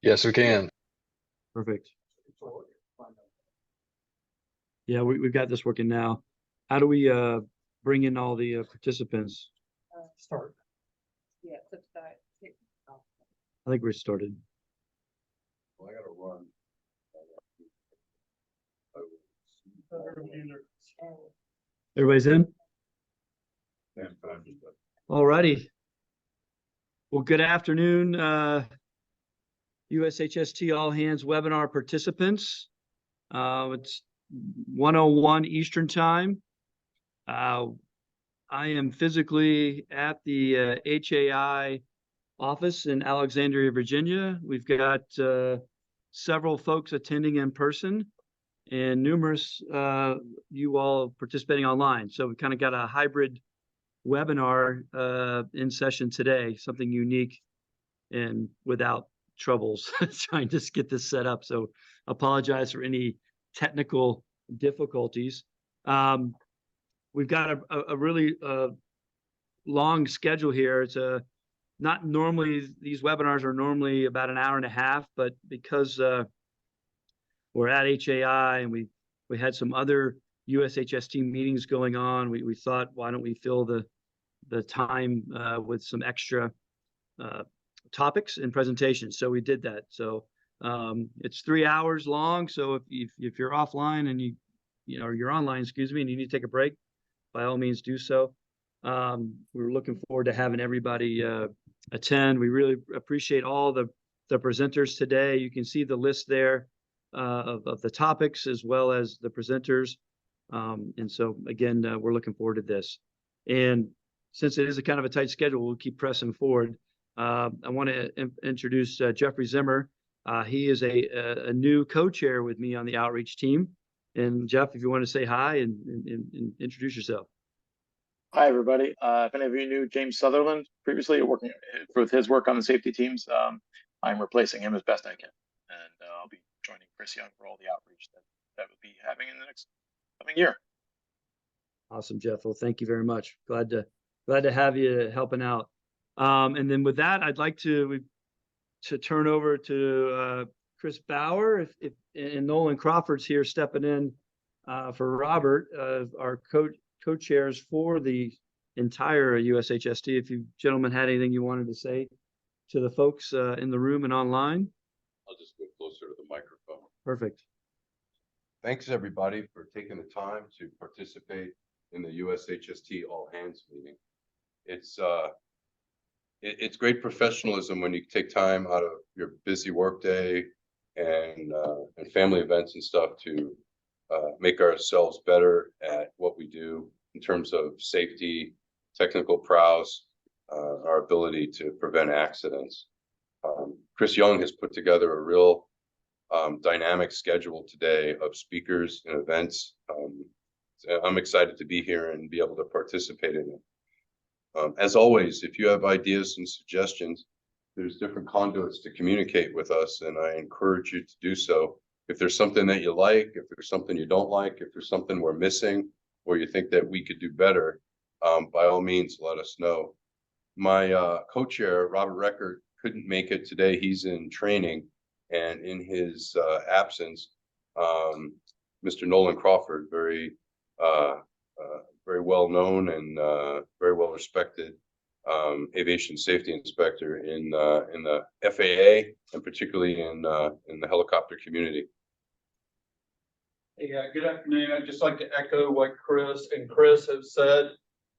Yes, we can. Perfect. Yeah, we've got this working now. How do we bring in all the participants? Start. Yeah, I think we're started. Well, I gotta run. Everybody's in? Damn time. All righty. Well, good afternoon, USHST All Hands Webinar participants. It's 1:01 Eastern Time. I am physically at the HAI office in Alexandria, Virginia. We've got several folks attending in person and numerous you all participating online. So we kind of got a hybrid webinar in session today, something unique and without troubles trying to get this set up. So apologize for any technical difficulties. We've got a really long schedule here. It's not normally, these webinars are normally about an hour and a half, but because we're at HAI and we had some other USHST meetings going on, we thought, why don't we fill the time with some extra topics and presentations. So we did that. So it's 3 hours long. So if you're offline and you're online, excuse me, and you need to take a break, by all means do so. We're looking forward to having everybody attend. We really appreciate all the presenters today. You can see the list there of the topics as well as the presenters. And so again, we're looking forward to this. And since it is a kind of a tight schedule, we'll keep pressing forward. I want to introduce Jeffrey Zimmer. He is a new co-chair with me on the outreach team. And Jeff, if you want to say hi and introduce yourself. Hi, everybody. If any of you knew James Sutherland previously, working with his work on the safety teams, I'm replacing him as best I can. And I'll be joining Chris Young for all the outreach that we'll be having in the next coming year. Awesome, Jeff. Well, thank you very much. Glad to have you helping out. And then with that, I'd like to turn over to Chris Bauer, and Nolan Crawford's here stepping in for Robert, our co-chairs for the entire USHST. If you gentlemen had anything you wanted to say to the folks in the room and online. I'll just go closer to the microphone. Perfect. Thanks everybody for taking the time to participate in the USHST All Hands meeting. It's great professionalism when you take time out of your busy workday and family events and stuff to make ourselves better at what we do in terms of safety, technical prowess, our ability to prevent accidents. Chris Young has put together a real dynamic schedule today of speakers and events. I'm excited to be here and be able to participate in it. As always, if you have ideas and suggestions, there's different conduits to communicate with us, and I encourage you to do so. If there's something that you like, if there's something you don't like, if there's something we're missing, or you think that we could do better, by all means, let us know. My co-chair, Robert Reckert, couldn't make it today. He's in training, and in his absence, Mr. Nolan Crawford, very well known and very well respected aviation safety inspector in the FAA, and particularly in the helicopter community. Hey, good afternoon. I'd just like to echo what Chris and Chris have said.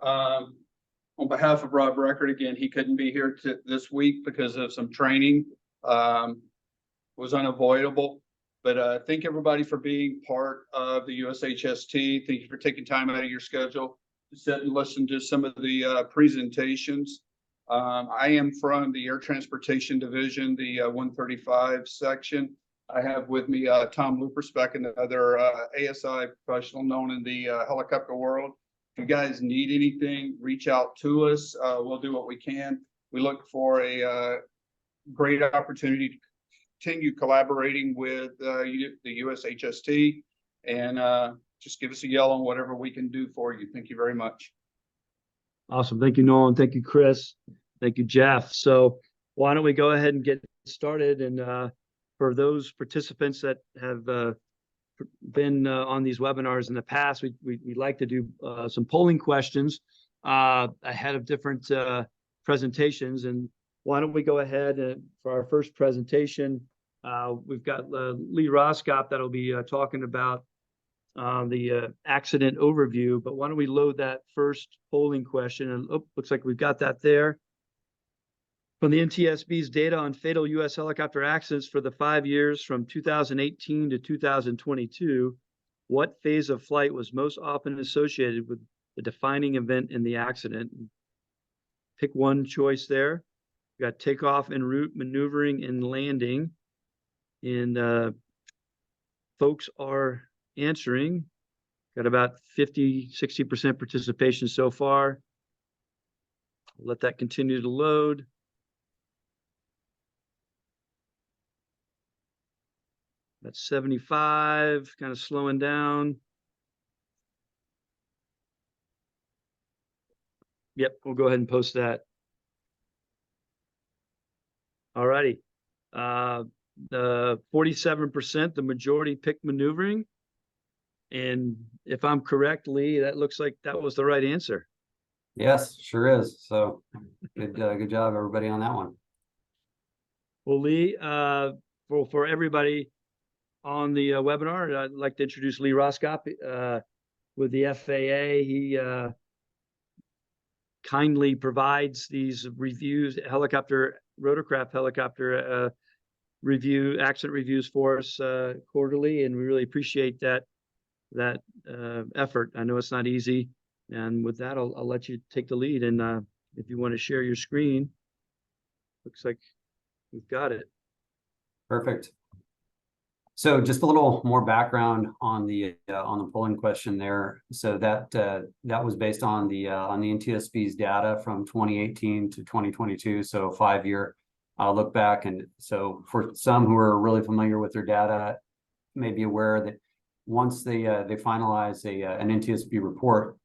On behalf of Rob Reckert, again, he couldn't be here this week because of some training. Was unavoidable. But thank everybody for being part of the USHST. Thank you for taking time out of your schedule to sit and listen to some of the presentations. I am from the Air Transportation Division, the 135 section. I have with me Tom Luperspeck, another ASI professional known in the helicopter world. If you guys need anything, reach out to us. We'll do what we can. We look for a great opportunity to continue collaborating with the USHST, and just give us a yell on whatever we can do for you. Thank you very much. Awesome. Thank you, Nolan. Thank you, Chris. Thank you, Jeff. So Why don't we go ahead and get started? And for those participants that have been on these webinars in the past, we like to do some polling questions ahead of different presentations. And why don't we go ahead and for our first presentation, we've got Lee Roskop that'll be talking about the accident overview. But why don't we load that first polling question? And looks like we've got that there. From the NTSB's data on fatal U.S. helicopter accidents for the 5 years from 2018 to 2022, what phase of flight was most often associated with the defining event in the accident? Pick one choice there. We got takeoff en route, maneuvering, and landing. And folks are answering. Got about 50–60% participation so far. Let that continue to load. That's 75, kind of slowing down. Yep, we'll go ahead and post that. All righty. The 47%, the majority picked maneuvering. And if I'm correct, Lee, that looks like that was the right answer. Yes, sure is. So good job, everybody, on that one. Well, Lee, for everybody on the webinar, I'd like to introduce Lee Roskop with the FAA. He kindly provides these reviews, rotorcraft helicopter accident reviews for us quarterly, and we really appreciate that effort. I know it's not easy, and with that, I'll let you take the lead. And if you want to share your screen, looks like we've got it. Perfect. So just a little more background on the polling question there. So that was based on the NTSB's data from 2018 to 2022. So 5-year look back. And so for some who are really familiar with their data, may be aware that once they finalize an NTSB report,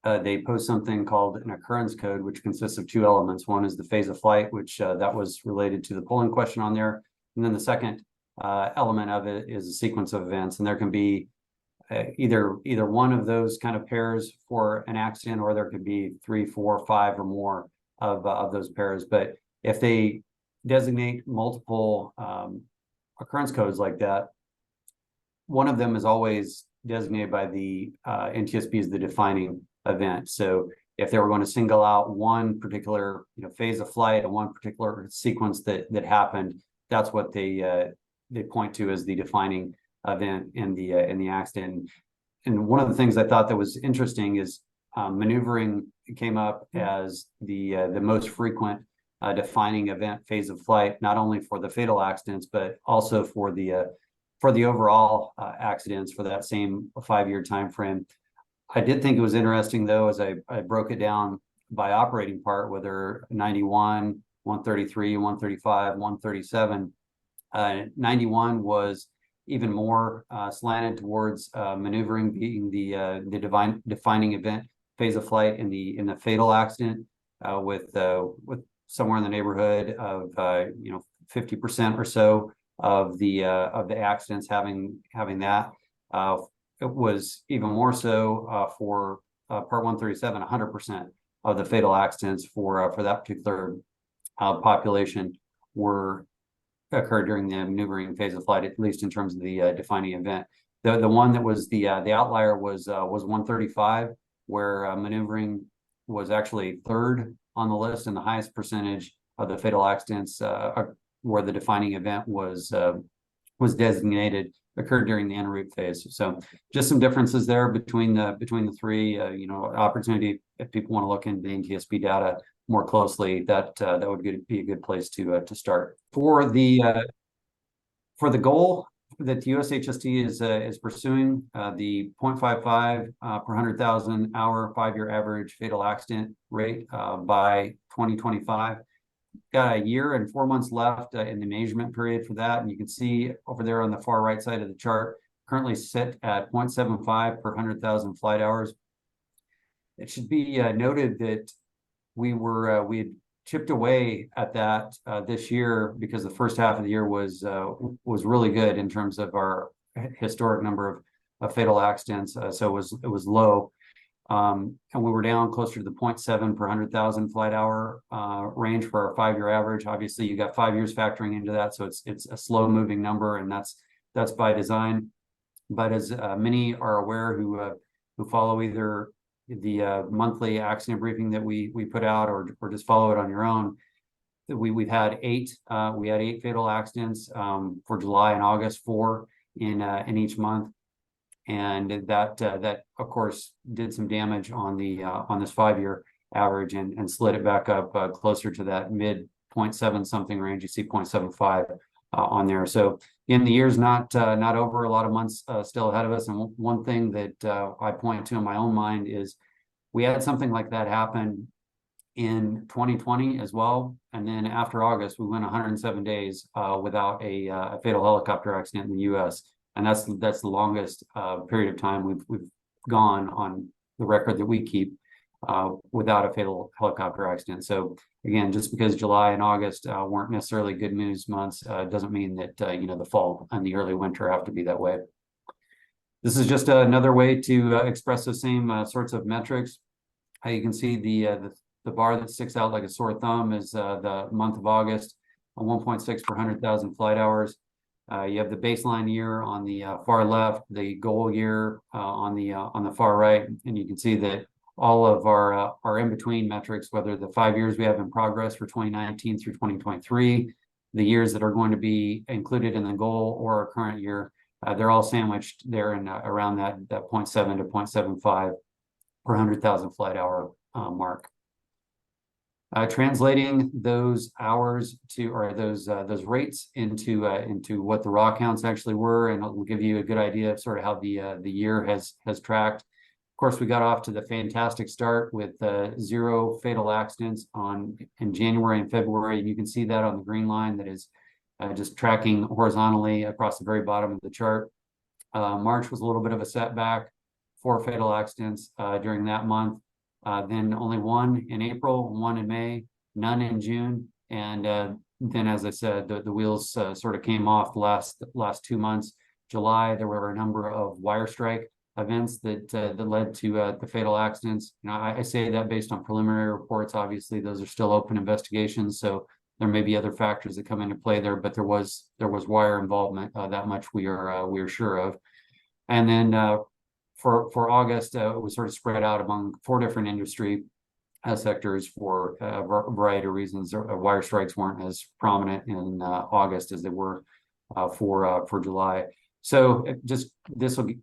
they post something called an occurrence code, which consists of 2 elements. One is the phase of flight, which that was related to the polling question on there, and then the second element of it is a sequence of events, and there can be either one of those kind of pairs for an accident, or there could be 3, 4, 5 or more of those pairs. But if they designate multiple occurrence codes like that, one of them is always designated by the NTSB as the defining event. So if they were going to single out one particular phase of flight and one particular sequence that happened, that's what they point to as the defining event in the accident. And one of the things I thought that was interesting is maneuvering came up as the most frequent defining event phase of flight, not only for the fatal accidents, but also for the overall accidents for that same 5-year time frame. I did think it was interesting, though, as I broke it down by operating part, whether 91, 133, 135, 137. 91 was even more slanted towards maneuvering being the defining event phase of flight in the fatal accident, with somewhere in the neighborhood of 50% or so of the accidents having that. It was even more so for Part 137. 100% of the fatal accidents for that particular population occurred during the maneuvering phase of flight, at least in terms of the defining event. The one that was the outlier was 135, where maneuvering was actually 3rd on the list, and the highest percentage of the fatal accidents where the defining event was designated occurred during the en route phase. So just some differences there between the three. Opportunity, if people want to look into the NTSB data more closely, that would be a good place to start. For the goal that the USHST is pursuing, the 0.55 per 100,000 hour 5-year average fatal accident rate by 2025. Got a year and 4 months left in the measurement period for that, and you can see over there on the far right side of the chart, currently sit at 0.75 per 100,000 flight hours. It should be noted that we had chipped away at that this year because the first half of the year was really good in terms of our historic number of fatal accidents. So it was low. And we were down closer to the 0.7 per 100,000 flight hour range for our 5-year average. Obviously, you got 5 years factoring into that, so it's a slow moving number, and that's by design. But as many are aware who follow either the monthly accident briefing that we put out or just follow it on your own, we've had 8 fatal accidents for July and August, 4 in each month. And that of course did some damage on this 5-year average and slid it back up closer to that mid 0.7 something range. You see 0.75 on there. So in the year's not over, a lot of months still ahead of us. And one thing that I point to in my own mind is we had something like that happen in 2020 as well. And then after August, we went 107 days without a fatal helicopter accident in the US. And that's the longest period of time we've gone on the record that we keep without a fatal helicopter accident. So again, just because July and August weren't necessarily good news months doesn't mean that the fall and the early winter have to be that way. This is just another way to express the same sorts of metrics. You can see the bar that sticks out like a sore thumb is the month of August, 1.6 per 100,000 flight hours. You have the baseline year on the far left, the goal year on the far right, and you can see that all of our in-between metrics, whether the 5 years we have in progress for 2019 through 2023, the years that are going to be included in the goal or our current year, they're all sandwiched there in around that 0.7 to 0.75 per 100,000 flight hour mark. Translating those hours or those rates into what the raw counts actually were, and it will give you a good idea of sort of how the year has tracked. Of course, we got off to the fantastic start with 0 fatal accidents in January and February, and you can see that on the green line that is just tracking horizontally across the very bottom of the chart. March was a little bit of a setback, 4 fatal accidents during that month. Then only 1 in April, 1 in May, none in June, and then, as I said, the wheels sort of came off the last 2 months. July, there were a number of wire strike events that led to the fatal accidents. I say that based on preliminary reports. Obviously, those are still open investigations, so there may be other factors that come into play there. But there was wire involvement. That much we are sure of. And then for August, it was sort of spread out among 4 different industry sectors for a variety of reasons. Wire strikes weren't as prominent in August as they were for July. So this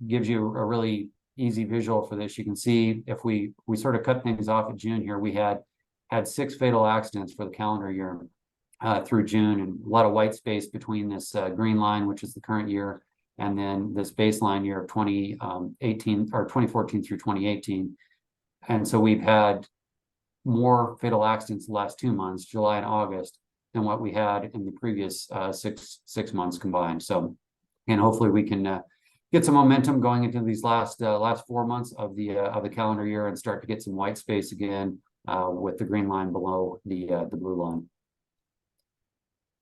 gives you a really easy visual for this. You can see if we sort of cut things off at June here, we had 6 fatal accidents for the calendar year through June, and a lot of white space between this green line, which is the current year, and then this baseline year of 2018 or 2014 through 2018. And so we've had more fatal accidents the last 2 months, July and August, than what we had in the previous six months combined. So, and hopefully we can get some momentum going into these last 4 months of the calendar year and start to get some white space again with the green line below the blue line.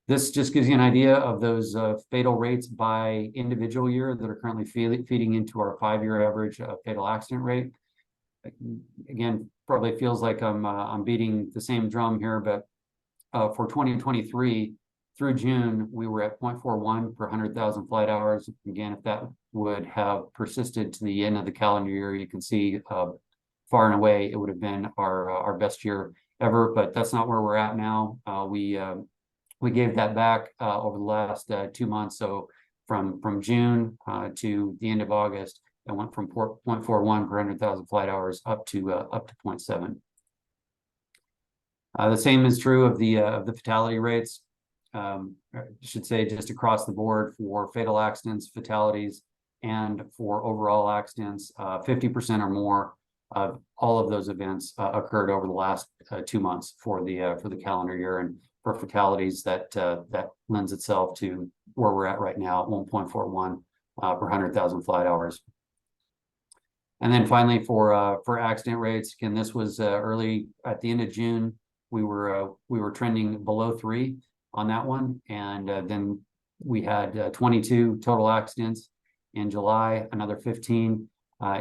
This just gives you an idea of those fatal rates by individual year that are currently feeding into our 5-year average fatal accident rate. Again, probably feels like I'm beating the same drum here, but for 2023 through June, we were at 0.41 per 100,000 flight hours. Again, if that would have persisted to the end of the calendar year, you can see far and away it would have been our best year ever. But that's not where we're at now. We gave that back over the last 2 months. So from June to the end of August, it went from 0.41 per 100,000 flight hours up to 0.7. The same is true of the fatality rates. I should say just across the board for fatal accidents, fatalities, and for overall accidents, 50% or more of all of those events occurred over the last 2 months for the calendar year. And for fatalities, that lends itself to where we're at right now at 1.41 per 100,000 flight hours. And then finally for accident rates, again, this was early at the end of June. we were trending below 3 on that one, and then we had 22 total accidents in July, another 15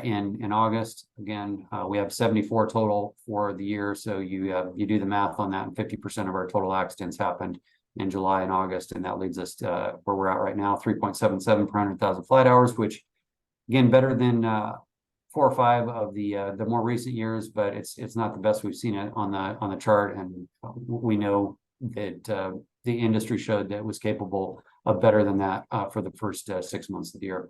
in August. Again, we have 74 total for the year, so you do the math on that, and 50% of our total accidents happened in July and August, and that leads us to where we're at right now, 3.77 per 100,000 flight hours, which again better than 4 or 5 of the more recent years, but it's not the best we've seen it on the chart, and we know that the industry showed that it was capable of better than that for the first 6 months of the year.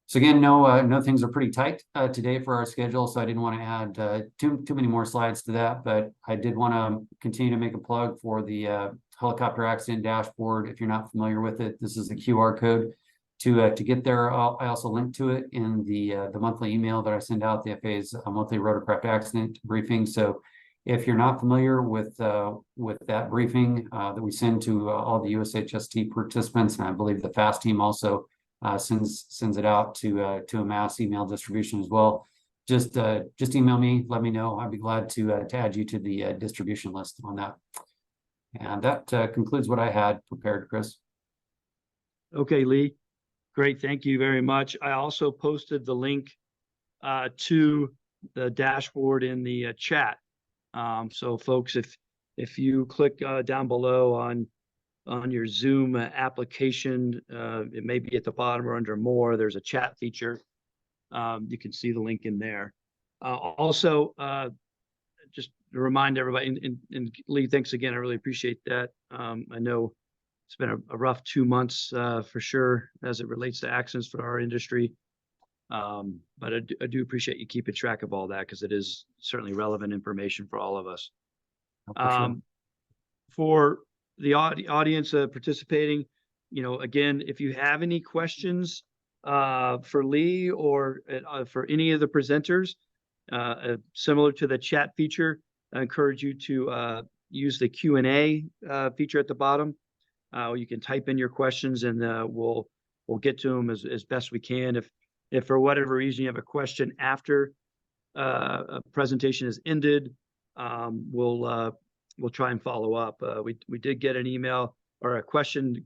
So again, no things are pretty tight today for our schedule, so I didn't want to add too many more slides to that, but I did want to continue to make a plug for the helicopter accident dashboard. If you're not familiar with it, this is the QR code to get there. I also linked to it in the monthly email that I send out, the FAA's monthly rotorcraft accident briefing. So if you're not familiar with that briefing that we send to all the USHST participants, and I believe the FAST team also sends it out to a mass email distribution as well, just email me, let me know. I'd be glad to add you to the distribution list on that. And that concludes what I had prepared, Chris. Okay, Lee. Great, thank you very much. I also posted the link to the dashboard in the chat. So folks, if you click down below on your Zoom application, it may be at the bottom or under more, there's a chat feature. You can see the link in there. Also, just to remind everybody, and Lee, thanks again, I really appreciate that. I know it's been a rough 2 months for sure as it relates to accidents for our industry. But I do appreciate you keeping track of all that, because it is certainly relevant information for all of us. For the audience participating, again, if you have any questions for Lee or for any of the presenters, similar to the chat feature, I encourage you to use the Q&A feature at the bottom. You can type in your questions, and we'll get to them as best we can. If for whatever reason you have a question after a presentation is ended, we'll try and follow up. We did get an email or a question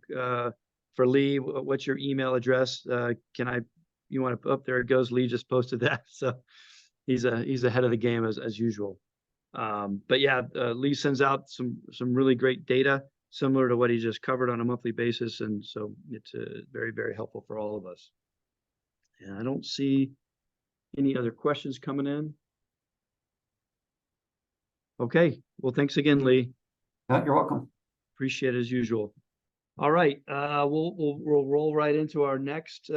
for Lee. What's your email address? You want to, there it goes. Lee just posted that. So he's ahead of the game as usual. But yeah, Lee sends out some really great data similar to what he just covered on a monthly basis. And so it's very, very helpful for all of us. And I don't see any other questions coming in. Okay. Well, thanks again, Lee. You're welcome. Appreciate it as usual. All right. We'll roll right into our next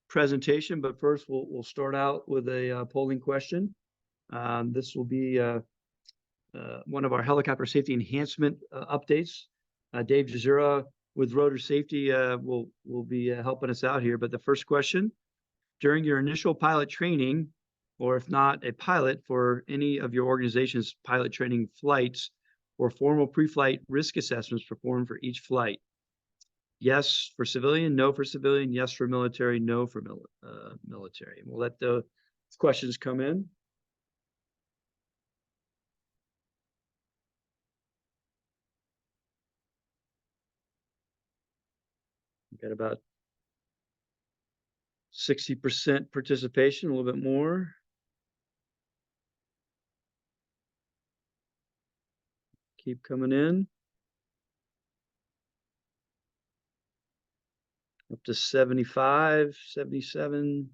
presentation, but first we'll start out with a polling question. This will be one of our helicopter safety enhancement updates. Dave Jazura with Rotor Safety will be helping us out here. But the first question: during your initial pilot training, or if not a pilot for any of your organization's pilot training flights, or formal pre-flight risk assessments performed for each flight? Yes for civilian, no for civilian, yes for military, no for military. We'll let the questions come in. We've got about 60% participation, a little bit more. Keep coming in. Up to 75, 77.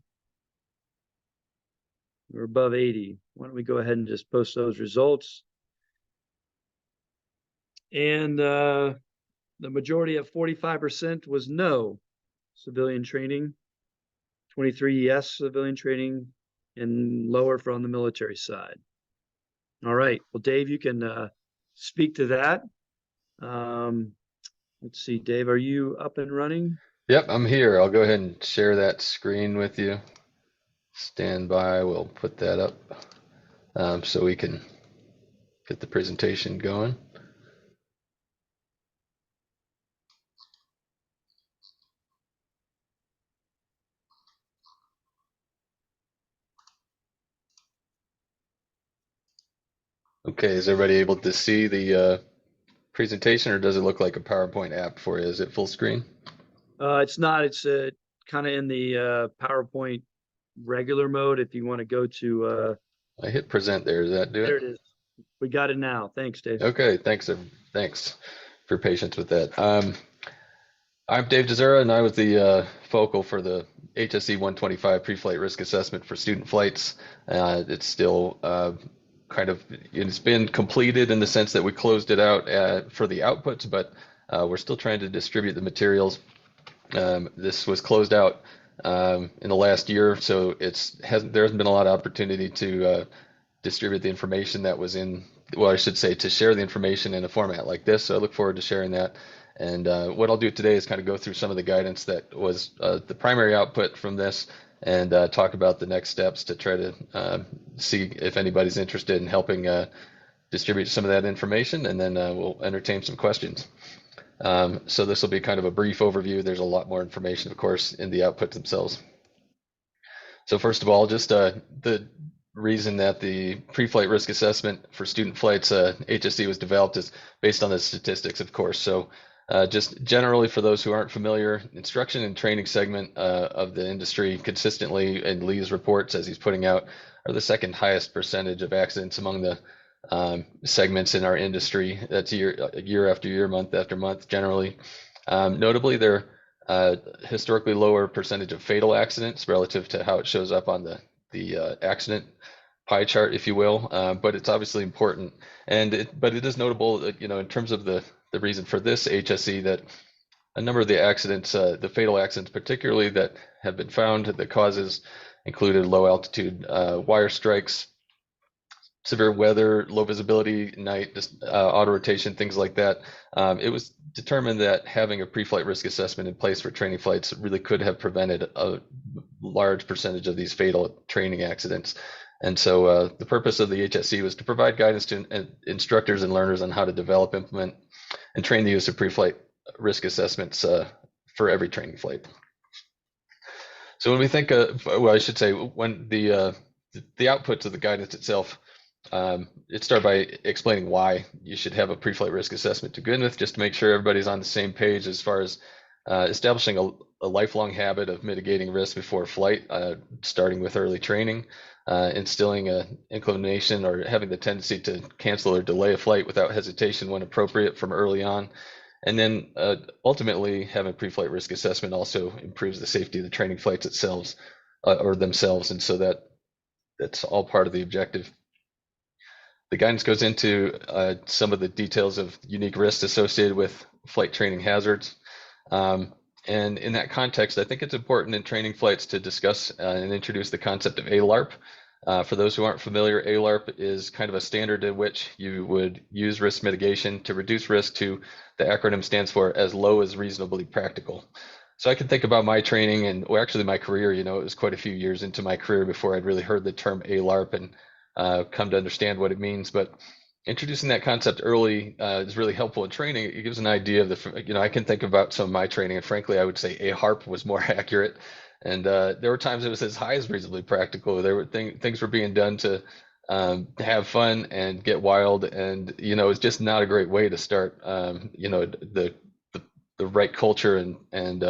We're above 80. Why don't we go ahead and just post those results? And the majority of 45% was no civilian training, 23 yes civilian training, and lower from the military side. All right. Well, Dave, you can speak to that. Let's see, Dave, are you up and running? Yep, I'm here. I'll go ahead and share that screen with you. Stand by. We'll put that up so we can get the presentation going. Okay, is everybody able to see the presentation, or does it look like a PowerPoint app for you? Is it full screen? It's not, it's kind of in the PowerPoint regular mode. If you want to go to, I hit present there. Does that do there it? it is. We got it now. Thanks, Dave. Okay, thanks. Thanks for your patience with that. I'm Dave Desura, and I was the focal for the HSE 125 pre-flight risk assessment for student flights. It's still it's been completed in the sense that we closed it out for the outputs, but we're still trying to distribute the materials. This was closed out in the last year, so there hasn't been a lot of opportunity to distribute the information that was in, well, I should say to share the information in a format like this. So I look forward to sharing that. And what I'll do today is kind of go through some of the guidance that was the primary output from this, and talk about the next steps to try to see if anybody's interested in helping distribute some of that information, and then we'll entertain some questions. So this will be kind of a brief overview. There's a lot more information, of course, in the outputs themselves. So first of all, just the reason that the pre-flight risk assessment for student flights HSE was developed is based on the statistics, of course. So just generally, for those who aren't familiar, instruction and training segment of the industry consistently in Lee's reports, as he's putting out, are the second highest percentage of accidents among the segments in our industry. That's year after year, month after month, generally. Notably, they're historically lower percentage of fatal accidents relative to how it shows up on the accident pie chart, if you will. But it's obviously important, but it is notable that, in terms of the reason for this HSE, that a number of the accidents, the fatal accidents particularly, that have been found, the causes included low altitude wire strikes, severe weather, low visibility, night, auto rotation, things like that. It was determined that having a pre-flight risk assessment in place for training flights really could have prevented a large percentage of these fatal training accidents. And so the purpose of the HSE was to provide guidance to instructors and learners on how to develop, implement, and train the use of pre-flight risk assessments for every training flight. So when we think, well, I should say, when the outputs of the guidance itself, it started by explaining why you should have a pre-flight risk assessment to begin with, just to make sure everybody's on the same page as far as establishing a lifelong habit of mitigating risk before flight, starting with early training, instilling an inclination or having the tendency to cancel or delay a flight without hesitation when appropriate from early on. And then ultimately, having a pre-flight risk assessment also improves the safety of the training flights itself, or themselves. And so that's all part of the objective. The guidance goes into some of the details of unique risks associated with flight training hazards. And in that context, I think it's important in training flights to discuss and introduce the concept of ALARP. For those who aren't familiar, ALARP is kind of a standard in which you would use risk mitigation to reduce risk to, the acronym stands for, as low as reasonably practical. So I can think about my training and, well, actually my career, it was quite a few years into my career before I'd really heard the term ALARP and come to understand what it means. But introducing that concept early is really helpful in training. It gives an idea of the, I can think about some of my training, and frankly, I would say AHARP was more accurate. And there were times it was as high as reasonably practical. There were things were being done to have fun and get wild, and it's just not a great way to start. The right culture, and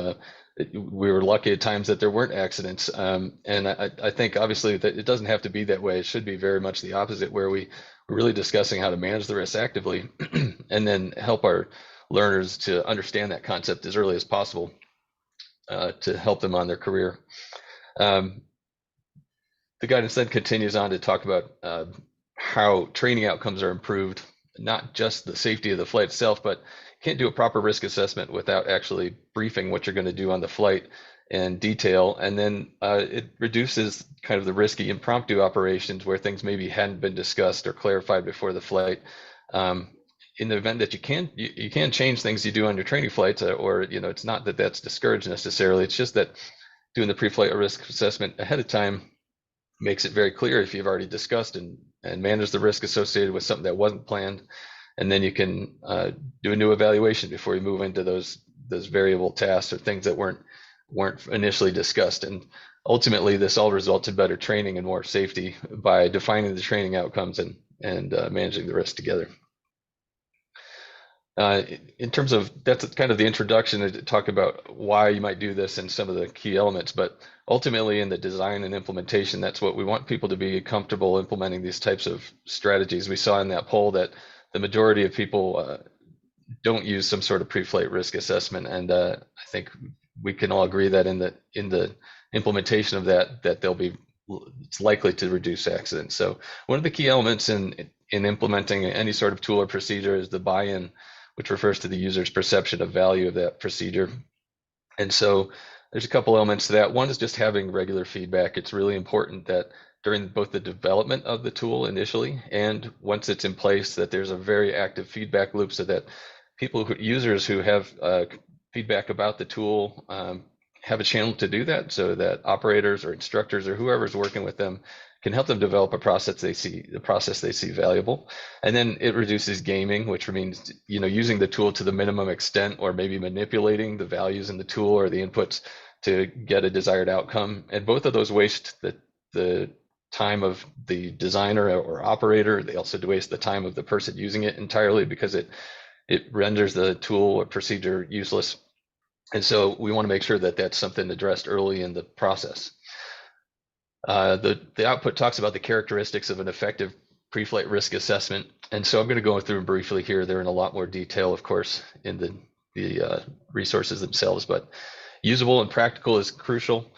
we were lucky at times that there weren't accidents. And I think obviously that it doesn't have to be that way. It should be very much the opposite, where we're really discussing how to manage the risks actively and then help our learners to understand that concept as early as possible to help them on their career. The guidance then continues on to talk about how training outcomes are improved, not just the safety of the flight itself, but you can't do a proper risk assessment without actually briefing what you're going to do on the flight in detail. And then it reduces kind of the risky impromptu operations where things maybe hadn't been discussed or clarified before the flight. In the event that you can change things you do on your training flights, or it's not that that's discouraged necessarily. It's just that doing the pre-flight risk assessment ahead of time makes it very clear if you've already discussed and managed the risk associated with something that wasn't planned, and then you can do a new evaluation before you move into those variable tasks or things that weren't initially discussed. And ultimately, this all results in better training and more safety by defining the training outcomes and and managing the risk together. In terms of, that's kind of the introduction to talk about why you might do this and some of the key elements, but ultimately in the design and implementation, that's what we want people to be comfortable implementing these types of strategies. We saw in that poll that the majority of people don't use some sort of pre-flight risk assessment, and I think we can all agree that in the implementation of that it's likely to reduce accidents. So one of the key elements in implementing any sort of tool or procedure is the buy-in, which refers to the user's perception of value of that procedure. And so there's a couple elements to that. One is just having regular feedback. It's really important that during both the development of the tool initially and once it's in place, that there's a very active feedback loop, so that users who have feedback about the tool have a channel to do that, so that operators or instructors or whoever's working with them can help them develop a process they see valuable. And then it reduces gaming, which means, you know, using the tool to the minimum extent, or maybe manipulating the values in the tool or the inputs to get a desired outcome. And both of those waste the time of the designer or operator. They also waste the time of the person using it entirely, because it renders the tool or procedure useless. And so we want to make sure that that's something addressed early in the process. The output talks about the characteristics of an effective pre-flight risk assessment. And so I'm going to go through them briefly here. They're in a lot more detail, of course, in the resources themselves, but usable and practical is crucial.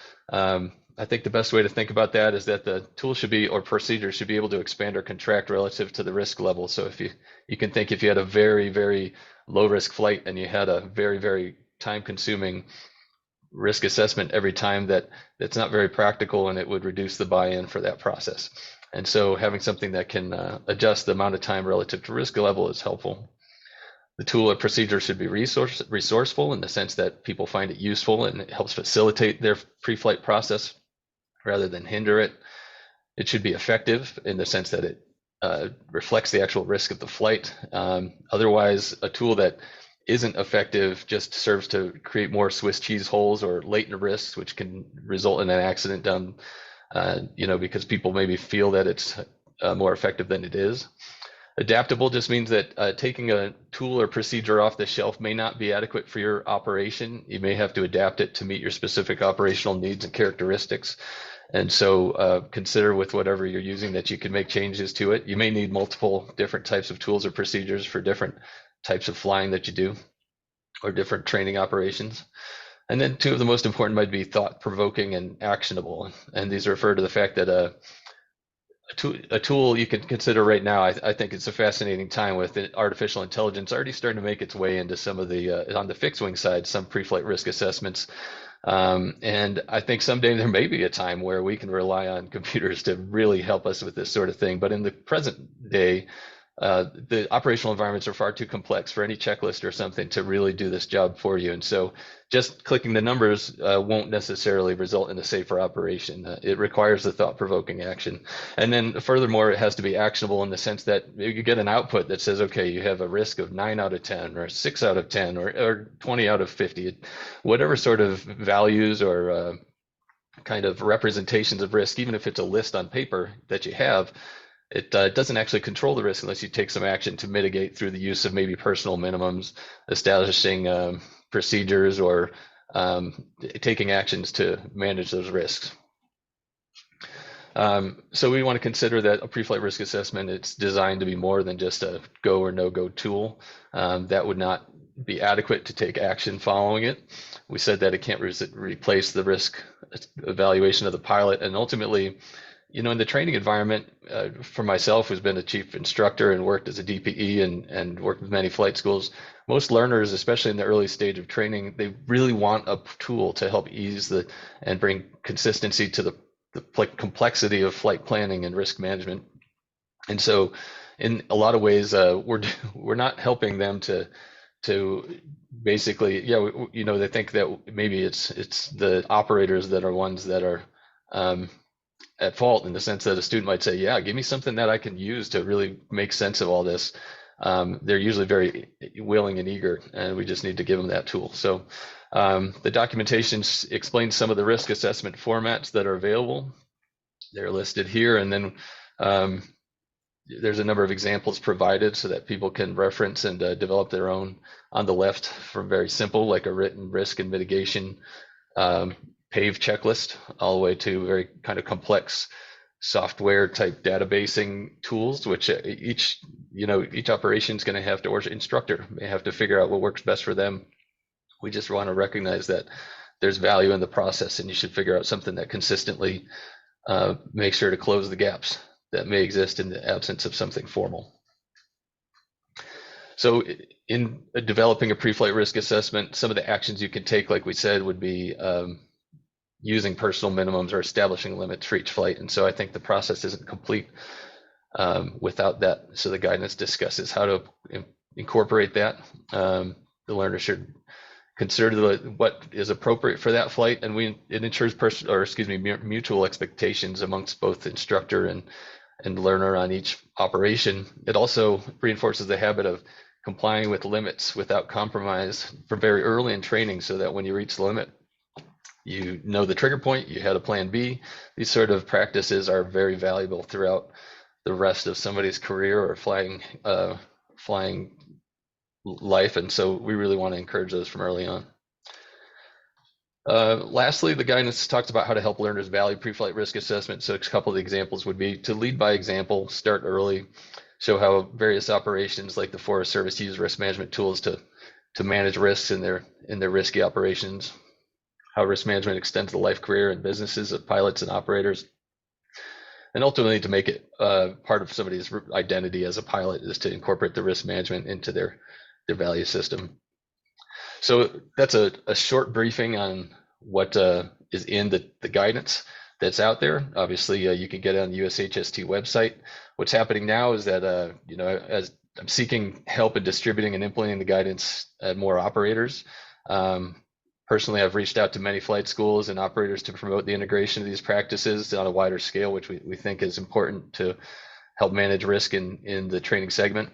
I think the best way to think about that is that the tool should be, or procedure should be, able to expand or contract relative to the risk level. So if you can think, if you had a very, very low risk flight and you had a very, very time consuming risk assessment every time, that's not very practical, and it would reduce the buy-in for that process. And so having something that can adjust the amount of time relative to risk level is helpful. The tool or procedure should be resourceful in the sense that people find it useful and it helps facilitate their pre-flight process rather than hinder it. It should be effective in the sense that it reflects the actual risk of the flight. Otherwise, a tool that isn't effective just serves to create more Swiss cheese holes or latent risks, which can result in an accident done, because people maybe feel that it's more effective than it is. Adaptable just means that taking a tool or procedure off the shelf may not be adequate for your operation. You may have to adapt it to meet your specific operational needs and characteristics. And so consider with whatever you're using that you can make changes to it. You may need multiple different types of tools or procedures for different types of flying that you do, or different training operations. And then two of the most important might be thought-provoking and actionable. And these refer to the fact that a tool you can consider right now, I think it's a fascinating time with artificial intelligence already starting to make its way into some of the, on the fixed wing side, some pre-flight risk assessments. And I think someday there may be a time where we can rely on computers to really help us with this sort of thing. But in the present day, the operational environments are far too complex for any checklist or something to really do this job for you. And so just clicking the numbers won't necessarily result in a safer operation. It requires the thought-provoking action. And then furthermore, it has to be actionable in the sense that you get an output that says, okay, you have a risk of 9 out of 10 or 6 out of 10 or 20 out of 50, whatever sort of values or kind of representations of risk, even if it's a list on paper that you have. It doesn't actually control the risk unless you take some action to mitigate through the use of maybe personal minimums, establishing procedures, or taking actions to manage those risks. So we want to consider that a pre-flight risk assessment, it's designed to be more than just a go or no-go tool. That would not be adequate to take action following it. We said that it can't replace the risk evaluation of the pilot, and ultimately, in the training environment, for myself, who's been a chief instructor and worked as a DPE and worked with many flight schools, most learners, especially in the early stage of training, they really want a tool to help ease and bring consistency to the complexity of flight planning and risk management. And so in a lot of ways, we're not helping them to basically, they think that maybe it's the operators that are ones that are at fault, in the sense that a student might say, yeah, give me something that I can use to really make sense of all this. They're usually very willing and eager, and we just need to give them that tool. So the documentation explains some of the risk assessment formats that are available. They're listed here. And then there's a number of examples provided so that people can reference and develop their own. On the left, from very simple, like a written risk and mitigation PAVE checklist, all the way to very kind of complex software type databasing tools, which each operation is going to have to, or instructor may have to figure out what works best for them. We just want to recognize that there's value in the process, and you should figure out something that consistently makes sure to close the gaps that may exist in the absence of something formal. So in developing a pre-flight risk assessment, some of the actions you can take, like we said, would be using personal minimums or establishing limits for each flight. And so I think the process isn't complete without that. So the guidance discusses how to incorporate that. The learner should consider what is appropriate for that flight, and it ensures mutual expectations amongst both instructor and learner on each operation. It also reinforces the habit of complying with limits without compromise from very early in training, so that when you reach the limit, you know the trigger point, you had a plan B. These sort of practices are very valuable throughout the rest of somebody's career or flying life, and so we really want to encourage those from early on. Lastly, the guidance talks about how to help learners value pre-flight risk assessment. So a couple of the examples would be to lead by example, start early, show how various operations like the Forest Service use risk management tools to manage risks in their risky operations, how risk management extends the life career and businesses of pilots and operators, and ultimately to make it part of somebody's identity as a pilot is to incorporate the risk management into their value system. So that's a short briefing on what is in the guidance that's out there. Obviously, you can get it on the USHST website. What's happening now is that, as I'm seeking help in distributing and implementing the guidance at more operators. Personally, I've reached out to many flight schools and operators to promote the integration of these practices on a wider scale, which we think is important to help manage risk in the training segment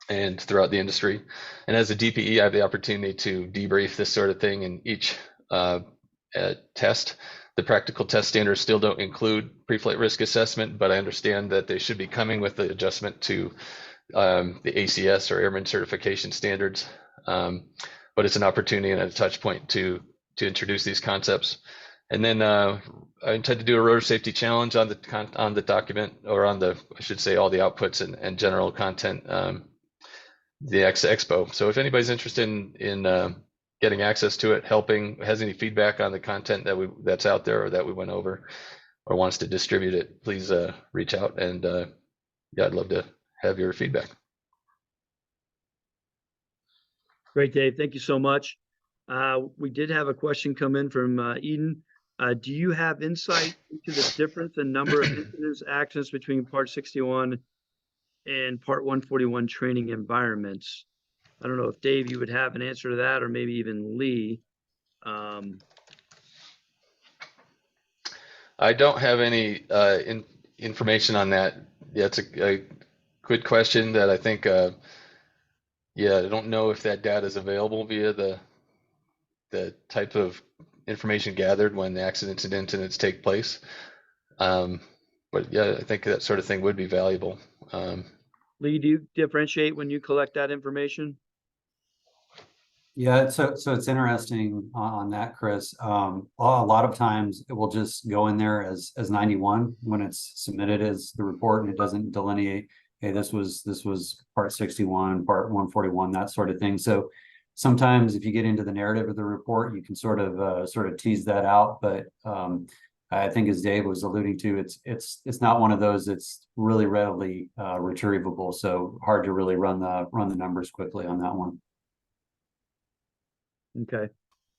and throughout the industry. And as a DPE, I have the opportunity to debrief this sort of thing in each test. The practical test standards still don't include pre-flight risk assessment, but I understand that they should be coming with the adjustment to the ACS or Airman Certification Standards. But it's an opportunity and a touch point to introduce these concepts. And then I intend to do a rotor safety challenge on the document, or on the, I should say, all the outputs and general content, the expo. So if anybody's interested in getting access to it, helping, has any feedback on the content that's out there or that we went over, or wants to distribute it, please reach out, and yeah, I'd love to have your feedback. Great, Dave. Thank you so much. We did have a question come in from Eden. Do you have insight into the difference in number of incidents, accidents between Part 61 and Part 141 training environments? I don't know if Dave, you would have an answer to that, or maybe even Lee. I don't have any information on that. Yeah, it's a good question that I think, yeah, I don't know if that data is available via the type of information gathered when the accidents and incidents take place. But yeah, I think that sort of thing would be valuable. Lee, do you differentiate when you collect that information? Yeah, so it's interesting on that, Chris. A lot of times it will just go in there as 91 when it's submitted as the report, and it doesn't delineate, hey, this was Part 61, Part 141, that sort of thing. So sometimes if you get into the narrative of the report, you can sort of tease that out. But I think, as Dave was alluding to, it's not one of those that's really readily retrievable. So hard to really run the numbers quickly on that one. Okay.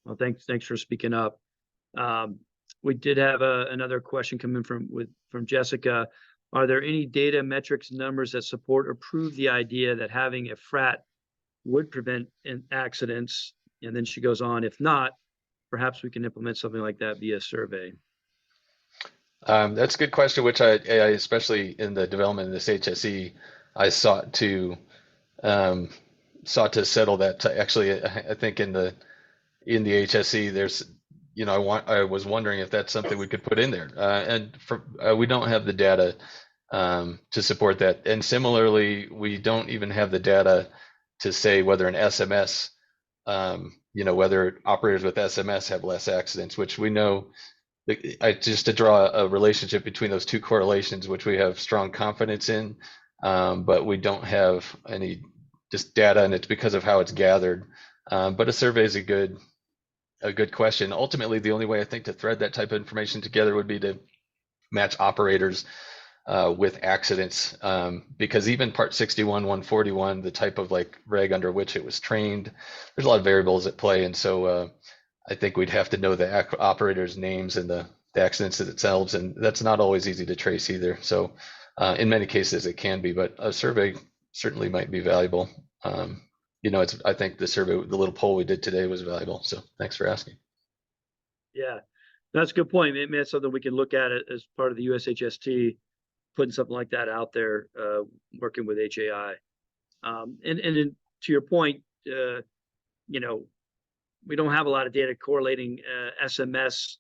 Well, thanks for speaking up. We did have another question come in from Jessica. Are there any data, metrics, numbers that support or prove the idea that having a frat would prevent accidents? And then she goes on, if not, perhaps we can implement something like that via survey. That's a good question, which I especially in the development of this HSE, I sought to settle that. Actually, I think in the HSE, there's, I was wondering if that's something we could put in there, and we don't have the data to support that. And similarly, we don't even have the data to say whether an SMS, whether operators with SMS have less accidents, which we know. Just to draw a relationship between those two correlations, which we have strong confidence in, but we don't have any just data, and it's because of how it's gathered. But a survey is a good question. Ultimately, the only way I think to thread that type of information together would be to match operators with accidents, because even Part 61, 141, the type of like reg under which it was trained, there's a lot of variables at play, and so I think we'd have to know the operators' names and the accidents themselves, and that's not always easy to trace either. So in many cases it can be, but a survey certainly might be valuable. I think the survey, the little poll we did today was valuable. So thanks for asking. Yeah, that's a good point. Maybe that's something we can look at it as part of the USHST, putting something like that out there, working with HAI. And then to your point, we don't have a lot of data correlating SMS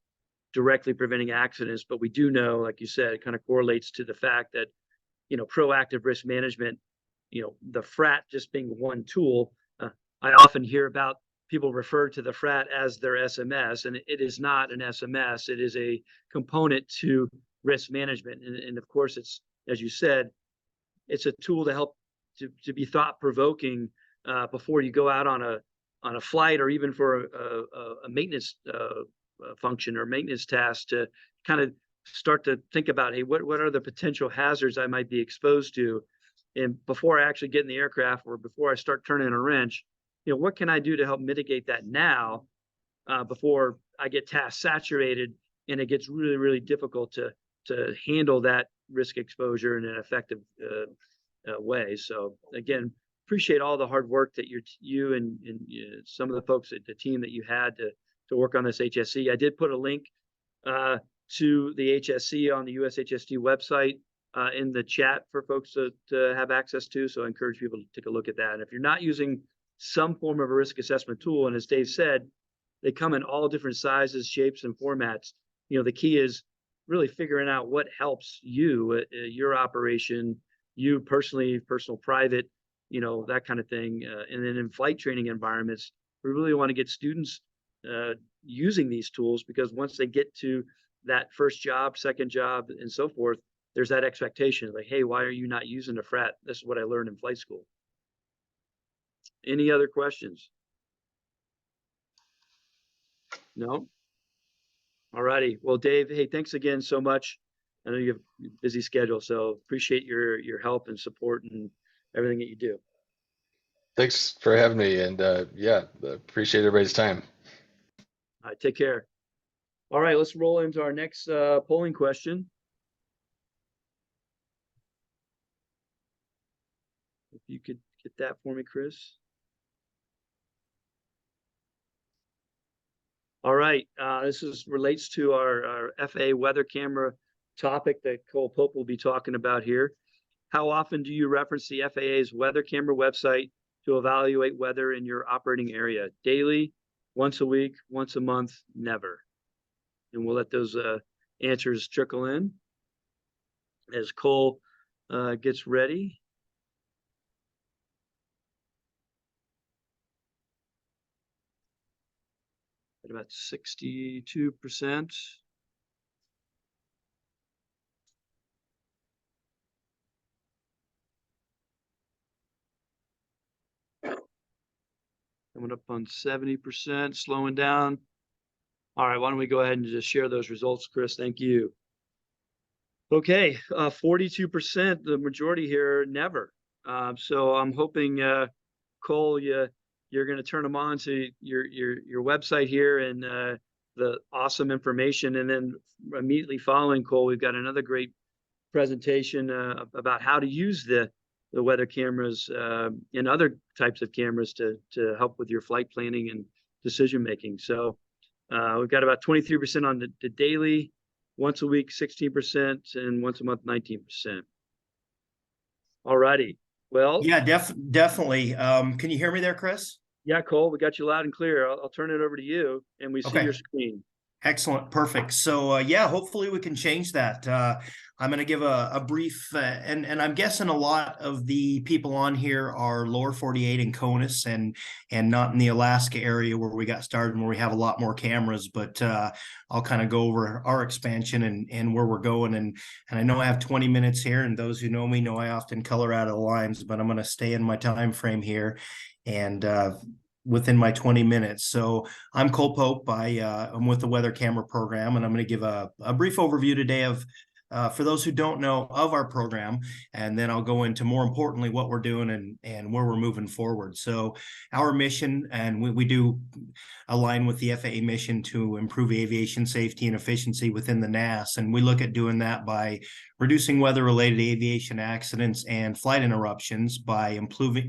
directly preventing accidents, but we do know, like you said, it kind of correlates to the fact that, proactive risk management, the FRAT just being one tool. I often hear about people refer to the FRAT as their SMS, and it is not an SMS. It is a component to risk management. And of course, it's, as you said, it's a tool to help to be thought-provoking before you go out on a flight, or even for a maintenance function or maintenance task, to kind of start to think about, hey, what are the potential hazards I might be exposed to? And before I actually get in the aircraft, or before I start turning a wrench, what can I do to help mitigate that now, before I get task saturated and it gets really, really difficult to handle that risk exposure in an effective way. So again, appreciate all the hard work that you and some of the folks at the team that you had to work on this HSC. I did put a link to the HSC on the USHST website in the chat for folks to have access to. So I encourage people to take a look at that. And if you're not using some form of a risk assessment tool, and as Dave said, they come in all different sizes, shapes, and formats. The key is really figuring out what helps you, your operation, you personally, personal, private, that kind of thing. And then in flight training environments, we really want to get students using these tools, because once they get to that first job, second job, and so forth, there's that expectation like, hey, why are you not using a FRAT? This is what I learned in flight school. Any other questions? No? All righty. Well, Dave, hey, thanks again so much. I know you have a busy schedule, so appreciate your help and support and everything that you do. Thanks for having me, and appreciate everybody's time. All right, take care. All right, let's roll into our next polling question. If you could get that for me, Chris. All right, this relates to our FAA weather camera topic that Cole Pope will be talking about here. How often do you reference the FAA's weather camera website to evaluate weather in your operating area? Daily, once a week, once a month, never. And we'll let those answers trickle in as Cole gets ready. At about 62%. Coming up on 70%, slowing down. All right, why don't we go ahead and just share those results, Chris? Thank you. Okay, 42%, the majority here, never. So I'm hoping, Cole, you're going to turn them on to your website here and the awesome information. And then immediately following Cole, we've got another great presentation about how to use the weather cameras and other types of cameras to help with your flight planning and decision making. So we've got about 23% on the daily, once a week 16%, and once a month 19%. All righty. Well, yeah, definitely. Can you hear me there, Chris? Yeah, Cole, we got you loud and clear. I'll turn it over to you, and we see your screen. Excellent. Perfect. So, yeah, hopefully we can change that. I'm going to give a brief, and I'm guessing a lot of the people on here are lower 48 and CONUS and not in the Alaska area where we got started and where we have a lot more cameras, but I'll kind of go over our expansion and where we're going. And I know I have 20 minutes here, and those who know me know I often color out of the lines, but I'm going to stay in my time frame here and within my 20 minutes. So I'm Cole Pope. I'm with the Weather Camera Program, and I'm going to give a brief overview today of, for those who don't know, of our program, and then I'll go into, more importantly, what we're doing and where we're moving forward. So our mission, and we do align with the FAA mission to improve aviation safety and efficiency within the NAS, and we look at doing that by reducing weather-related aviation accidents and flight interruptions by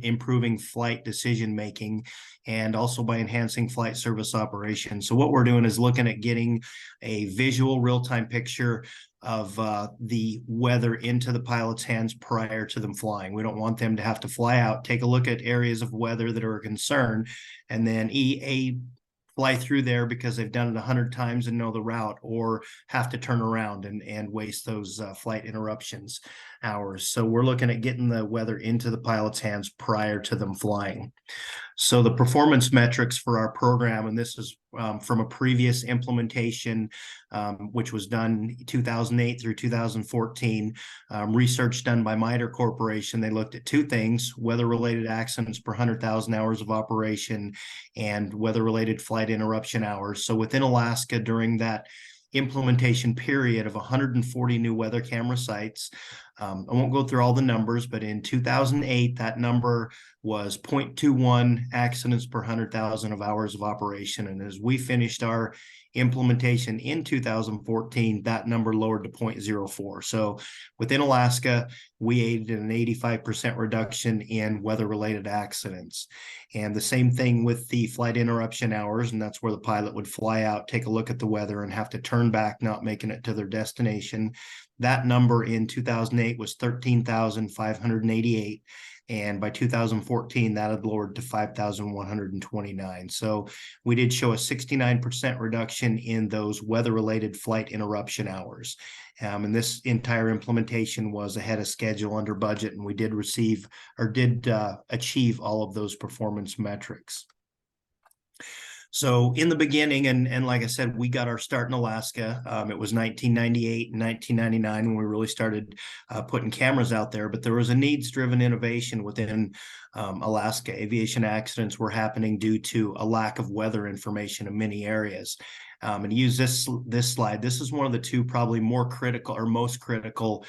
improving flight decision-making, and also by enhancing flight service operations. So what we're doing is looking at getting a visual real-time picture of the weather into the pilot's hands prior to them flying. We don't want them to have to fly out, take a look at areas of weather that are a concern, and then fly through there because they've done it 100 times and know the route, or have to turn around and waste those flight interruptions hours. So we're looking at getting the weather into the pilot's hands prior to them flying. So the performance metrics for our program, and this is from a previous implementation, which was done 2008 through 2014, research done by MITRE Corporation. They looked at two things: weather-related accidents per 100,000 hours of operation and weather-related flight interruption hours. So within Alaska, during that implementation period of 140 new weather camera sites, I won't go through all the numbers, but in 2008, that number was 0.21 accidents per 100,000 of hours of operation. And as we finished our implementation in 2014, that number lowered to 0.04. So within Alaska, we aided in an 85% reduction in weather-related accidents. And the same thing with the flight interruption hours, and that's where the pilot would fly out, take a look at the weather, and have to turn back, not making it to their destination. That number in 2008 was 13,588. And by 2014, that had lowered to 5,129. So we did show a 69% reduction in those weather-related flight interruption hours. And this entire implementation was ahead of schedule, under budget, and we did achieve all of those performance metrics. So in the beginning, and like I said, we got our start in Alaska. It was 1998 and 1999 when we really started putting cameras out there, but there was a needs-driven innovation within Alaska. Aviation accidents were happening due to a lack of weather information in many areas. And use this slide. This is one of the two probably more critical or most critical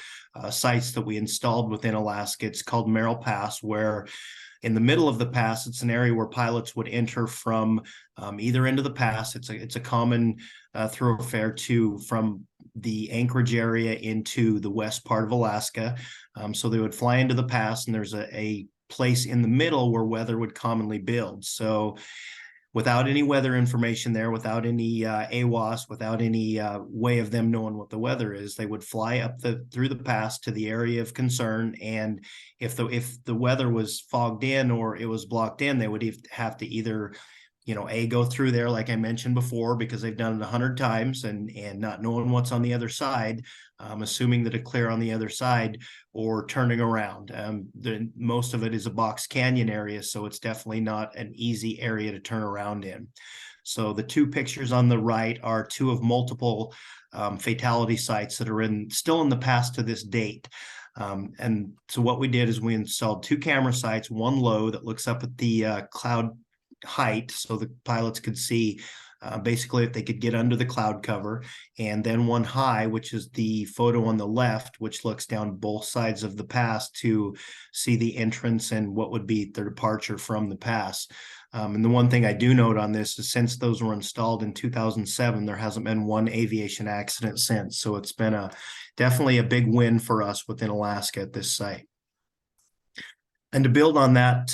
sites that we installed within Alaska. It's called Merrill Pass, where in the middle of the pass, it's an area where pilots would enter from either end of the pass. It's a common thoroughfare from the Anchorage area into the west part of Alaska. So they would fly into the pass, and there's a place in the middle where weather would commonly build. So without any weather information there, without any AWAS, without any way of them knowing what the weather is, they would fly up through the pass to the area of concern. And if the weather was fogged in or it was blocked in, they would have to either, go through there, like I mentioned before, because they've done it 100 times and not knowing what's on the other side, assuming that it clear on the other side, or turning around. Most of it is a box canyon area, so it's definitely not an easy area to turn around in. So the two pictures on the right are two of multiple fatality sites that are still in the pass to this date. And so what we did is we installed two camera sites, one low that looks up at the cloud height so the pilots could see basically if they could get under the cloud cover, and then one high, which is the photo on the left, which looks down both sides of the pass to see the entrance and what would be their departure from the pass. And the one thing I do note on this is, since those were installed in 2007, there hasn't been one aviation accident since. So it's been definitely a big win for us within Alaska at this site. And to build on that,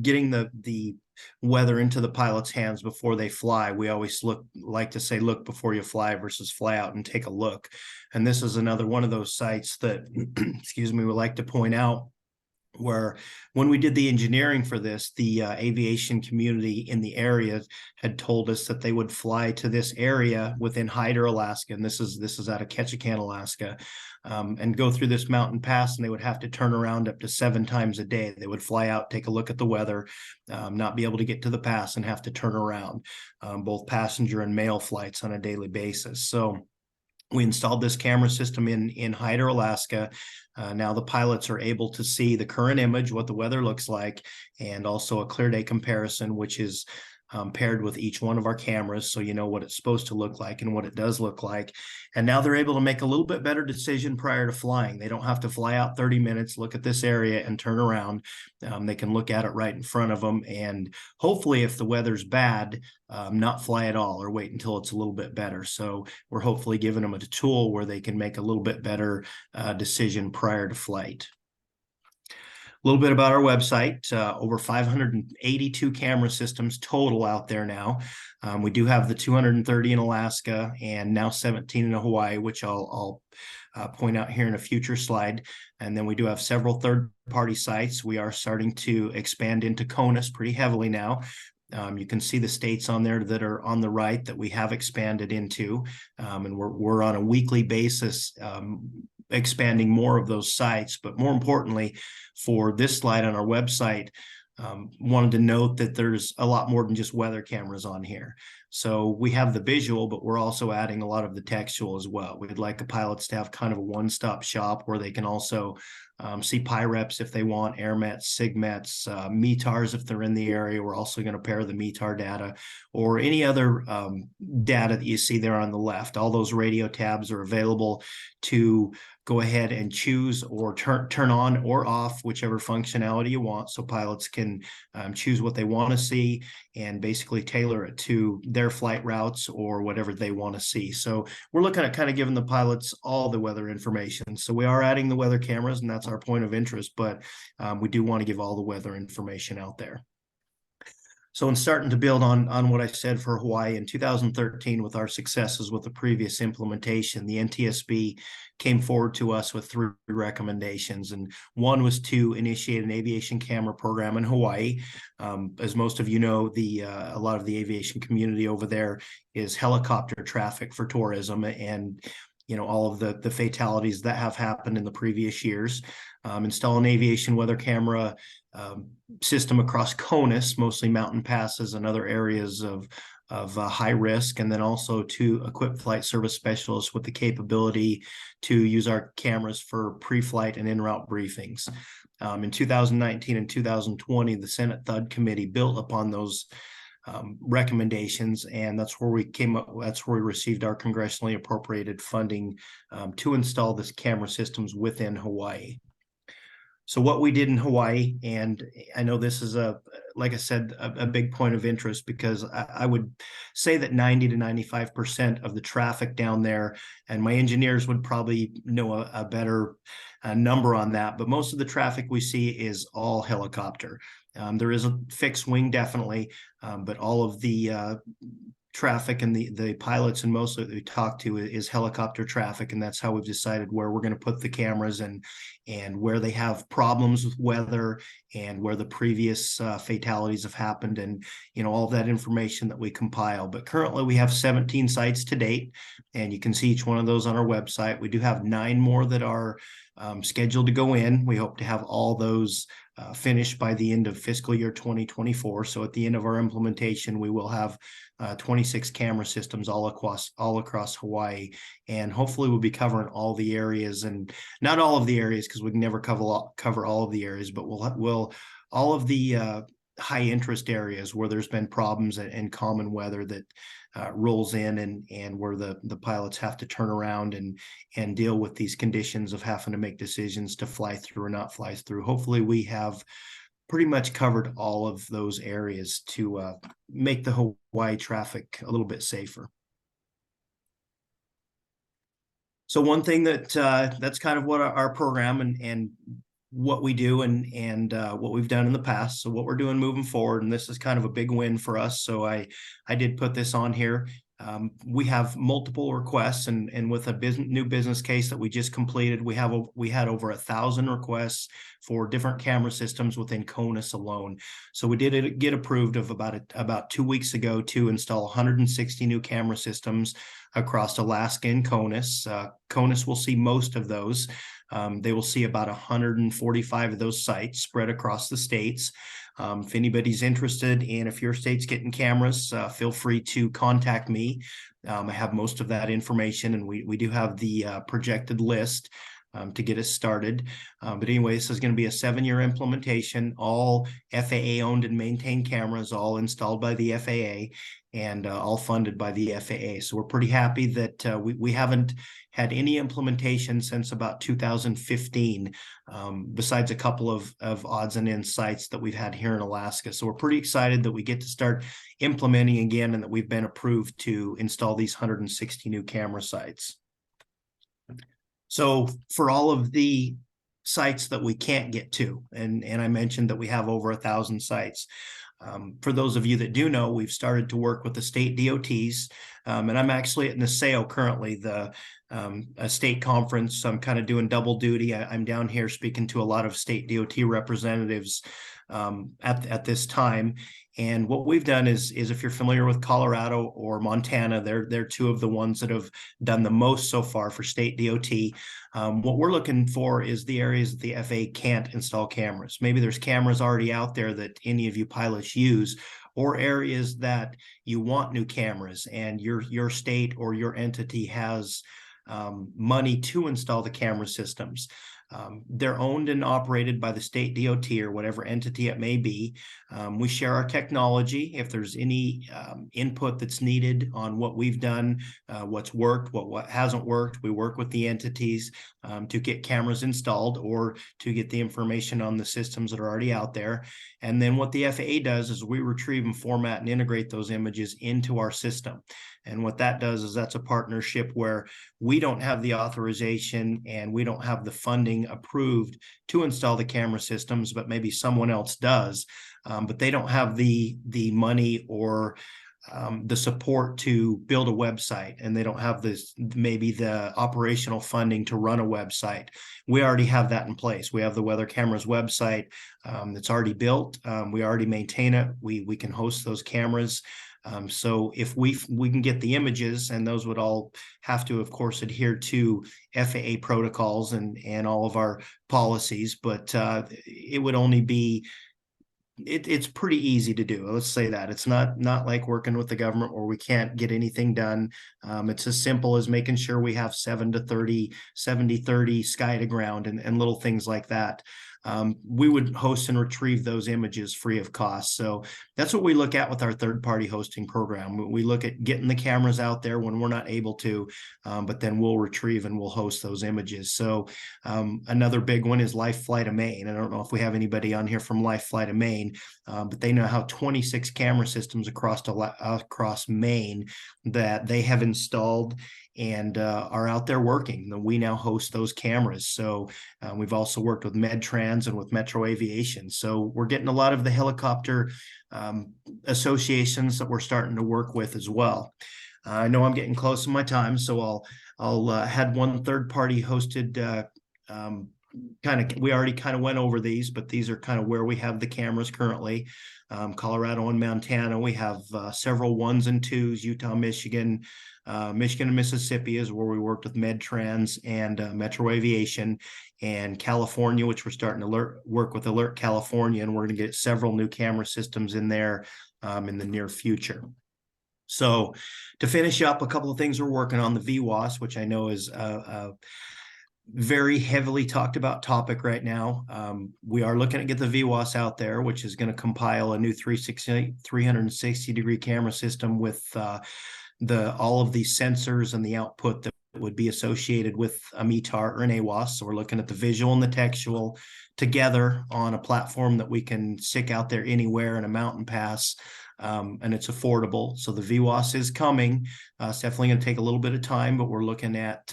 getting the weather into the pilot's hands before they fly, we always like to say, look before you fly versus fly out and take a look. And this is another one of those sites that, excuse me, we like to point out where when we did the engineering for this, the aviation community in the area had told us that they would fly to this area within Hyder, Alaska, and this is out of Ketchikan, Alaska, and go through this mountain pass, and they would have to turn around up to 7 times a day. They would fly out, take a look at the weather, not be able to get to the pass, and have to turn around, both passenger and mail flights on a daily basis. So we installed this camera system in Hyder, Alaska. Now the pilots are able to see the current image, what the weather looks like, and also a clear day comparison, which is paired with each one of our cameras, so you know what it's supposed to look like and what it does look like. And now they're able to make a little bit better decision prior to flying. They don't have to fly out 30 minutes, look at this area, and turn around. They can look at it right in front of them, and hopefully, if the weather's bad, not fly at all or wait until it's a little bit better. So we're hopefully giving them a tool where they can make a little bit better decision prior to flight. A little bit about our website, over 582 camera systems total out there now. We do have the 230 in Alaska and now 17 in Hawaii, which I'll point out here in a future slide. And then we do have several third-party sites. We are starting to expand into CONUS pretty heavily now. You can see the states on there that are on the right that we have expanded into, and we're on a weekly basis expanding more of those sites. But more importantly, for this slide on our website, wanted to note that there's a lot more than just weather cameras on here. So we have the visual, but we're also adding a lot of the textual as well. We'd like the pilots to have kind of a one-stop shop where they can also see PIREPs if they want, AirMets, SIGMETs, METARs if they're in the area. We're also going to pair the METAR data or any other data that you see there on the left. All those radio tabs are available to go ahead and choose or turn on or off whichever functionality you want, so pilots can choose what they want to see and basically tailor it to their flight routes or whatever they want to see. So we're looking at kind of giving the pilots all the weather information. So we are adding the weather cameras, and that's our point of interest, but we do want to give all the weather information out there. So in starting to build on what I said for Hawaii, in 2013, with our successes with the previous implementation, the NTSB came forward to us with 3 recommendations. And one was to initiate an aviation camera program in Hawaii. As most of you know, a lot of the aviation community over there is helicopter traffic for tourism, and all of the fatalities that have happened in the previous years. Install an aviation weather camera system across CONUS, mostly mountain passes and other areas of high risk, and then also to equip flight service specialists with the capability to use our cameras for pre-flight and en route briefings. In 2019 and 2020, the Senate THUD committee built upon those recommendations, and that's where we received our congressionally appropriated funding to install this camera systems within Hawaii. So what we did in Hawaii, and I know this is like I said, a big point of interest, because I would say that 90 to 95% of the traffic down there, and my engineers would probably know a better number on that, but most of the traffic we see is all helicopter. There is a fixed wing, definitely, but all of the traffic and the pilots and most that we talk to is helicopter traffic, and that's how we've decided where we're going to put the cameras and where they have problems with weather and where the previous fatalities have happened, and all of that information that we compile. But currently we have 17 sites to date, and you can see each one of those on our website. We do have 9 more that are scheduled to go in. We hope to have all those finished by the end of fiscal year 2024. So at the end of our implementation, we will have 26 camera systems all across Hawaii, and hopefully we'll be covering all the areas, and not all of the areas because we can never cover all of the areas, but we'll all of the high interest areas where there's been problems and common weather that rolls in, and where the pilots have to turn around and deal with these conditions of having to make decisions to fly through or not fly through. Hopefully we have pretty much covered all of those areas to make the Hawaii traffic a little bit safer. So one thing that's kind of what our program and what we do and what we've done in the past. So what we're doing moving forward, and this is kind of a big win for us. So I did put this on here. We have multiple requests, and with a new business case that we just completed, we had over 1,000 requests for different camera systems within CONUS alone. So we did get approved of about 2 weeks ago to install 160 new camera systems across Alaska and CONUS. CONUS will see most of those. They will see about 145 of those sites spread across the states. If anybody's interested in, if your state's getting cameras, feel free to contact me. I have most of that information, and we do have the projected list to get us started. But anyway, this is going to be a 7-year implementation, all FAA owned and maintained cameras, all installed by the FAA, and all funded by the FAA. So we're pretty happy that we haven't had any implementation since about 2015, besides a couple of odds and ends sites that we've had here in Alaska. So we're pretty excited that we get to start implementing again, and that we've been approved to install these 160 new camera sites. So for all of the sites that we can't get to, and I mentioned that we have over 1,000 sites. For those of you that do know, we've started to work with the state DOTs, and I'm actually at NASAO currently, a state conference. I'm kind of doing double duty. I'm down here speaking to a lot of state DOT representatives at this time. And what we've done is if you're familiar with Colorado or Montana, they're two of the ones that have done the most so far for state DOT. What we're looking for is the areas that the FAA can't install cameras. Maybe there's cameras already out there that any of you pilots use, or areas that you want new cameras and your state or your entity has money to install the camera systems. They're owned and operated by the state DOT or whatever entity it may be. We share our technology. If there's any input that's needed on what we've done, what's worked, what hasn't worked, we work with the entities to get cameras installed or to get the information on the systems that are already out there. And then what the FAA does is we retrieve and format and integrate those images into our system. And what that does is that's a partnership where we don't have the authorization and we don't have the funding approved to install the camera systems, but maybe someone else does. But they don't have the money or the support to build a website, and they don't have maybe the operational funding to run a website. We already have that in place. We have the Weather Cameras website that's already built. We already maintain it. We can host those cameras. So if we can get the images, and those would all have to, of course, adhere to FAA protocols and all of our policies, but it would only be, it's pretty easy to do. Let's say that. It's not like working with the government where we can't get anything done. It's as simple as making sure we have 70-30 sky to ground and little things like that. We would host and retrieve those images free of cost. So that's what we look at with our third-party hosting program. We look at getting the cameras out there when we're not able to, but then we'll retrieve and we'll host those images. So another big one is Life Flight of Maine. I don't know if we have anybody on here from Life Flight of Maine, but they now have 26 camera systems across Maine that they have installed and are out there working. We now host those cameras. So we've also worked with MedTrans and with Metro Aviation. So we're getting a lot of the helicopter associations that we're starting to work with as well. I know I'm getting close to my time, so I'll had one third-party hosted we already kind of went over these, but these are kind of where we have the cameras currently. Colorado and Montana, we have several 1s and 2s, Utah, Michigan, Michigan and Mississippi is where we worked with MedTrans and Metro Aviation, and California, which we're starting to work with Alert California, and we're going to get several new camera systems in there in the near future. So to finish up, a couple of things we're working on, the VWAS, which I know is a very heavily talked about topic right now. We are looking to get the VWAS out there, which is going to compile a new 360-degree camera system with all of the sensors and the output that would be associated with a METAR or an AWAS. So we're looking at the visual and the textual together on a platform that we can stick out there anywhere in a mountain pass, and it's affordable. So the VWAS is coming. It's definitely going to take a little bit of time, but we're looking at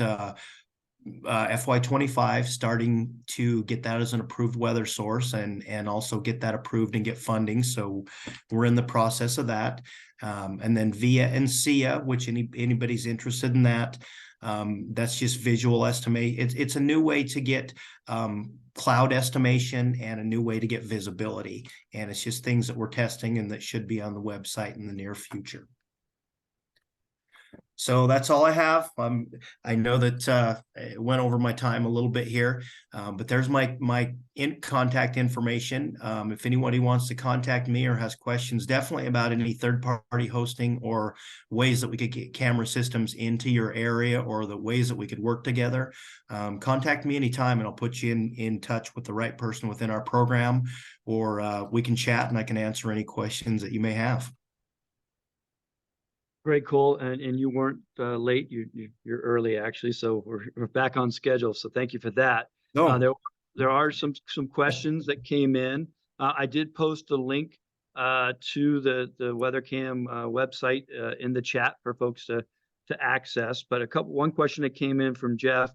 FY25 starting to get that as an approved weather source and also get that approved and get funding. So we're in the process of that. And then VIA and SIA, which anybody's interested in that. That's just visual estimate. It's a new way to get cloud estimation and a new way to get visibility. And it's just things that we're testing and that should be on the website in the near future. So that's all I have. I know that it went over my time a little bit here, but there's my contact information. If anybody wants to contact me or has questions, definitely about any third-party hosting or ways that we could get camera systems into your area or the ways that we could work together, contact me anytime and I'll put you in touch with the right person within our program, or we can chat and I can answer any questions that you may have. Great, Cole, and you weren't late. You're early actually, so we're back on schedule. So thank you for that. No. There are some questions that came in. I did post a link to the WeatherCam website in the chat for folks to access. But one question that came in from Jeff: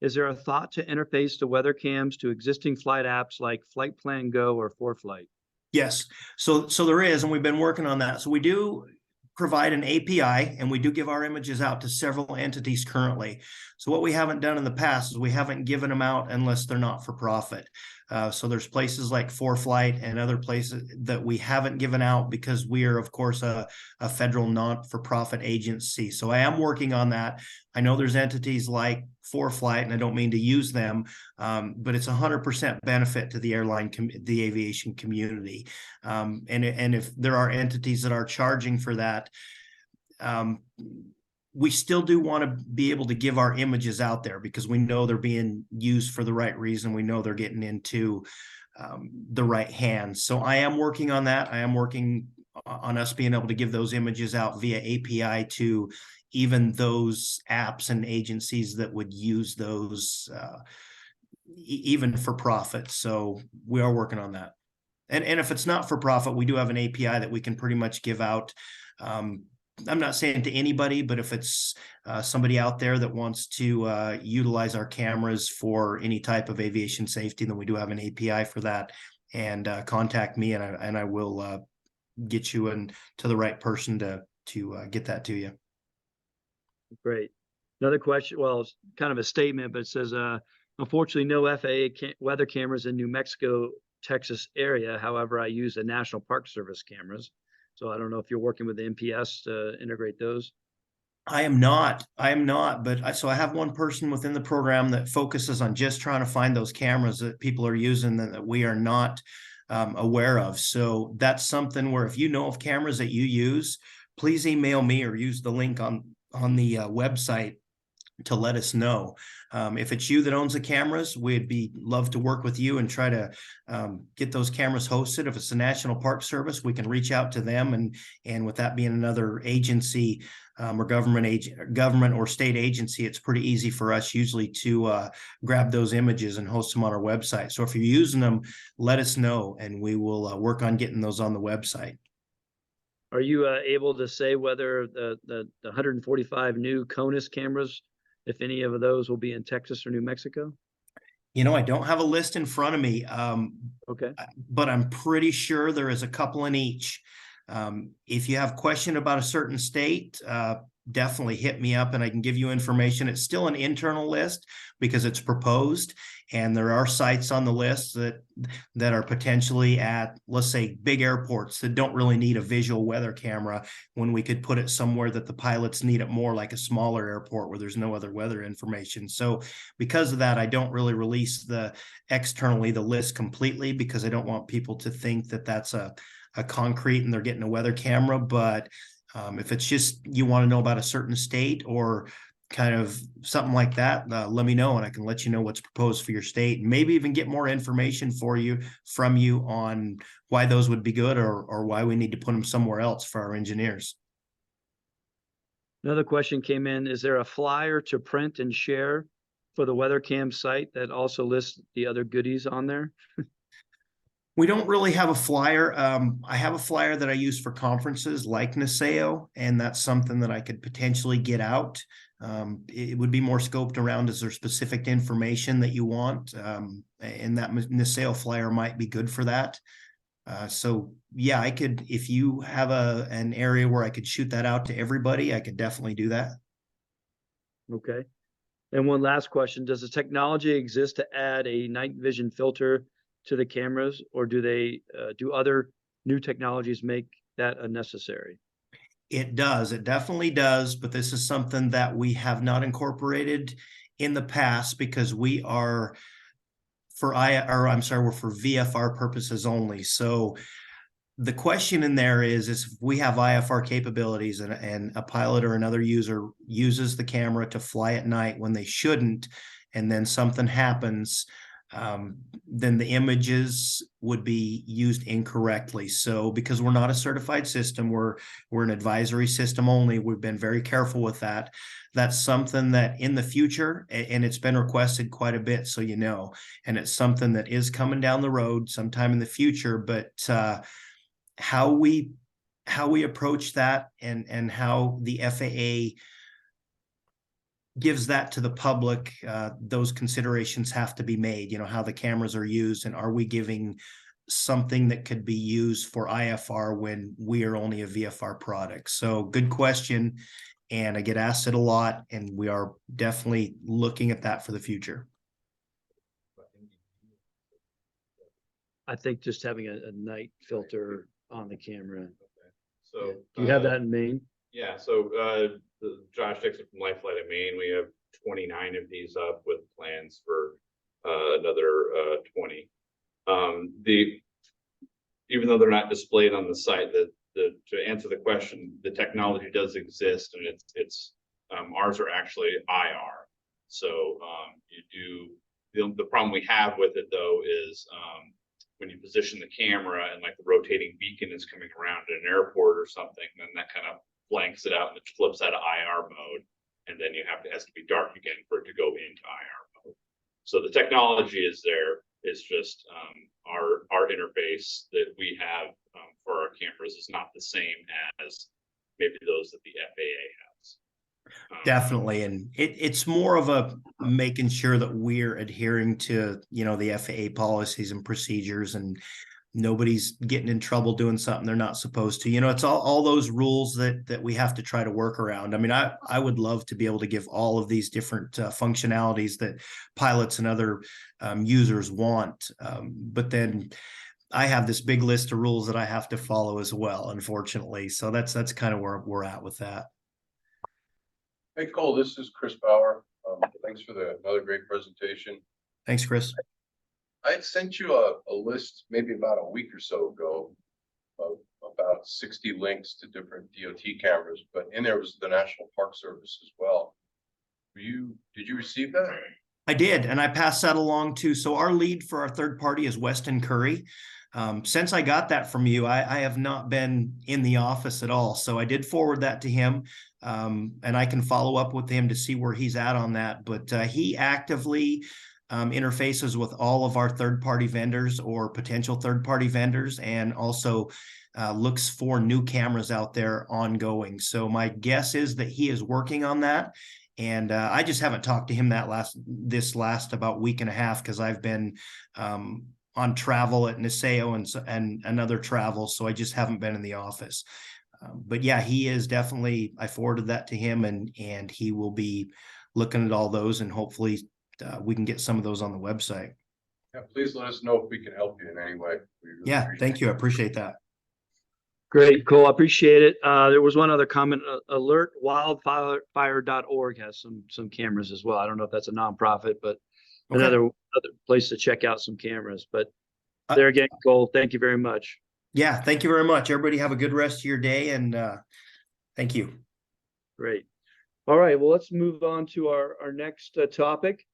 is there a thought to interface the WeatherCams to existing flight apps like Flight Plan Go or PreFlight? Yes, so there is, and we've been working on that. So we do provide an API, and we do give our images out to several entities currently. So what we haven't done in the past is we haven't given them out unless they're not for profit. So there's places like PreFlight and other places that we haven't given out because we are, of course, a federal not-for-profit agency. So I am working on that. I know there's entities like PreFlight, and I don't mean to use them, but it's 100% benefit to the the aviation community. And if there are entities that are charging for that, we still do want to be able to give our images out there because we know they're being used for the right reason. We know they're getting into the right hands. So I am working on that. I am working on us being able to give those images out via API to even those apps and agencies that would use those even for profit. So we are working on that. And if it's not for profit, we do have an API that we can pretty much give out. I'm not saying to anybody, but if it's somebody out there that wants to utilize our cameras for any type of aviation safety, then we do have an API for that. And contact me, and I will get you in to the right person to get that to you. Great. Another question. Well, it's kind of a statement, but it says, unfortunately, no FAA weather cameras in New Mexico, Texas area. However, I use the National Park Service cameras. So I don't know if you're working with the NPS to integrate those. I am not, but so I have one person within the program that focuses on just trying to find those cameras that people are using that we are not aware of. So that's something where if you know of cameras that you use, please email me or use the link on the website to let us know. If it's you that owns the cameras, we'd love to work with you and try to get those cameras hosted. If it's the National Park Service, we can reach out to them, and with that being another agency or government or state agency, it's pretty easy for us usually to grab those images and host them on our website. So if you're using them, let us know, and we will work on getting those on the website. Are you able to say whether the 145 new CONUS cameras, if any of those will be in Texas or New Mexico? You know, I don't have a list in front of me. Okay. But I'm pretty sure there is a couple in each. If you have question about a certain state, definitely hit me up and I can give you information. It's still an internal list because it's proposed, and there are sites on the list that are potentially at, let's say, big airports that don't really need a visual weather camera, when we could put it somewhere that the pilots need it more, like a smaller airport where there's no other weather information. So because of that, I don't really release externally the list completely, because I don't want people to think that that's a concrete and they're getting a weather camera. But if it's just you want to know about a certain state or kind of something like that, let me know and I can let you know what's proposed for your state, and maybe even get more information from you on why those would be good, or why we need to put them somewhere else for our engineers. Another question came in: is there a flyer to print and share for the WeatherCam site that also lists the other goodies on there? We don't really have a flyer. I have a flyer that I use for conferences like NASAO, and that's something that I could potentially get out. It would be more scoped around, is there specific information that you want? And that NASAO flyer might be good for that. So yeah, I could, if you have an area where I could shoot that out to everybody, I could definitely do that. Okay. And one last question, does the technology exist to add a night vision filter to the cameras, or do other new technologies make that unnecessary? It does. It definitely does. But this is something that we have not incorporated in the past because we are we're for VFR purposes only. So the question in there is if we have IFR capabilities and a pilot or another user uses the camera to fly at night when they shouldn't, and then something happens, then the images would be used incorrectly. So because we're not a certified system, we're an advisory system only. We've been very careful with that. That's something that in the future, and it's been requested quite a bit, so you know, and it's something that is coming down the road sometime in the future. But how we approach that and how the FAA gives that to the public, those considerations have to be made, you know, how the cameras are used, and are we giving something that could be used for IFR when we are only a VFR product? So good question, and I get asked it a lot, and we are definitely looking at that for the future. I think just having a night filter on the camera. So Do you have that in Maine? Yeah, so Josh Dixon from Life Flight of Maine, we have 29 of these up with plans for another 20. Even though they're not displayed on the site, to answer the question, the technology does exist, and it's ours are actually IR. So the problem we have with it though is when you position the camera and like the rotating beacon is coming around at an airport or something, then that kind of blanks it out and it flips out of IR mode, and then it has to be dark again for it to go into IR mode. So the technology is there. It's just our interface that we have for our cameras is not the same as maybe those that the FAA has. Definitely, and it's more of a making sure that we're adhering to, you know, the FAA policies and procedures, and nobody's getting in trouble doing something they're not supposed to. You know, it's all those rules that we have to try to work around. I mean, I would love to be able to give all of these different functionalities that pilots and other users want, but then I have this big list of rules that I have to follow as well, unfortunately. So that's kind of where we're at with that. Hey, Cole, this is Chris Bauer. Thanks for another great presentation. Thanks, Chris. I had sent you a list maybe about a week or so ago of about 60 links to different DOT cameras, but in there was the National Park Service as well. Did you receive that? I did, and I passed that along too. So our lead for our third party is Weston Curry. Since I got that from you, I have not been in the office at all. So I did forward that to him, and I can follow up with him to see where he's at on that. But he actively interfaces with all of our third-party vendors or potential third-party vendors, and also looks for new cameras out there ongoing. So my guess is that he is working on that. And I just haven't talked to him this last about week and a half because I've been on travel at Niseo and another travel, so I just haven't been in the office. But yeah, he is definitely. I forwarded that to him, and he will be looking at all those, and hopefully we can get some of those on the website. Yeah, please let us know if we can help you in any way. Yeah, thank you. I appreciate that. Great, cool. I appreciate it. There was one other comment. Alert wildfire.org has some cameras as well. I don't know if that's a nonprofit, but Okay. another place to check out some cameras. But there again, Cole, thank you very much. Yeah, thank you very much. Everybody have a good rest of your day, and thank you. Great. All right, well, let's move on to our next topic.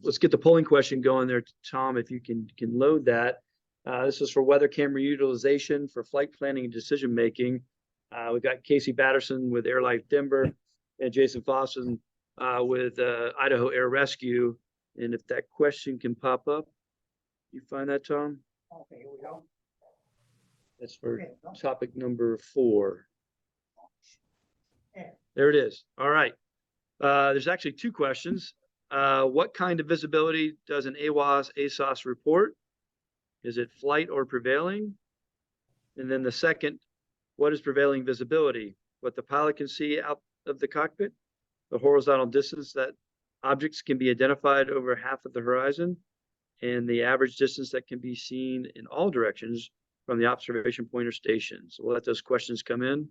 Let's get the polling question going there, Tom, if you can load that. This is for weather camera utilization for flight planning and decision-making. We've got Casey Batterson with Air Life Denver and Jason Fossen with Idaho Air Rescue. And if that question can pop up, you find that, Tom? Okay, here we go. That's for topic number 4. There it is. All right. There's actually 2 questions. What kind of visibility does an AWAS ASOS report? Is it flight or prevailing? And then the second, what is prevailing visibility? What the pilot can see out of the cockpit, the horizontal distance that objects can be identified over half of the horizon, and the average distance that can be seen in all directions from the observation point or station. So we'll let those questions come in.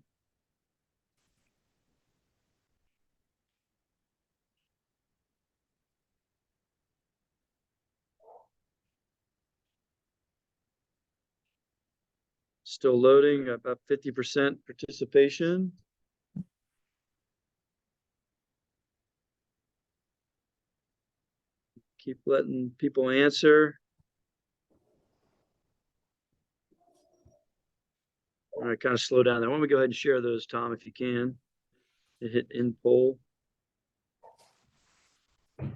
Still loading, about 50% participation. Keep letting people answer. All right, kind of slow down there. Why don't we go ahead and share those, Tom, if you can. And hit end poll. Let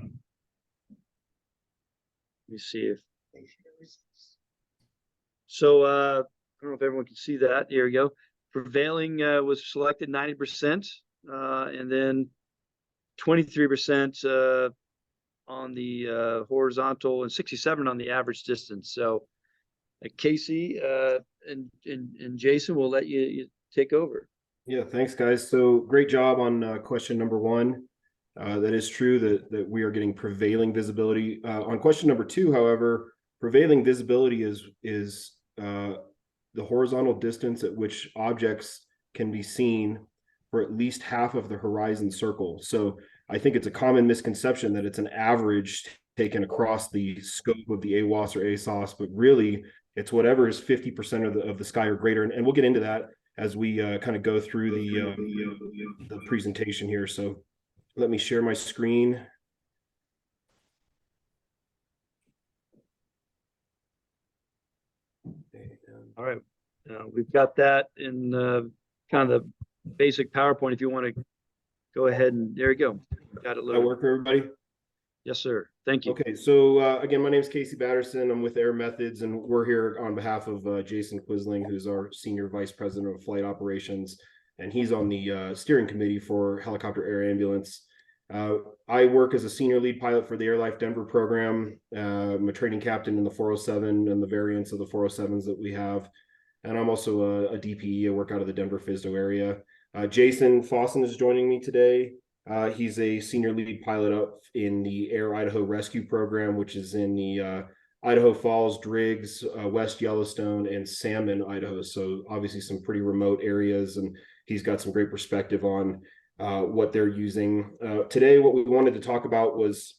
me see if. So I don't know if everyone can see that. Here we go. Prevailing was selected 90%, and then 23% on the horizontal and 67 on the average distance. So Casey and Jason, we'll let you take over. Yeah, thanks, guys. So great job on question number 1. That is true that we are getting prevailing visibility. On question number 2, however, prevailing visibility is the horizontal distance at which objects can be seen for at least half of the horizon circle. So I think it's a common misconception that it's an average taken across the scope of the AWAS or ASOS, but really it's whatever is 50% of the sky or greater. And we'll get into that as we kind of go through the presentation here. So let me share my screen. All right, we've got that in kind of the basic PowerPoint. If you want to go ahead and there you go. Got it loaded. That work for everybody? Yes, sir. Thank you. Okay, so again, my name is Casey Batterson. I'm with Air Methods, and we're here on behalf of Jason Quisling, who's our Senior Vice President of Flight Operations, and he's on the steering committee for Helicopter Air Ambulance. I work as a senior lead pilot for the Air Life Denver program. I'm a training captain in the 407 and the variants of the 407s that we have. And I'm also a DPE. I work out of the Denver FSDO area. Jason Fossen is joining me today. He's a senior lead pilot up in the Air Idaho Rescue Program, which is in the Idaho Falls, Driggs, West Yellowstone, and Salmon, Idaho. So obviously some pretty remote areas, and he's got some great perspective on what they're using. Today, what we wanted to talk about was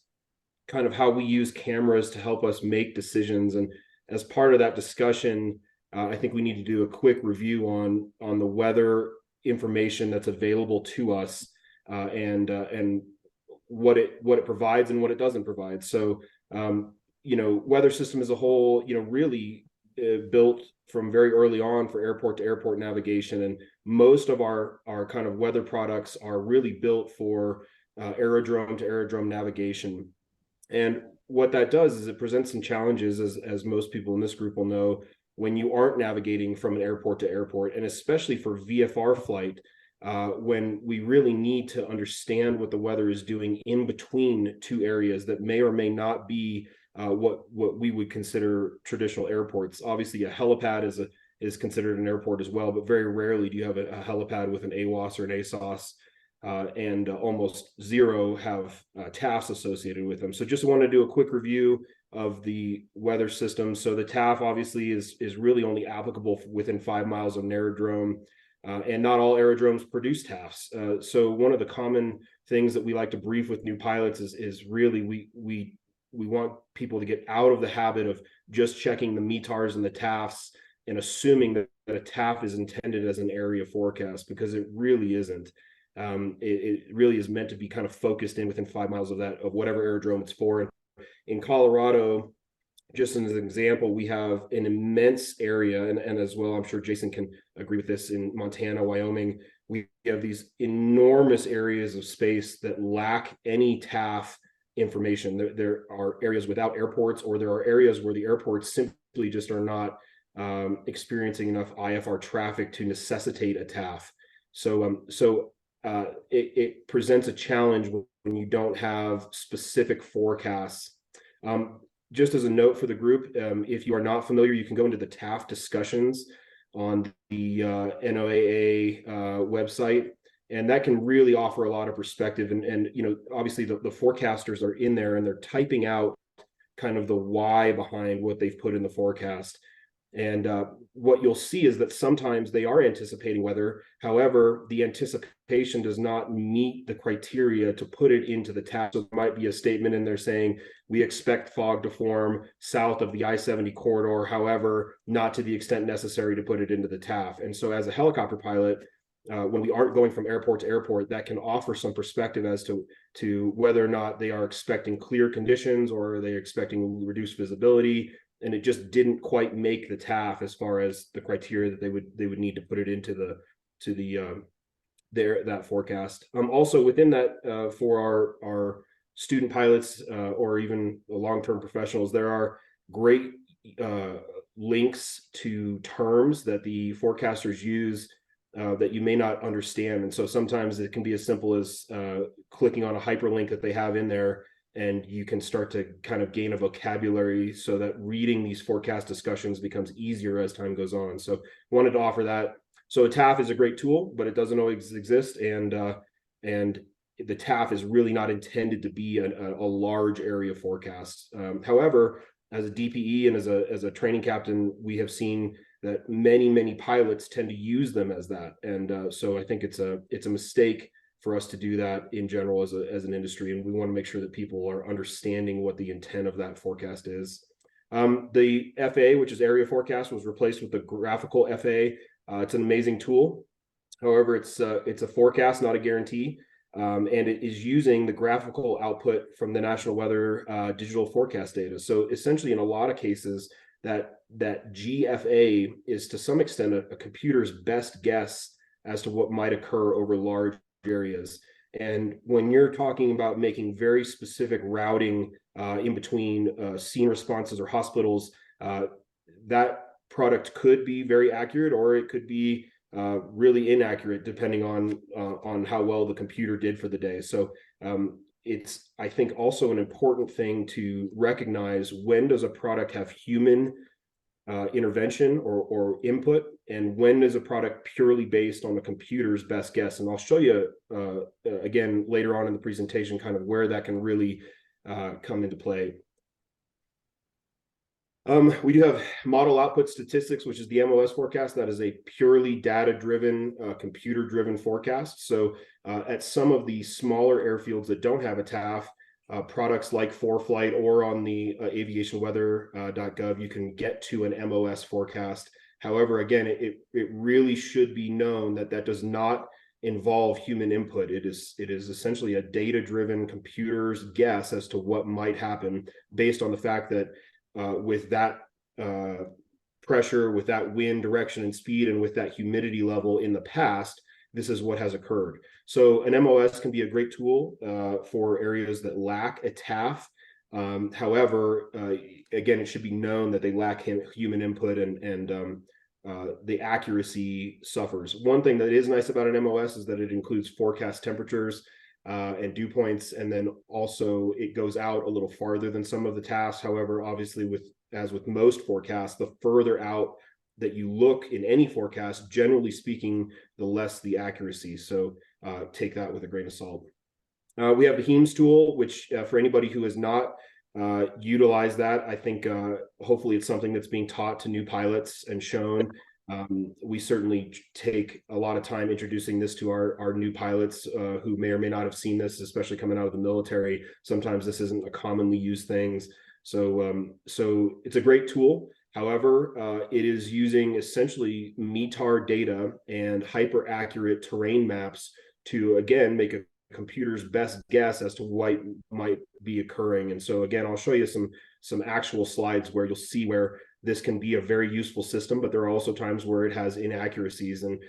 kind of how we use cameras to help us make decisions. And as part of that discussion, I think we need to do a quick review on the weather information that's available to us and what it provides and what it doesn't provide. So, weather system as a whole, really built from very early on for airport to airport navigation. And most of our kind of weather products are really built for aerodrome to aerodrome navigation. And what that does is it presents some challenges, as most people in this group will know, when you aren't navigating from an airport to airport, and especially for VFR flight, when we really need to understand what the weather is doing in between two areas that may or may not be what we would consider traditional airports. Obviously, a helipad is considered an airport as well, but very rarely do you have a helipad with an AWAS or an ASOS, and almost zero have TAFs associated with them. So just want to do a quick review of the weather system. So the TAF obviously is really only applicable within 5 miles of an aerodrome. And not all aerodromes produce TAFs. So one of the common things that we like to brief with new pilots is really we want people to get out of the habit of just checking the METARs and the TAFs and assuming that a TAF is intended as an area forecast, because it really isn't. It really is meant to be kind of focused in within 5 miles of whatever aerodrome it's for. In Colorado, just as an example, we have an immense area, and as well, I'm sure Jason can agree with this, in Montana, Wyoming, we have these enormous areas of space that lack any TAF information. There are areas without airports, or there are areas where the airports simply just are not experiencing enough IFR traffic to necessitate a TAF. So it presents a challenge when you don't have specific forecasts. just as a note for the group, if you are not familiar, you can go into the TAF discussions on the NOAA website, and that can really offer a lot of perspective. And you know, obviously the forecasters are in there and they're typing out kind of the why behind what they've put in the forecast. And what you'll see is that sometimes they are anticipating weather. However, the anticipation does not meet the criteria to put it into the TAF. So there might be a statement in there saying, we expect fog to form south of the I-70 corridor, however, not to the extent necessary to put it into the TAF. And so as a helicopter pilot, when we aren't going from airport to airport, that can offer some perspective as to whether or not they are expecting clear conditions or are they expecting reduced visibility. And it just didn't quite make the TAF as far as the criteria that they would need to put it into that forecast. Also within that, for our student pilots or even long-term professionals, there are great links to terms that the forecasters use that you may not understand. And so sometimes it can be as simple as clicking on a hyperlink that they have in there, and you can start to kind of gain a vocabulary so that reading these forecast discussions becomes easier as time goes on. So wanted to offer that. So a TAF is a great tool, but it doesn't always exist. And the TAF is really not intended to be a large area forecast. However, as a DPE and as a training captain, we have seen that many pilots tend to use them as that. And so I think it's a mistake for us to do that in general as an industry, and we want to make sure that people are understanding what the intent of that forecast is. The FA, which is area forecast, was replaced with the graphical FA. It's an amazing tool. However, it's a forecast, not a guarantee, and it is using the graphical output from the National Weather digital forecast data. So essentially, in a lot of cases, that GFA is to some extent a computer's best guess as to what might occur over large areas. And when you're talking about making very specific routing in between scene responses or hospitals, that product could be very accurate, or it could be really inaccurate depending on how well the computer did for the day. So it's, I think, also an important thing to recognize, when does a product have human intervention or input, and when is a product purely based on the computer's best guess. And I'll show you again later on in the presentation kind of where that can really come into play. We do have model output statistics, which is the MOS forecast. That is a purely data-driven, computer-driven forecast. So at some of the smaller airfields that don't have a TAF, products like PreFlight or on the aviationweather.gov, you can get to an MOS forecast. However, again, it really should be known that that does not involve human input. It is essentially a data-driven computer's guess as to what might happen based on the fact that with that pressure, with that wind direction and speed, and with that humidity level in the past, this is what has occurred. So an MOS can be a great tool for areas that lack a TAF. However, again, it should be known that they lack human input, and the accuracy suffers. One thing that is nice about an MOS is that it includes forecast temperatures and dew points, and then also it goes out a little farther than some of the TAFs. However, obviously, as with most forecasts, the further out that you look in any forecast, generally speaking, the less the accuracy. So take that with a grain of salt. We have the HEMS tool, which for anybody who has not utilized that, I think hopefully it's something that's being taught to new pilots and shown. We certainly take a lot of time introducing this to our new pilots who may or may not have seen this, especially coming out of the military. Sometimes this isn't a commonly used thing. So it's a great tool. However, it is using essentially METAR data and hyper accurate terrain maps to, again, make a computer's best guess as to what might be occurring. And so again, I'll show you some actual slides where you'll see where this can be a very useful system, but there are also times where it has inaccuracies. And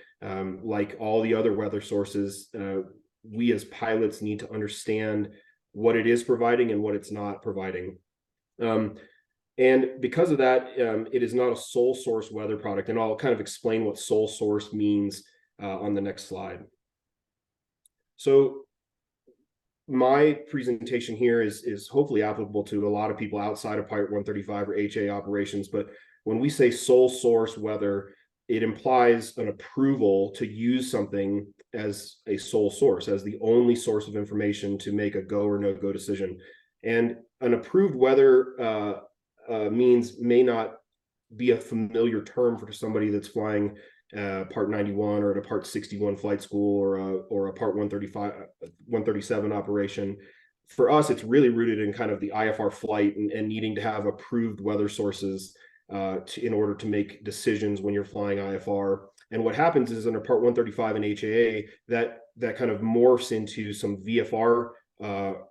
like all the other weather sources, we as pilots need to understand what it is providing and what it's not providing. And because of that, it is not a sole source weather product. And I'll kind of explain what sole source means on the next slide. So my presentation here is hopefully applicable to a lot of people outside of Part 135 or HA operations. But when we say sole source weather, it implies an approval to use something as a sole source, as the only source of information to make a go or no go decision. And an approved weather means may not be a familiar term for somebody that's flying Part 91 or at a Part 61 flight school or a Part 137 operation. For us, it's really rooted in kind of the IFR flight and needing to have approved weather sources in order to make decisions when you're flying IFR. And what happens is under Part 135 and HAA, that kind of morphs into some VFR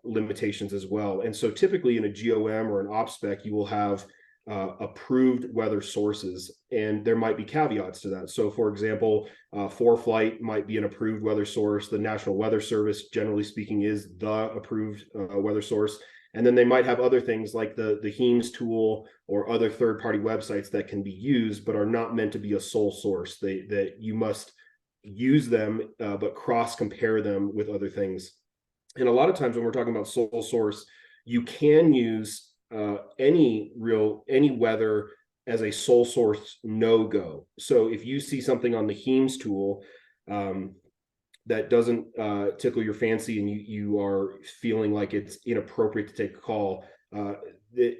limitations as well. And so typically in a GOM or an OPSPEC, you will have approved weather sources, and there might be caveats to that. So for example, ForeFlight might be an approved weather source. The National Weather Service, generally speaking, is the approved weather source. And then they might have other things like the HEMS tool or other third-party websites that can be used, but are not meant to be a sole source. That you must use them, but cross-compare them with other things. And a lot of times when we're talking about sole source, you can use any weather as a sole source no-go. So if you see something on the HEMS tool that doesn't tickle your fancy and you are feeling like it's inappropriate to take a call,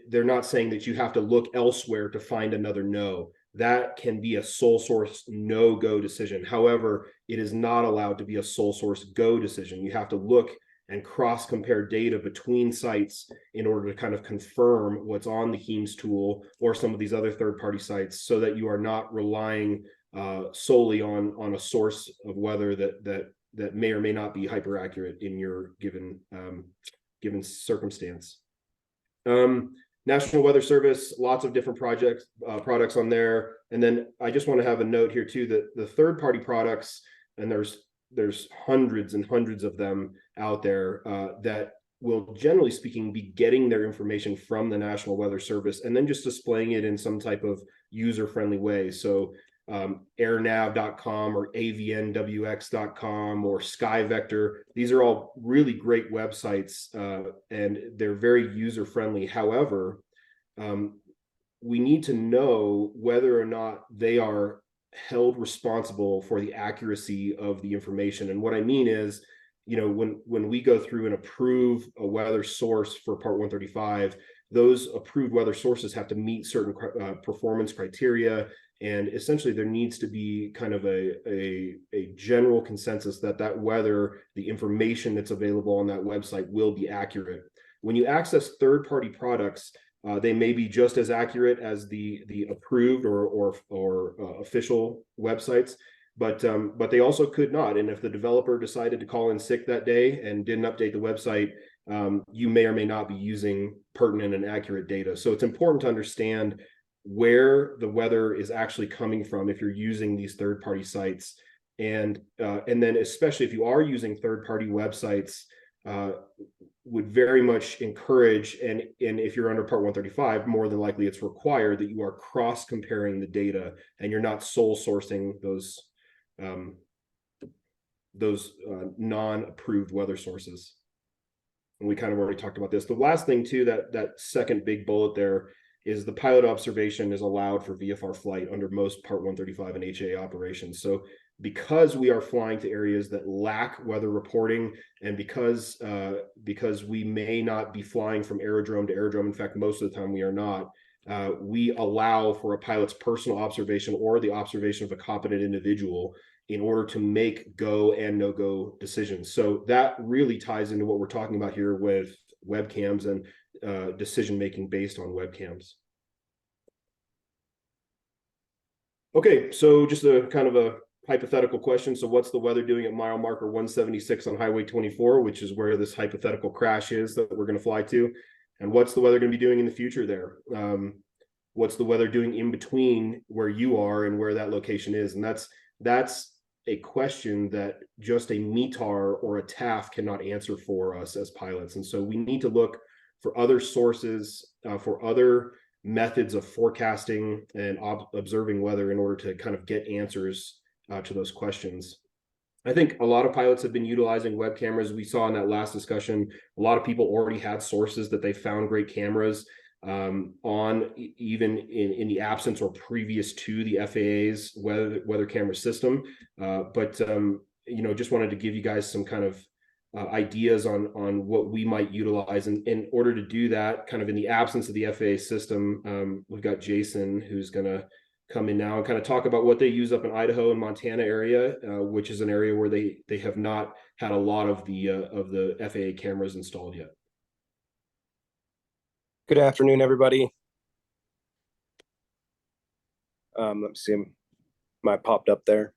they're not saying that you have to look elsewhere to find another no. That can be a sole source no-go decision. However, it is not allowed to be a sole source go decision. You have to look and cross-compare data between sites in order to kind of confirm what's on the HEMS tool or some of these other third-party sites, so that you are not relying solely on a source of weather that may or may not be hyper accurate in your given circumstance. National Weather Service, lots of different products on there. And then I just want to have a note here too, that the third-party products, and there's hundreds and hundreds of them out there that will, generally speaking, be getting their information from the National Weather Service and then just displaying it in some type of user-friendly way. So airnav.com or avnwx.com or SkyVector, these are all really great websites and they're very user-friendly. However, we need to know whether or not they are held responsible for the accuracy of the information. And what I mean is, when we go through and approve a weather source for Part 135, those approved weather sources have to meet certain performance criteria. And essentially there needs to be kind of a general consensus that weather, the information that's available on that website, will be accurate. When you access third-party products, they may be just as accurate as the approved or official websites, but they also could not. And if the developer decided to call in sick that day and didn't update the website, you may or may not be using pertinent and accurate data. So it's important to understand where the weather is actually coming from if you're using these third-party sites, and then especially if you are using third-party websites, would very much encourage, and if you're under Part 135, more than likely it's required that you are cross-comparing the data and you're not sole sourcing those non-approved weather sources. And we kind of already talked about this. The last thing too, that second big bullet there, is the pilot observation is allowed for VFR flight under most Part 135 and HA operations. So because we are flying to areas that lack weather reporting, and because we may not be flying from aerodrome to aerodrome, in fact, most of the time we are not, we allow for a pilot's personal observation or the observation of a competent individual in order to make go and no-go decisions. So that really ties into what we're talking about here with webcams and decision-making based on webcams. Okay, so just a kind of a hypothetical question. So what's the weather doing at mile marker 176 on Highway 24, which is where this hypothetical crash is that we're going to fly to? And what's the weather going to be doing in the future there? What's the weather doing in between where you are and where that location is? And that's a question that just a METAR or a TAF cannot answer for us as pilots. And so we need to look for other sources, for other methods of forecasting and observing weather in order to kind of get answers to those questions. I think a lot of pilots have been utilizing web cameras. We saw in that last discussion, a lot of people already had sources that they found great cameras on, even in the absence or previous to the FAA's weather camera system. But just wanted to give you guys some kind of ideas on what we might utilize in order to do that, kind of in the absence of the FAA system. We've got Jason, who's going to come in now and kind of talk about what they use up in Idaho and Montana area, which is an area where they have not had a lot of the FAA cameras installed yet. Good afternoon, everybody. Let me see. My popped up there.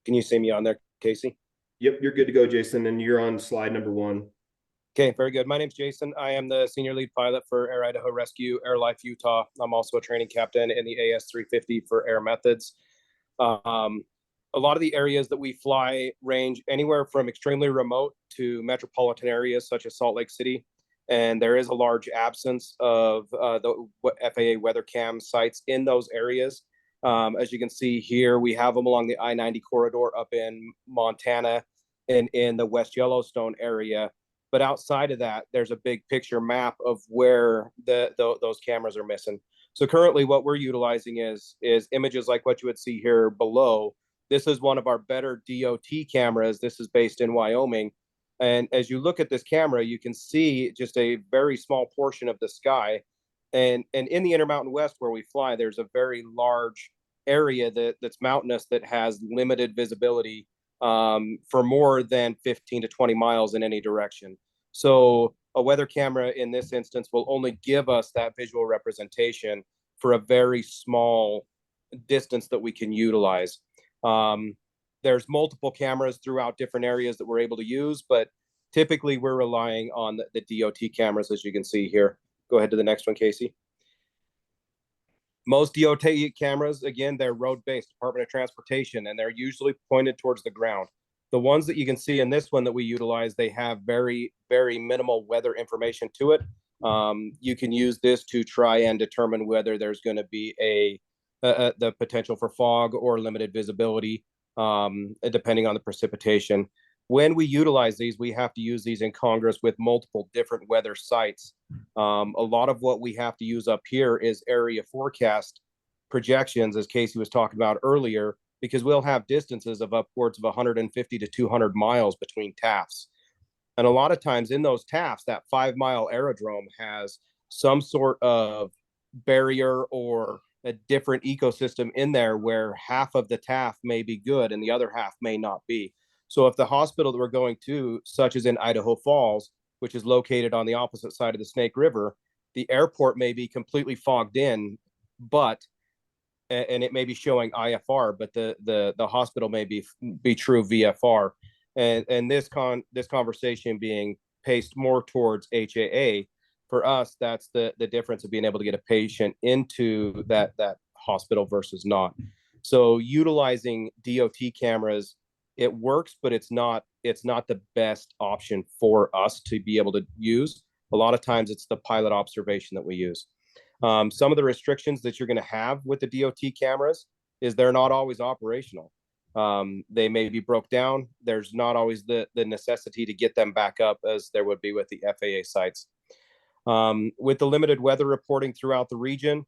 Can you see me on there, Casey? Yep, you're good to go, Jason, and you're on slide number 1. Okay, very good. My name's Jason. I am the senior lead pilot for Air Idaho Rescue, Air Life Utah. I'm also a training captain in the AS-350 for Air Methods. A lot of the areas that we fly range anywhere from extremely remote to metropolitan areas such as Salt Lake City. And there is a large absence of the FAA weather cam sites in those areas. As you can see here, we have them along the I-90 corridor up in Montana and in the West Yellowstone area. But outside of that, there's a big picture map of where those cameras are missing. So currently what we're utilizing is images like what you would see here below. This is one of our better DOT cameras. This is based in Wyoming. And as you look at this camera, you can see just a very small portion of the sky. And in the Intermountain West where we fly, there's a very large area that's mountainous that has limited visibility for more than 15 to 20 miles in any direction. So a weather camera in this instance will only give us that visual representation for a very small distance that we can utilize. There's multiple cameras throughout different areas that we're able to use, but typically we're relying on the DOT cameras, as you can see here. Go ahead to the next one, Casey. Most DOT cameras, again, they're road-based, Department of Transportation, and they're usually pointed towards the ground. The ones that you can see in this one that we utilize, they have very, very minimal weather information to it. You can use this to try and determine whether there's going to be the potential for fog or limited visibility, depending on the precipitation. When we utilize these, we have to use these in Congress with multiple different weather sites. A lot of what we have to use up here is area forecast projections, as Casey was talking about earlier, because we'll have distances of upwards of 150 to 200 miles between TAFs. And a lot of times in those TAFs, that 5-mile aerodrome has some sort of barrier or a different ecosystem in there where half of the TAF may be good and the other half may not be. So if the hospital that we're going to, such as in Idaho Falls, which is located on the opposite side of the Snake River, the airport may be completely fogged in, and it may be showing IFR, but the hospital may be true VFR. And this conversation being paced more towards HAA, for us, that's the difference of being able to get a patient into that hospital versus not. So utilizing DOT cameras, it works, but it's not the best option for us to be able to use. A lot of times it's the pilot observation that we use. Some of the restrictions that you're going to have with the DOT cameras is they're not always operational. They may be broke down. There's not always the necessity to get them back up as there would be with the FAA sites. With the limited weather reporting throughout the region,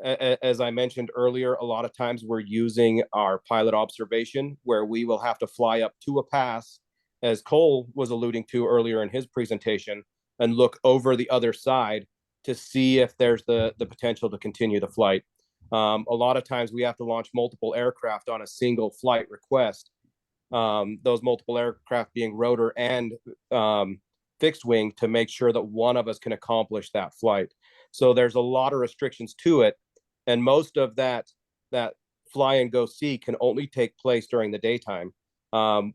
as I mentioned earlier, a lot of times we're using our pilot observation where we will have to fly up to a pass, as Cole was alluding to earlier in his presentation, and look over the other side to see if there's the potential to continue the flight. A lot of times we have to launch multiple aircraft on a single flight request. Those multiple aircraft being rotor and fixed wing to make sure that one of us can accomplish that flight. So there's a lot of restrictions to it. And most of that fly and go see can only take place during the daytime,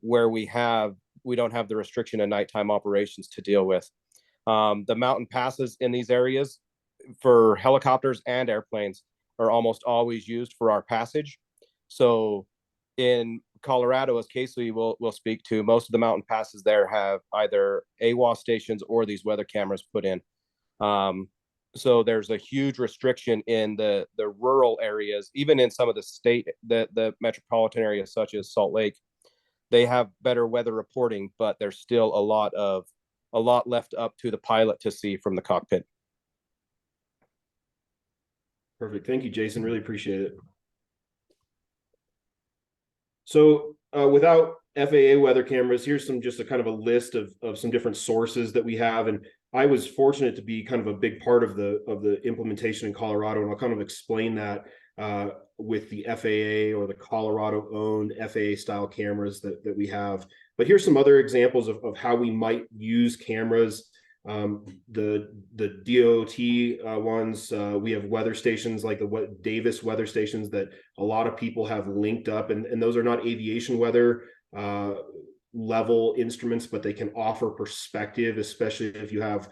where we don't have the restriction of nighttime operations to deal with. The mountain passes in these areas for helicopters and airplanes are almost always used for our passage. So in Colorado, as Casey will speak to, most of the mountain passes there have either AWAS stations or these weather cameras put in. So there's a huge restriction in the rural areas, even in some of the metropolitan areas such as Salt Lake. they have better weather reporting, but there's still a lot left up to the pilot to see from the cockpit. Perfect. Thank you, Jason. Really appreciate it. So without FAA weather cameras, here's just a kind of a list of some different sources that we have. And I was fortunate to be kind of a big part of the implementation in Colorado. And I'll kind of explain that with the FAA or the Colorado owned FAA style cameras that we have. But here's some other examples of how we might use cameras. The DOT ones, we have weather stations like the Davis weather stations that a lot of people have linked up, and those are not aviation weather level instruments, but they can offer perspective, especially if you have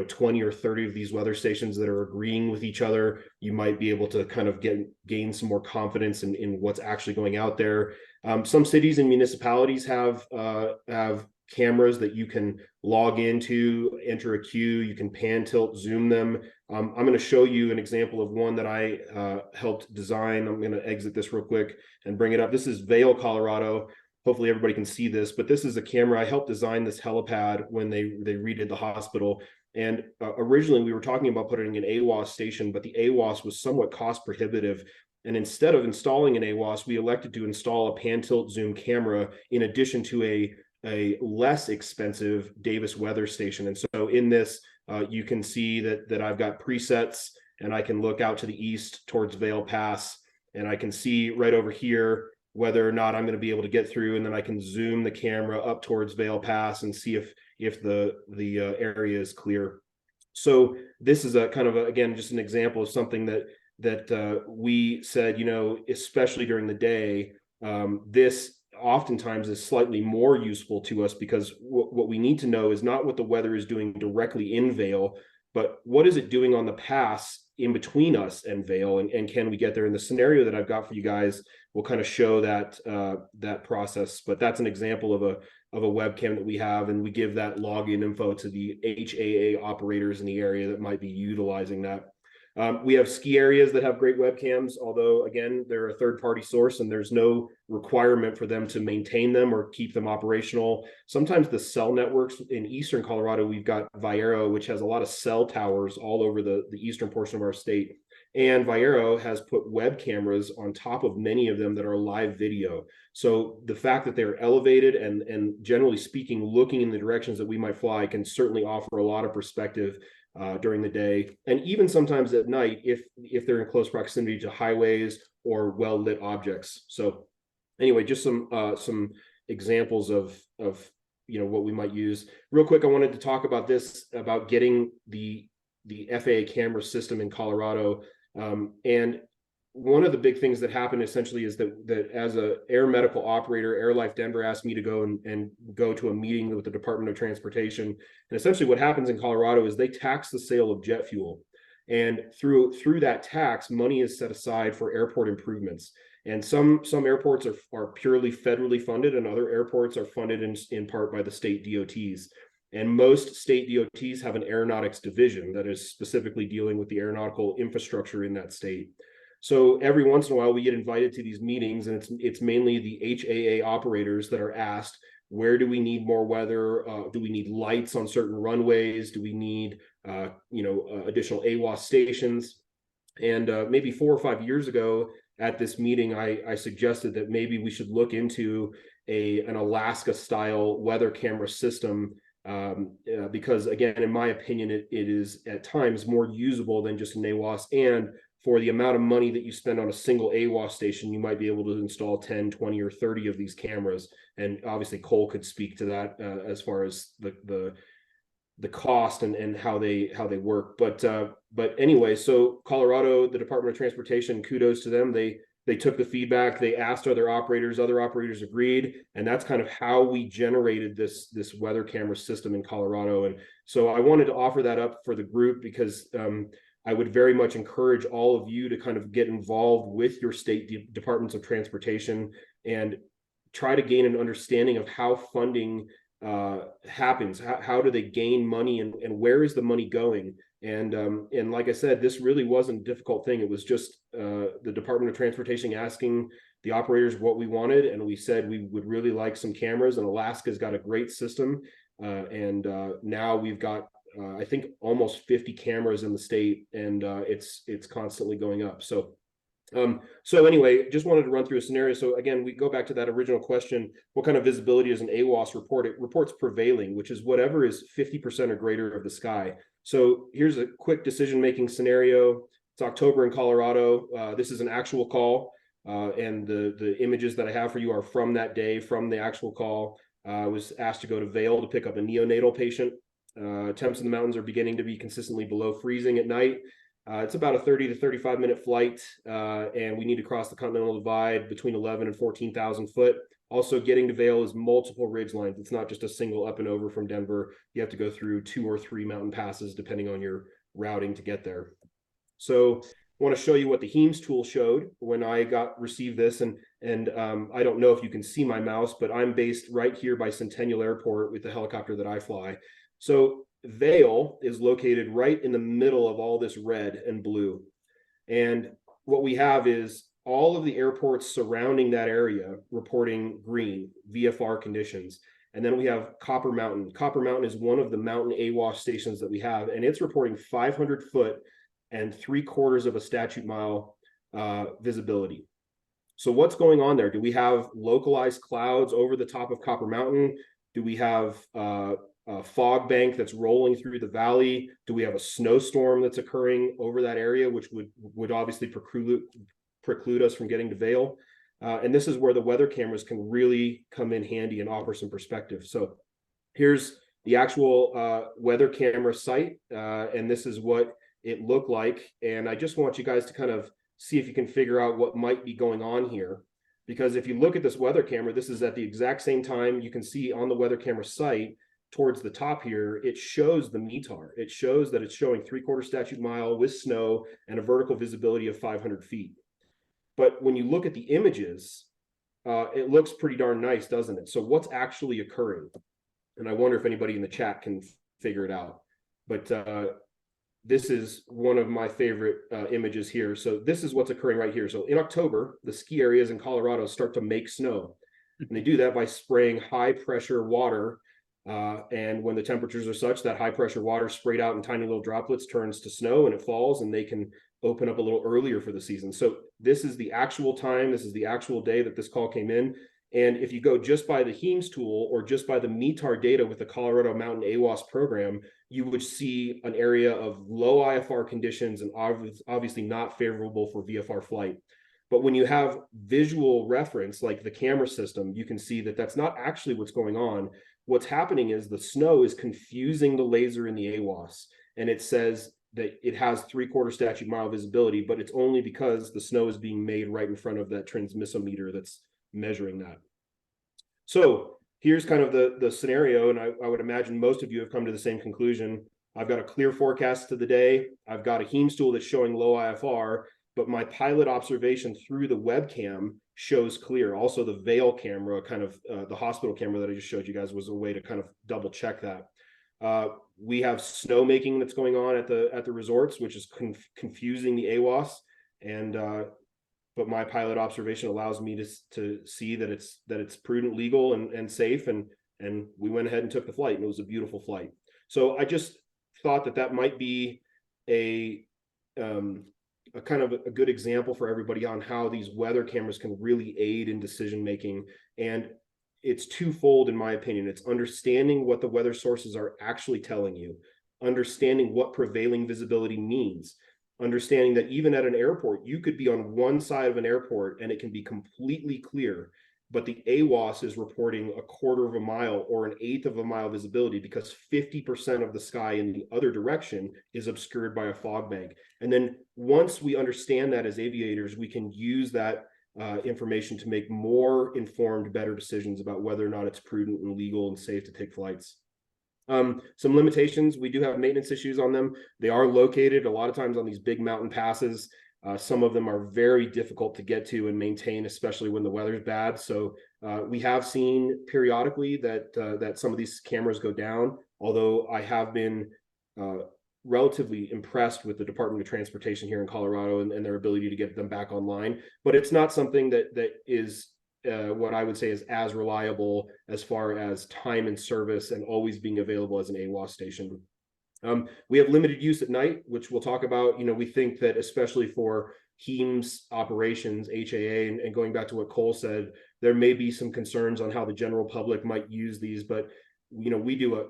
20 or 30 of these weather stations that are agreeing with each other. You might be able to kind of gain some more confidence in what's actually going out there. Some cities and municipalities have cameras that you can log into, enter a queue, you can pan, tilt, zoom them. I'm going to show you an example of one that I helped design. I'm going to exit this real quick and bring it up. This is Vail, Colorado. Hopefully everybody can see this, but this is a camera. I helped design this helipad when they redid the hospital. And originally we were talking about putting an AWAS station, but the AWAS was somewhat cost prohibitive. And instead of installing an AWAS, we elected to install a pan, tilt, zoom camera in addition to a less expensive Davis weather station. And so in this, you can see that I've got presets, and I can look out to the east towards Vail Pass, and I can see right over here whether or not I'm going to be able to get through, and then I can zoom the camera up towards Vail Pass and see if the area is clear. So this is a kind of again just an example of something that we said, especially during the day, this oftentimes is slightly more useful to us, because what we need to know is not what the weather is doing directly in Vail, but what is it doing on the pass in between us and Vail, and can we get there? And the scenario that I've got for you guys will kind of show that process. But that's an example of a webcam that we have, and we give that login info to the HAA operators in the area that might be utilizing that. We have ski areas that have great webcams, although, again, they're a third-party source and there's no requirement for them to maintain them or keep them operational. Sometimes the cell networks in eastern Colorado, we've got Viero, which has a lot of cell towers all over the eastern portion of our state. And Viero has put web cameras on top of many of them that are live video. So the fact that they're elevated and generally speaking, looking in the directions that we might fly can certainly offer a lot of perspective during the day, and even sometimes at night if they're in close proximity to highways or well-lit objects. So anyway, just some examples of what we might use. Real quick, I wanted to talk about this, about getting the FAA camera system in Colorado. And one of the big things that happened essentially is that as a air medical operator, Air Life Denver asked me to go and go to a meeting with the Department of Transportation. And essentially what happens in Colorado is they tax the sale of jet fuel. And through that tax, money is set aside for airport improvements. And some airports are purely federally funded, and other airports are funded in part by the state DOTs. And most state DOTs have an aeronautics division that is specifically dealing with the aeronautical infrastructure in that state. So every once in a while we get invited to these meetings, and it's mainly the HAA operators that are asked, where do we need more weather? Do we need lights on certain runways? Do we need additional AWAS stations? And maybe 4 or 5 years ago at this meeting, I suggested that maybe we should look into an Alaska style weather camera system, because again, in my opinion, it is at times more usable than just an AWAS. And for the amount of money that you spend on a single AWAS station, you might be able to install 10, 20, or 30 of these cameras. And obviously Cole could speak to that as far as the cost and how they work. But anyway, so Colorado, the Department of Transportation, kudos to them. They took the feedback, they asked other operators agreed, and that's kind of how we generated this weather camera system in Colorado. And so I wanted to offer that up for the group, because I would very much encourage all of you to kind of get involved with your state departments of transportation and try to gain an understanding of how funding happens. How do they gain money, and where is the money going? And like I said, this really wasn't a difficult thing. It was just the Department of Transportation asking the operators what we wanted, and we said we would really like some cameras, and Alaska's got a great system. And now we've got I think almost 50 cameras in the state, and it's constantly going up. So anyway, just wanted to run through a scenario. So again, we go back to that original question: what kind of visibility does an AWAS report? It reports prevailing, which is whatever is 50% or greater of the sky. So here's a quick decision-making scenario. It's October in Colorado. This is an actual call, and the images that I have for you are from that day, from the actual call. I was asked to go to Vail to pick up a neonatal patient. Temps in the mountains are beginning to be consistently below freezing at night. It's about a 30 to 35 minute flight, and we need to cross the Continental Divide between 11 and 14,000 foot. Also, getting to Vail is multiple ridge lines. It's not just a single up and over from Denver. You have to go through 2 or 3 mountain passes depending on your routing to get there. So I want to show you what the HEMS tool showed when I received this, and I don't know if you can see my mouse, but I'm based right here by Centennial Airport with the helicopter that I fly. So Vail is located right in the middle of all this red and blue. And what we have is all of the airports surrounding that area reporting green, VFR conditions. And then we have Copper Mountain. Copper Mountain is one of the mountain AWAS stations that we have, and it's reporting 500 foot and 3/4 of a statute mile visibility. So what's going on there? Do we have localized clouds over the top of Copper Mountain? Do we have a fog bank that's rolling through the valley? Do we have a snowstorm that's occurring over that area, which would obviously preclude us from getting to Vail? And this is where the weather cameras can really come in handy and offer some perspective. So here's the actual weather camera site, and this is what it looked like. And I just want you guys to kind of see if you can figure out what might be going on here. Because if you look at this weather camera, this is at the exact same time. You can see on the weather camera site towards the top here, it shows the METAR. It shows that it's showing 3/4 statute mile with snow and a vertical visibility of 500 feet. But when you look at the images, it looks pretty darn nice, doesn't it? So what's actually occurring? And I wonder if anybody in the chat can figure it out. But this is one of my favorite images here. So this is what's occurring right here. So in October, the ski areas in Colorado start to make snow. And they do that by spraying high pressure water. And when the temperatures are such that high pressure water sprayed out in tiny little droplets turns to snow, and it falls, and they can open up a little earlier for the season. So this is the actual time. This is the actual day that this call came in. And if you go just by the HEMS tool or just by the METAR data with the Colorado Mountain AWAS program, you would see an area of low IFR conditions and obviously not favorable for VFR flight. But when you have visual reference like the camera system, you can see that that's not actually what's going on. What's happening is the snow is confusing the laser in the AWAS, and it says that it has 3/4 statute mile visibility, but it's only because the snow is being made right in front of that transmissometer that's measuring that. So here's kind of the scenario, and I would imagine most of you have come to the same conclusion. I've got a clear forecast to the day. I've got a HEMS tool that's showing low IFR, but my pilot observation through the webcam shows clear. Also, the Vail camera, kind of the hospital camera that I just showed you guys, was a way to kind of double check that. We have snowmaking that's going on at the resorts, which is confusing the AWAS, and but my pilot observation allows me to see that it's prudent, legal, and safe, and we went ahead and took the flight, and it was a beautiful flight. So I just thought that might be a kind of a good example for everybody on how these weather cameras can really aid in decision making. And it's twofold, in my opinion. It's understanding what the weather sources are actually telling you, understanding what prevailing visibility means, understanding that even at an airport, you could be on one side of an airport and it can be completely clear, but the AWAS is reporting 1/4 of a mile or 1/8 of a mile visibility because 50% of the sky in the other direction is obscured by a fog bank. And then once we understand that as aviators, we can use that information to make more informed, better decisions about whether or not it's prudent and legal and safe to take flights. Some limitations: we do have maintenance issues on them. They are located a lot of times on these big mountain passes. Some of them are very difficult to get to and maintain, especially when the weather's bad. So we have seen periodically that some of these cameras go down, although I have been relatively impressed with the Department of Transportation here in Colorado and their ability to get them back online. But it's not something that is what I would say is as reliable as far as time and service and always being available as an AWAS station. We have limited use at night, which we'll talk about. We think that especially for HEMS operations, HAA, and going back to what Cole said, there may be some concerns on how the general public might use these, but we do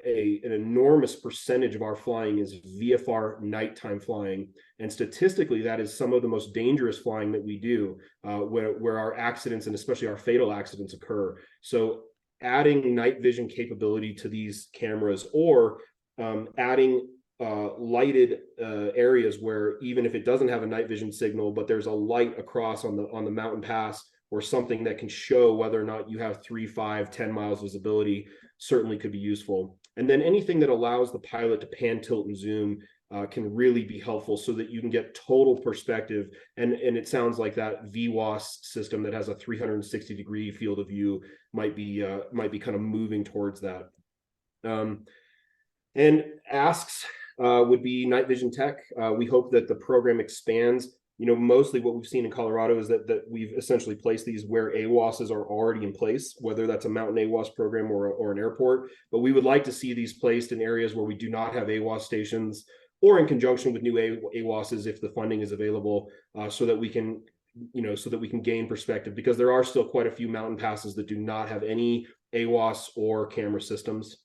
an enormous percentage of our flying is VFR nighttime flying, and statistically that is some of the most dangerous flying that we do, where our accidents and especially our fatal accidents occur. So adding night vision capability to these cameras, or adding lighted areas where even if it doesn't have a night vision signal, but there's a light across on the mountain pass or something that can show whether or not you have 3, 5, 10 miles visibility, certainly could be useful. And then anything that allows the pilot to pan, tilt, and zoom can really be helpful, so that you can get total perspective. And it sounds like that VWAS system that has a 360-degree field of view might be kind of moving towards that. And asks would be night vision tech. We hope that the program expands. Mostly what we've seen in Colorado is that we've essentially placed these where AWASs are already in place, whether that's a mountain AWAS program or an airport. But we would like to see these placed in areas where we do not have AWAS stations, or in conjunction with new AWASs if the funding is available, so that we can gain perspective, because there are still quite a few mountain passes that do not have any AWAS or camera systems.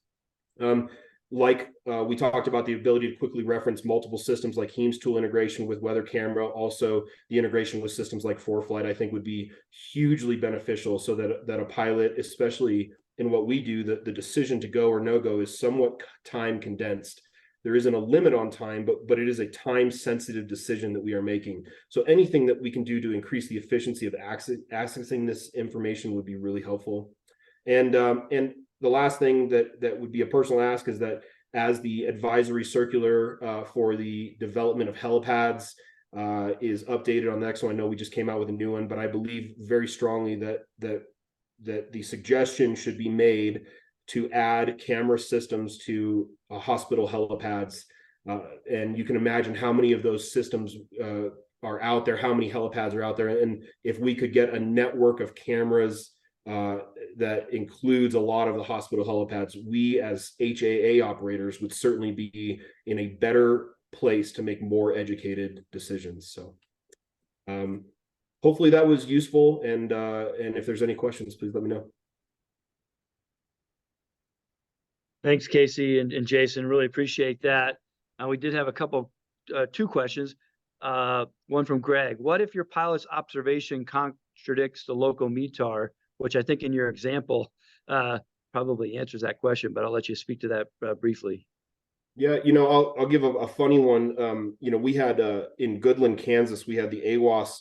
We talked about the ability to quickly reference multiple systems, like HEMS tool integration with weather camera. Also, the integration with systems like PreFlight, I think, would be hugely beneficial, so that a pilot, especially in what we do, the decision to go or no go is somewhat time condensed. There isn't a limit on time, but it is a time sensitive decision that we are making. So anything that we can do to increase the efficiency of accessing this information would be really helpful. And the last thing that would be a personal ask is that, as the advisory circular for the development of helipads is updated on the next one, I know we just came out with a new one, but I believe very strongly that the suggestion should be made to add camera systems to hospital helipads. And you can imagine how many of those systems are out there, how many helipads are out there. And if we could get a network of cameras that includes a lot of the hospital helipads, we as HAA operators would certainly be in a better place to make more educated decisions. So hopefully that was useful, and if there's any questions, please let me know. Thanks, Casey and Jason. Really appreciate that. We did have a couple, 2 questions. One from Greg. What if your pilot's observation contradicts the local METAR? Which I think in your example probably answers that question, but I'll let you speak to that briefly. Yeah, I'll give a funny one. We had in Goodland, Kansas, we had the AWAS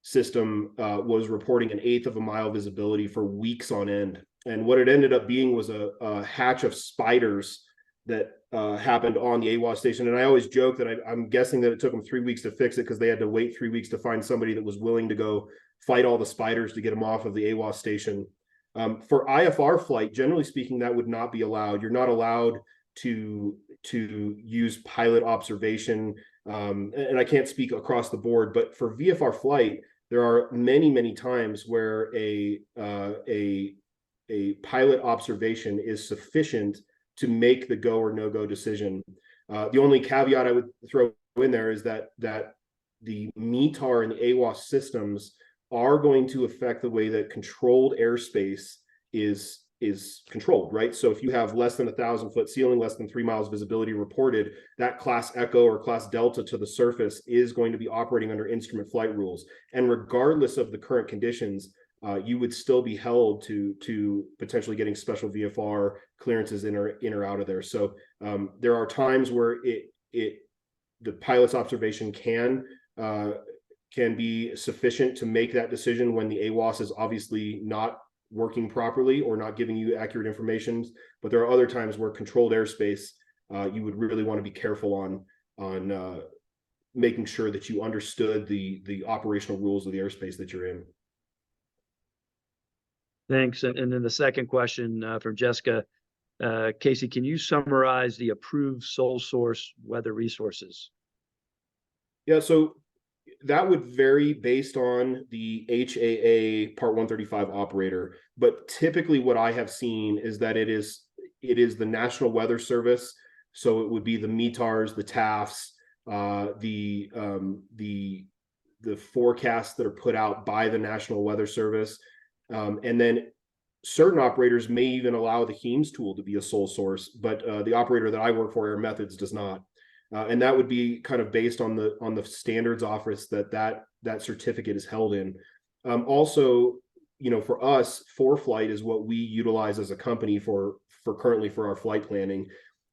system was reporting 1/8 of a mile visibility for weeks on end. And what it ended up being was a hatch of spiders that happened on the AWAS station. And I always joke that I'm guessing that it took them 3 weeks to fix it, because they had to wait 3 weeks to find somebody that was willing to go fight all the spiders to get them off of the AWAS station. For IFR flight, generally speaking, that would not be allowed. You're not allowed to use pilot observation. And I can't speak across the board, but for VFR flight, there are many times where a pilot observation is sufficient to make the go or no go decision. The only caveat I would throw in there is that the METAR and the AWAS systems are going to affect the way that controlled airspace is controlled, right? So if you have less than 1,000-foot ceiling, less than 3 miles visibility reported, that class Echo or class Delta to the surface is going to be operating under instrument flight rules. And regardless of the current conditions, you would still be held to potentially getting special VFR clearances in or out of there. So there are times where the pilot's observation can be sufficient to make that decision when the AWAS is obviously not working properly or not giving you accurate information. But there are other times where controlled airspace, you would really want to be careful on making sure that you understood the operational rules of the airspace that you're in. Thanks. And then the second question from Jessica. Casey, can you summarize the approved sole source weather resources? Yeah, so that would vary based on the HAA Part 135 operator, but typically what I have seen is that it is the National Weather Service. So it would be the METARs, the TAFs, the forecasts that are put out by the National Weather Service, and then certain operators may even allow the HEMS tool to be a sole source, but the operator that I work for, Air Methods, does not. And that would be kind of based on the standards office that certificate is held in. Also, for us, PreFlight is what we utilize as a company for currently for our flight planning.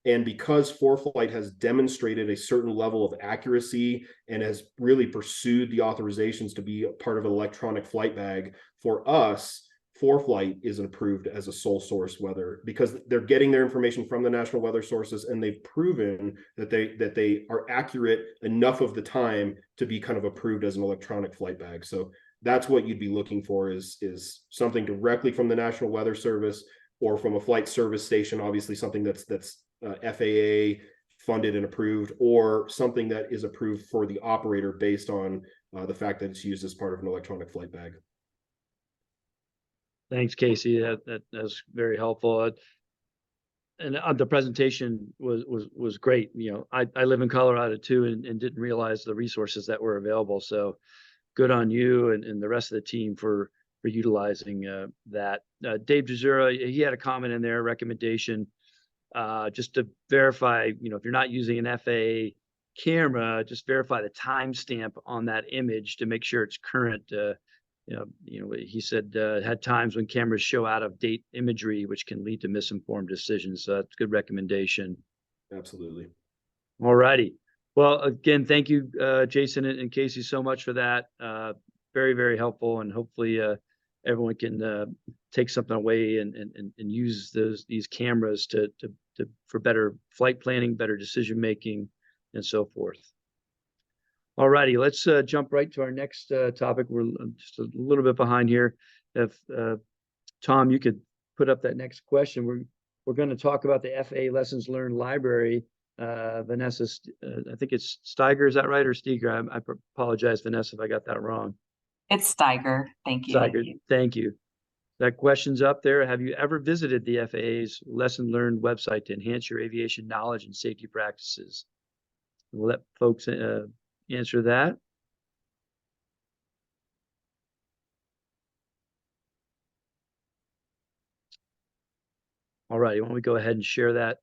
And because PreFlight has demonstrated a certain level of accuracy and has really pursued the authorizations to be a part of an electronic flight bag, for us, PreFlight is approved as a sole source weather, because they're getting their information from the national weather sources, and they've proven that they are accurate enough of the time to be kind of approved as an electronic flight bag. So that's what you'd be looking for is something directly from the National Weather Service or from a flight service station, obviously something that's FAA funded and approved, or something that is approved for the operator based on the fact that it's used as part of an electronic flight bag. Thanks, Casey. That's very helpful. And the presentation was great. I live in Colorado too, and didn't realize the resources that were available. So good on you and the rest of the team for utilizing that. Dave Desura, he had a comment in there, recommendation, just to verify, if you're not using an FAA camera, just verify the timestamp on that image to make sure it's current. He said had times when cameras show out of date imagery, which can lead to misinformed decisions. So that's a good recommendation. Absolutely. All righty. Well, again, thank you, Jason and Casey, so much for that. Very, very helpful, and hopefully everyone can take something away and use these cameras for better flight planning, better decision making, and so forth. All righty, let's jump right to our next topic. We're just a little bit behind here. If Tom, you could put up that next question. We're going to talk about the FAA Lessons Learned Library. Vanessa, I think it's Steiger, is that right, or Steiger? I apologize, Vanessa, if I got that wrong. It's Steiger. Thank you. Steiger, thank you. That question's up there. Have you ever visited the FAA's Lesson Learned website to enhance your aviation knowledge and safety practices? We'll let folks answer that. All right, why don't we go ahead and share that,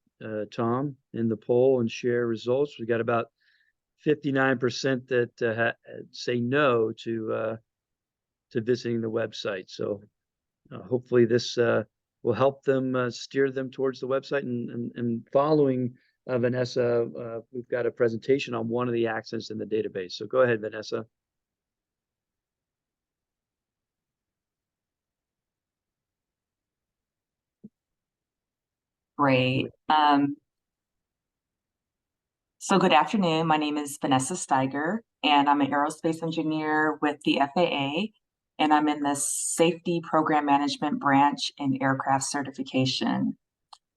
Tom, in the poll and share results. We got about 59% that say no to visiting the website. So hopefully this will help them steer them towards the website. And following Vanessa, we've got a presentation on one of the accidents in the database. So go ahead, Vanessa. Great. So good afternoon. My name is Vanessa Steiger, and I'm an aerospace engineer with the FAA, and I'm in the Safety Program Management branch in aircraft certification.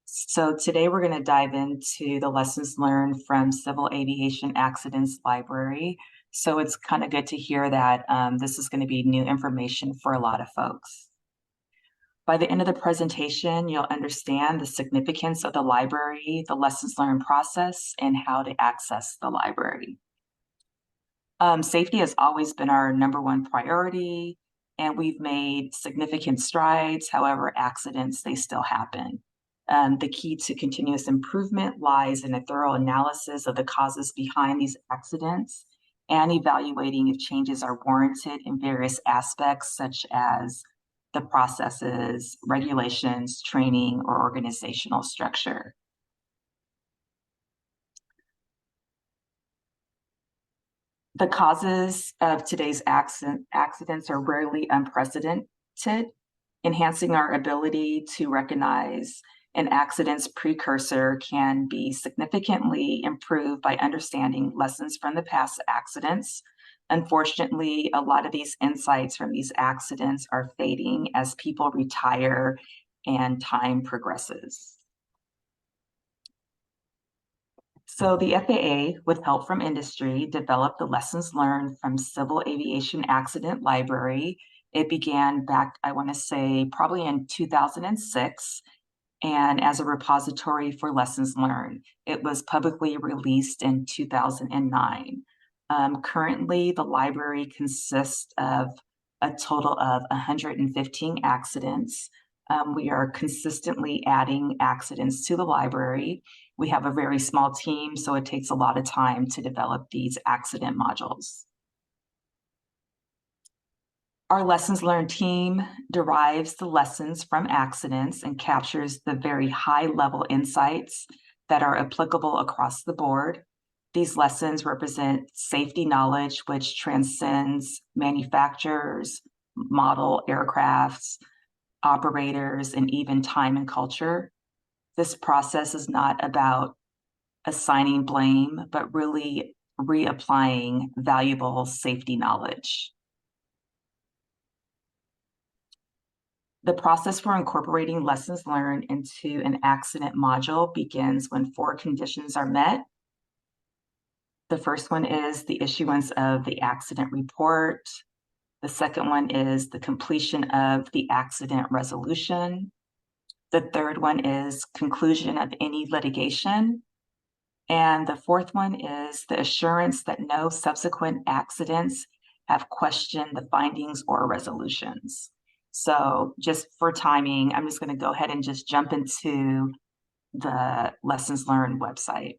So today we're going to dive into the lessons learned from Civil Aviation Accidents Library. So it's kind of good to hear that this is going to be new information for a lot of folks. By the end of the presentation, you'll understand the significance of the library, the lessons learned process, and how to access the library. Safety has always been our #1 priority, and we've made significant strides. However, accidents, they still happen. The key to continuous improvement lies in a thorough analysis of the causes behind these accidents and evaluating if changes are warranted in various aspects, such as the processes, regulations, training, or organizational structure. The causes of today's accidents are rarely unprecedented, enhancing our ability to recognize an accident's precursor can be significantly improved by understanding lessons from the past accidents. Unfortunately, a lot of these insights from these accidents are fading as people retire and time progresses. So the FAA, with help from industry, developed the lessons learned from Civil Aviation Accident Library. It began back, I want to say, probably in 2006, and as a repository for lessons learned. It was publicly released in 2009. Currently, the library consists of a total of 115 accidents. We are consistently adding accidents to the library. We have a very small team, so it takes a lot of time to develop these accident modules. Our lessons learned team derives the lessons from accidents and captures the very high level insights that are applicable across the board. These lessons represent safety knowledge, which transcends manufacturers, model aircrafts, operators, and even time and culture. This process is not about assigning blame, but really reapplying valuable safety knowledge. The process for incorporating lessons learned into an accident module begins when 4 conditions are met. The first one is the issuance of the accident report. The second one is the completion of the accident resolution. The third one is conclusion of any litigation. And the fourth one is the assurance that no subsequent accidents have questioned the findings or resolutions. So just for timing, I'm just going to go ahead and just jump into the lessons learned website.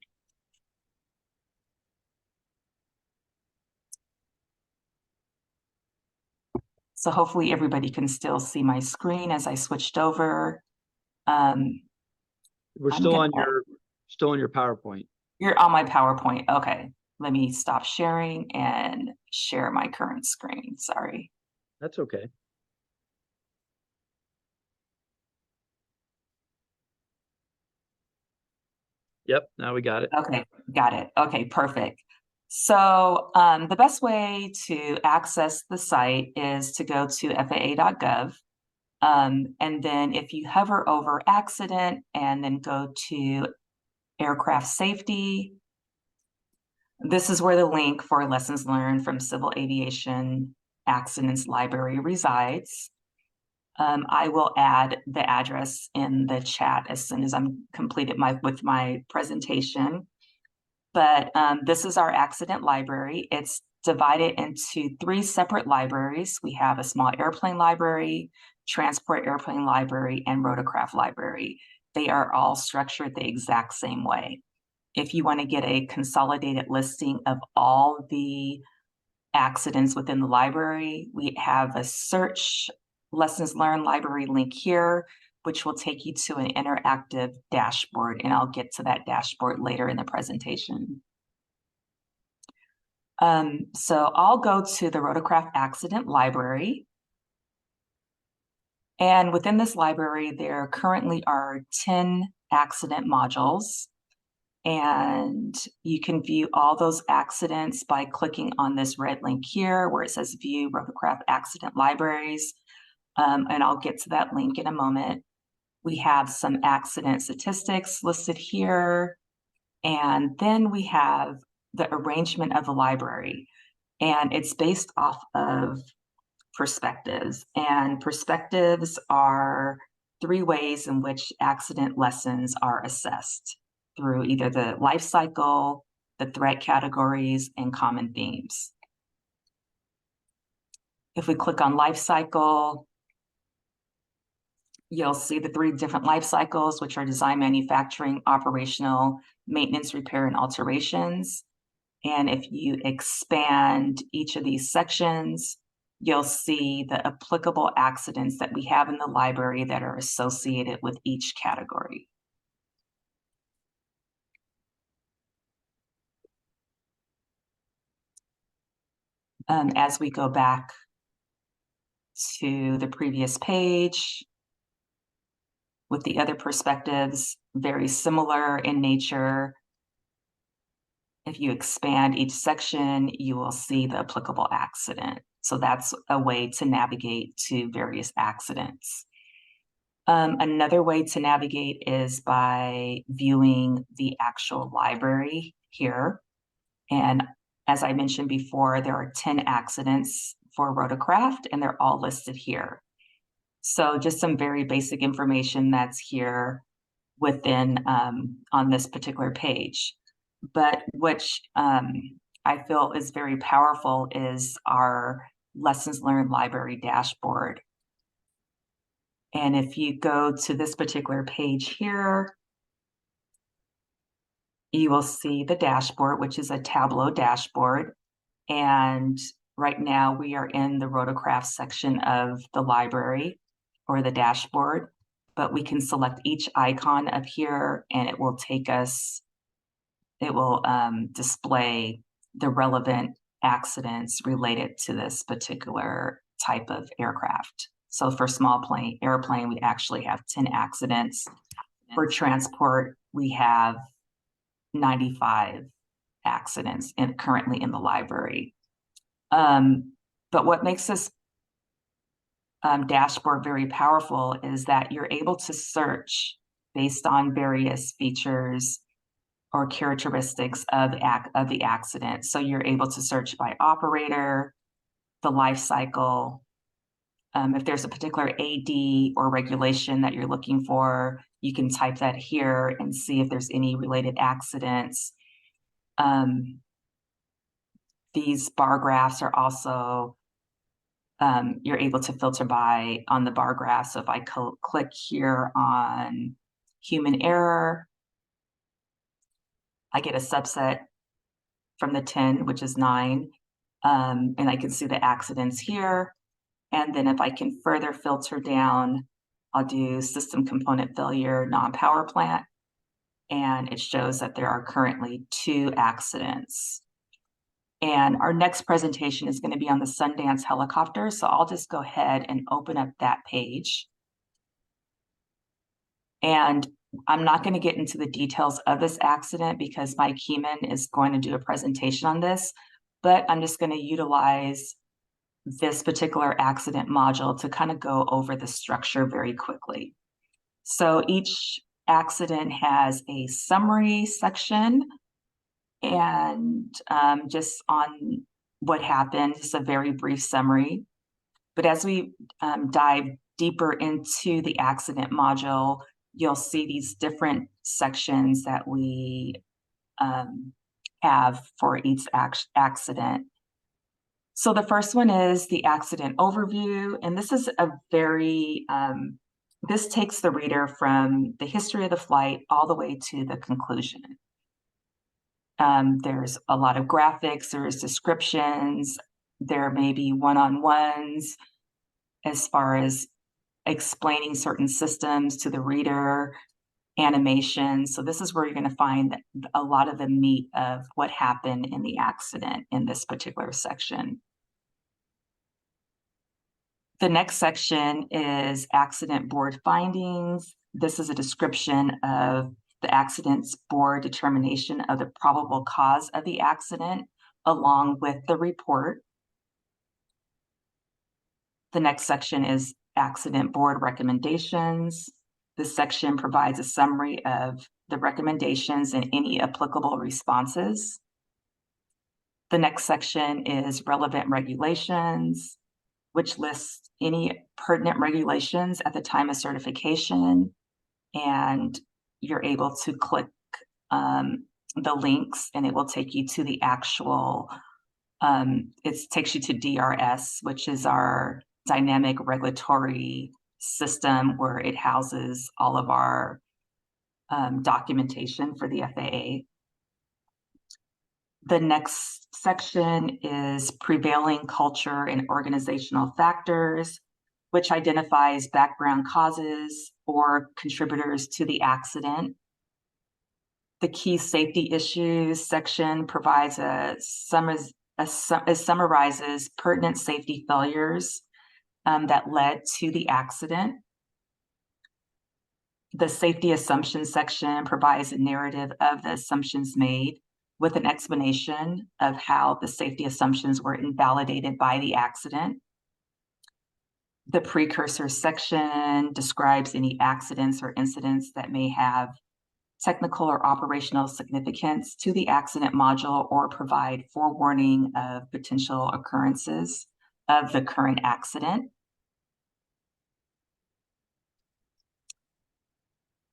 So hopefully everybody can still see my screen as I switched over. We're still on your PowerPoint. You're on my PowerPoint. Okay, let me stop sharing and share my current screen. Sorry. That's okay. Yep, now we got it. Okay, got it. Okay, perfect. So the best way to access the site is to go to FAA.gov. And then if you hover over accident and then go to aircraft safety, this is where the link for lessons learned from Civil Aviation Accidents Library resides. I will add the address in the chat as soon as I'm completed with my presentation. But this is our accident library. It's divided into 3 separate libraries. We have a small airplane library, transport airplane library, and rotorcraft library. They are all structured the exact same way. If you want to get a consolidated listing of all the accidents within the library, we have a search lessons learned library link here, which will take you to an interactive dashboard, and I'll get to that dashboard later in the presentation. So I'll go to the rotorcraft accident library. And within this library, there currently are 10 accident modules. And you can view all those accidents by clicking on this red link here where it says View Rotorcraft Accident Libraries. And I'll get to that link in a moment. We have some accident statistics listed here. And then we have the arrangement of the library. And it's based off of perspectives. And perspectives are 3 ways in which accident lessons are assessed through either the life cycle, the threat categories, and common themes. If we click on life cycle, you'll see the 3 different life cycles, which are design, manufacturing, operational, maintenance, repair, and alterations. And if you expand each of these sections, you'll see the applicable accidents that we have in the library that are associated with each category. As we go back to the previous page, with the other perspectives, very similar in nature. If you expand each section, you will see the applicable accident. So that's a way to navigate to various accidents. Another way to navigate is by viewing the actual library here. And as I mentioned before, there are 10 accidents for rotorcraft, and they're all listed here. So just some very basic information that's here within on this particular page. But which I feel is very powerful is our lessons learned library dashboard. And if you go to this particular page here, you will see the dashboard, which is a Tableau dashboard. And right now we are in the rotorcraft section of the library or the dashboard, but we can select each icon up here and it will take us, it will display the relevant accidents related to this particular type of aircraft. So for small airplane, we actually have 10 accidents. For transport, we have 95 accidents currently in the library. But what makes this dashboard very powerful is that you're able to search based on various features or characteristics of the accident. So you're able to search by operator, the life cycle. If there's a particular AD or regulation that you're looking for, you can type that here and see if there's any related accidents. These bar graphs are also, you're able to filter by on the bar graph. So if I click here on human error, I get a subset from the 10, which is 9. And I can see the accidents here. And then if I can further filter down, I'll do system component failure, non-power plant. And it shows that there are currently 2 accidents. And our next presentation is going to be on the Sundance helicopter. So I'll just go ahead and open up that page. And I'm not going to get into the details of this accident because Mike Keeman is going to do a presentation on this, but I'm just going to utilize this particular accident module to kind of go over the structure very quickly. So each accident has a summary section and just on what happened, just a very brief summary. But as we dive deeper into the accident module, you'll see these different sections that we have for each accident. So the first one is the accident overview, and this is a very, this takes the reader from the history of the flight all the way to the conclusion. There's a lot of graphics, there's descriptions, there may be one-on-ones as far as explaining certain systems to the reader, animation. So this is where you're going to find a lot of the meat of what happened in the accident in this particular section. The next section is accident board findings. This is a description of the accident's board determination of the probable cause of the accident, along with the report. The next section is accident board recommendations. This section provides a summary of the recommendations and any applicable responses. The next section is relevant regulations, which lists any pertinent regulations at the time of certification. And you're able to click the links and it will take you to the actual, it takes you to DRS, which is our dynamic regulatory system where it houses all of our documentation for the FAA. The next section is prevailing culture and organizational factors, which identifies background causes or contributors to the accident. The key safety issues section provides summarizes pertinent safety failures that led to the accident. The safety assumptions section provides a narrative of the assumptions made with an explanation of how the safety assumptions were invalidated by the accident. The precursor section describes any accidents or incidents that may have technical or operational significance to the accident module or provide forewarning of potential occurrences of the current accident.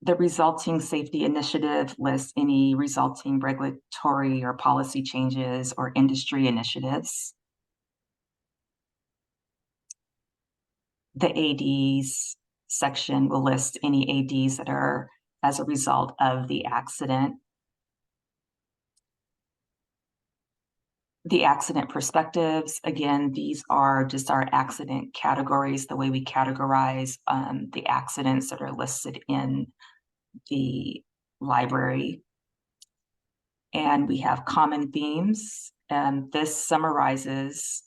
The resulting safety initiative lists any resulting regulatory or policy changes or industry initiatives. The ADs section will list any ADs that are as a result of the accident. The accident perspectives, again, these are just our accident categories, the way we categorize the accidents that are listed in the library. And we have common themes, and this summarizes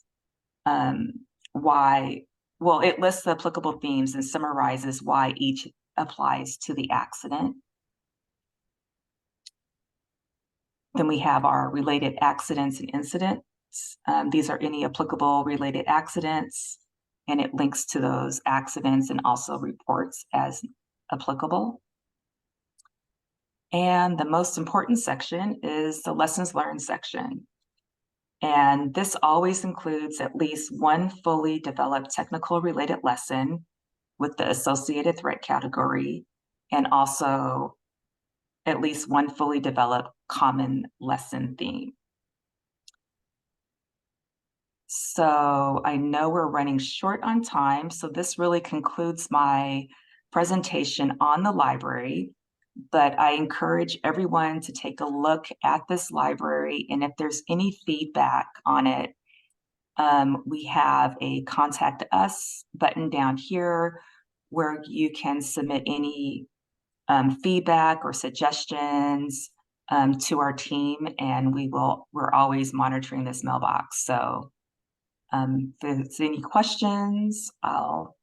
why, well, it lists the applicable themes and summarizes why each applies to the accident. Then we have our related accidents and incidents. These are any applicable related accidents, and it links to those accidents and also reports as applicable. And the most important section is the lessons learned section. And this always includes at least one fully developed technical related lesson with the associated threat category, and also at least one fully developed common lesson theme. So I know we're running short on time, so this really concludes my presentation on the library, but I encourage everyone to take a look at this library, and if there's any feedback on it, we have a contact us button down here where you can submit any feedback or suggestions to our team, and we're always monitoring this mailbox. So if there's any questions, I'll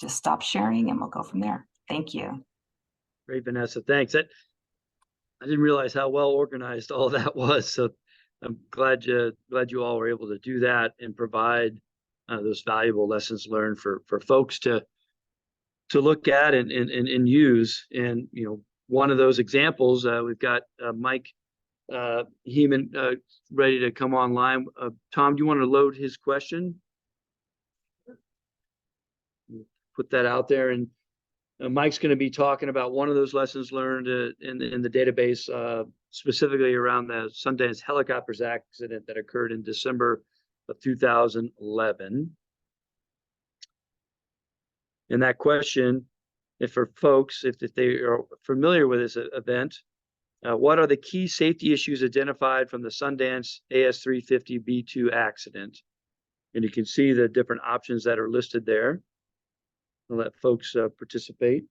just stop sharing and we'll go from there. Thank you. Great, Vanessa, thanks. I didn't realize how well organized all that was, so I'm glad you all were able to do that and provide those valuable lessons learned for folks to look at and use. And you know, one of those examples, we've got Mike Heeman ready to come online. Tom, do you want to load his question? Put that out there, and Mike's going to be talking about one of those lessons learned in the database, specifically around the Sundance helicopters accident that occurred in December of 2011. And that question, if for folks, if they are familiar with this event, what are the key safety issues identified from the Sundance AS350B2 accident? And you can see the different options that are listed there. I'll let folks participate.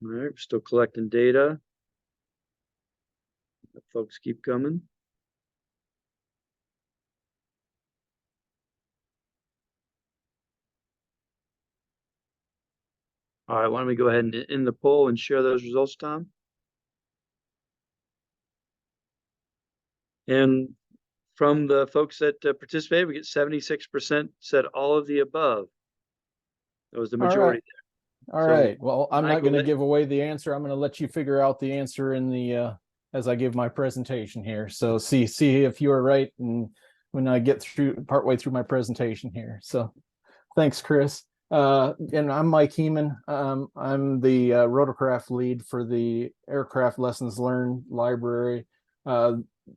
All right, we're still collecting data. The folks keep coming. All right, why don't we go ahead and end the poll and share those results, Tom? And from the folks that participated, we get 76% said all of the above. That was the majority there. All right. Well, I'm not going to Michael, give away the answer. I'm going to let you figure out the answer in the as I give my presentation here. So see if you are right, and when I get through partway through my presentation here. So thanks, Chris. And I'm Mike Heeman. I'm the rotorcraft lead for the Aircraft Lessons Learned Library.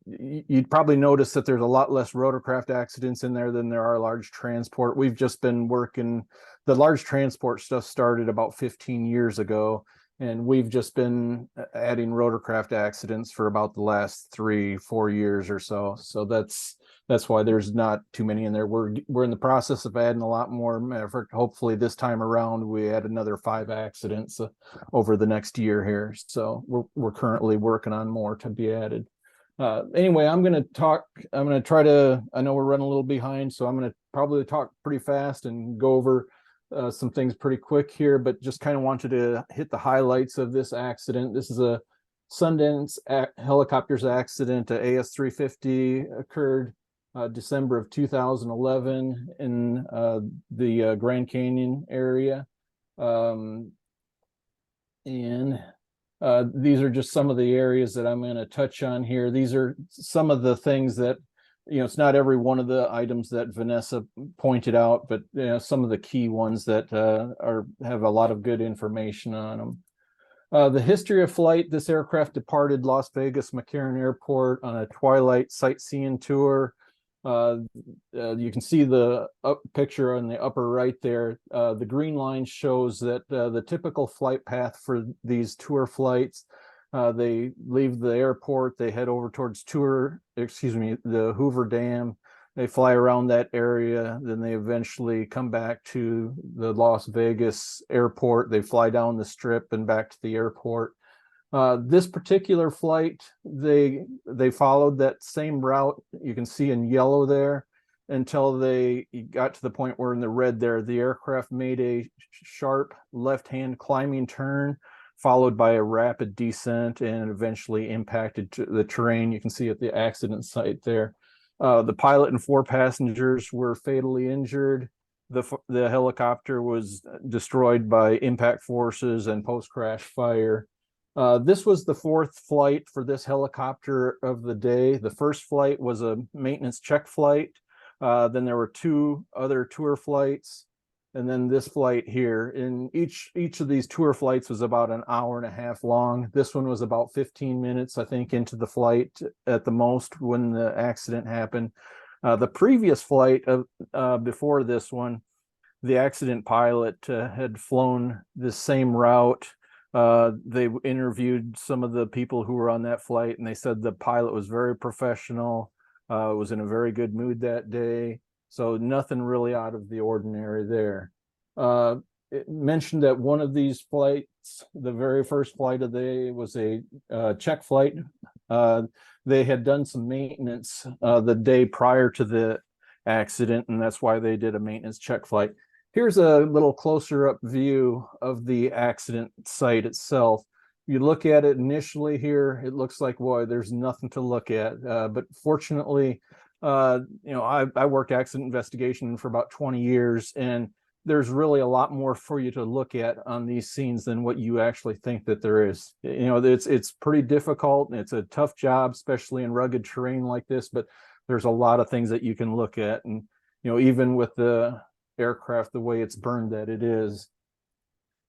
You'd probably notice that there's a lot less rotorcraft accidents in there than there are large transport. We've just been working, the large transport stuff started about 15 years ago, and we've just been adding rotorcraft accidents for about the last 3-4 years or so. So that's why there's not too many in there. We're in the process of adding a lot more. Matter of fact, hopefully this time around we add another 5 accidents over the next year here. So we're currently working on more to be added. Anyway, I'm going to try to, I know we're running a little behind, so I'm going to probably talk pretty fast and go over some things pretty quick here, but just kind of wanted to hit the highlights of this accident. This is a Sundance helicopters accident. AS-350 occurred December of 2011 in the Grand Canyon area. And these are just some of the areas that I'm going to touch on here. These are some of the things that, you know, it's not every one of the items that Vanessa pointed out, but you know, some of the key ones that have a lot of good information on them. The history of flight: this aircraft departed Las Vegas McCarran Airport on a twilight sightseeing tour. You can see the picture on the upper right there. The green line shows that the typical flight path for these tour flights, they leave the airport, they head over towards the Hoover Dam, they fly around that area, then they eventually come back to the Las Vegas airport, they fly down the strip and back to the airport. This particular flight, they followed that same route you can see in yellow there until they got to the point where in the red there, the aircraft made a sharp left-hand climbing turn, followed by a rapid descent, and eventually impacted the terrain. You can see at the accident site there. The pilot and 4 passengers were fatally injured. The helicopter was destroyed by impact forces and post-crash fire. This was the 4th flight for this helicopter of the day. The first flight was a maintenance check flight. Then there were 2 other tour flights, and then this flight here. And each of these tour flights was about an hour and a half long. This one was about 15 minutes, I think, into the flight at the most when the accident happened. The previous flight before this one, the accident pilot had flown the same route. They interviewed some of the people who were on that flight, and they said the pilot was very professional, was in a very good mood that day. So nothing really out of the ordinary there. It mentioned that one of these flights, the very first flight of the day, was a check flight. They had done some maintenance the day prior to the accident, and that's why they did a maintenance check flight. Here's a little closer up view of the accident site itself. You look at it initially here, it looks like, boy, there's nothing to look at. But fortunately, you know, I worked accident investigation for about 20 years, and there's really a lot more for you to look at on these scenes than what you actually think that there is. You know, it's pretty difficult, and it's a tough job, especially in rugged terrain like this, but there's a lot of things that you can look at. And, you know, even with the aircraft the way it's burned that it is.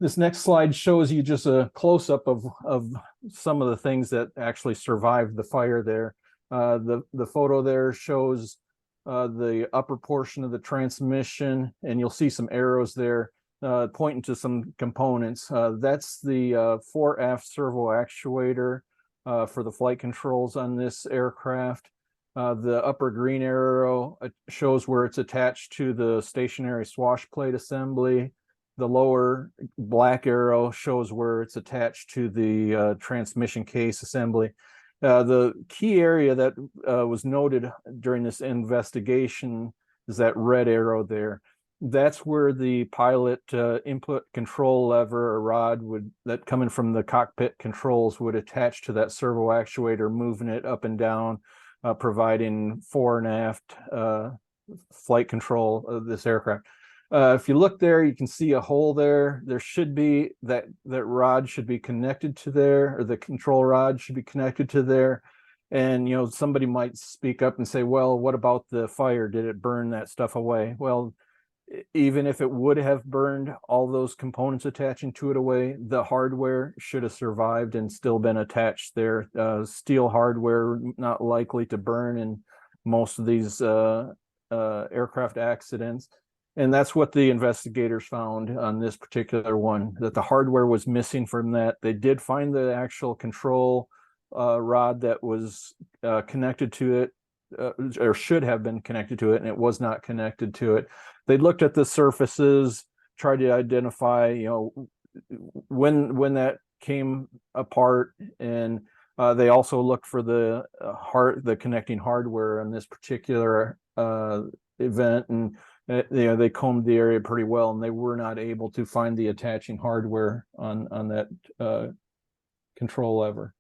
This next slide shows you just a close-up of some of the things that actually survived the fire there. The photo there shows the upper portion of the transmission, and you'll see some arrows there pointing to some components. That's the fore aft servo actuator for the flight controls on this aircraft. The upper green arrow shows where it's attached to the stationary swash plate assembly. The lower black arrow shows where it's attached to the transmission case assembly. The key area that was noted during this investigation is that red arrow there. That's where the pilot input control lever or rod that coming from the cockpit controls would attach to that servo actuator, moving it up and down, providing fore and aft flight control of this aircraft. If you look there, you can see a hole there. There should be that rod should be connected to there, or the control rod should be connected to there. And, you know, somebody might speak up and say, well, what about the fire? Did it burn that stuff away? Well, even if it would have burned all those components attaching to it away, the hardware should have survived and still been attached there. Steel hardware not likely to burn in most of these aircraft accidents. And that's what the investigators found on this particular one, that the hardware was missing from that. They did find the actual control rod that was connected to it, or should have been connected to it, and it was not connected to it. They looked at the surfaces, tried to identify, you know, when that came apart, and They also looked for the the connecting hardware on this particular event, and they combed the area pretty well, and they were not able to find the attaching hardware on that control lever.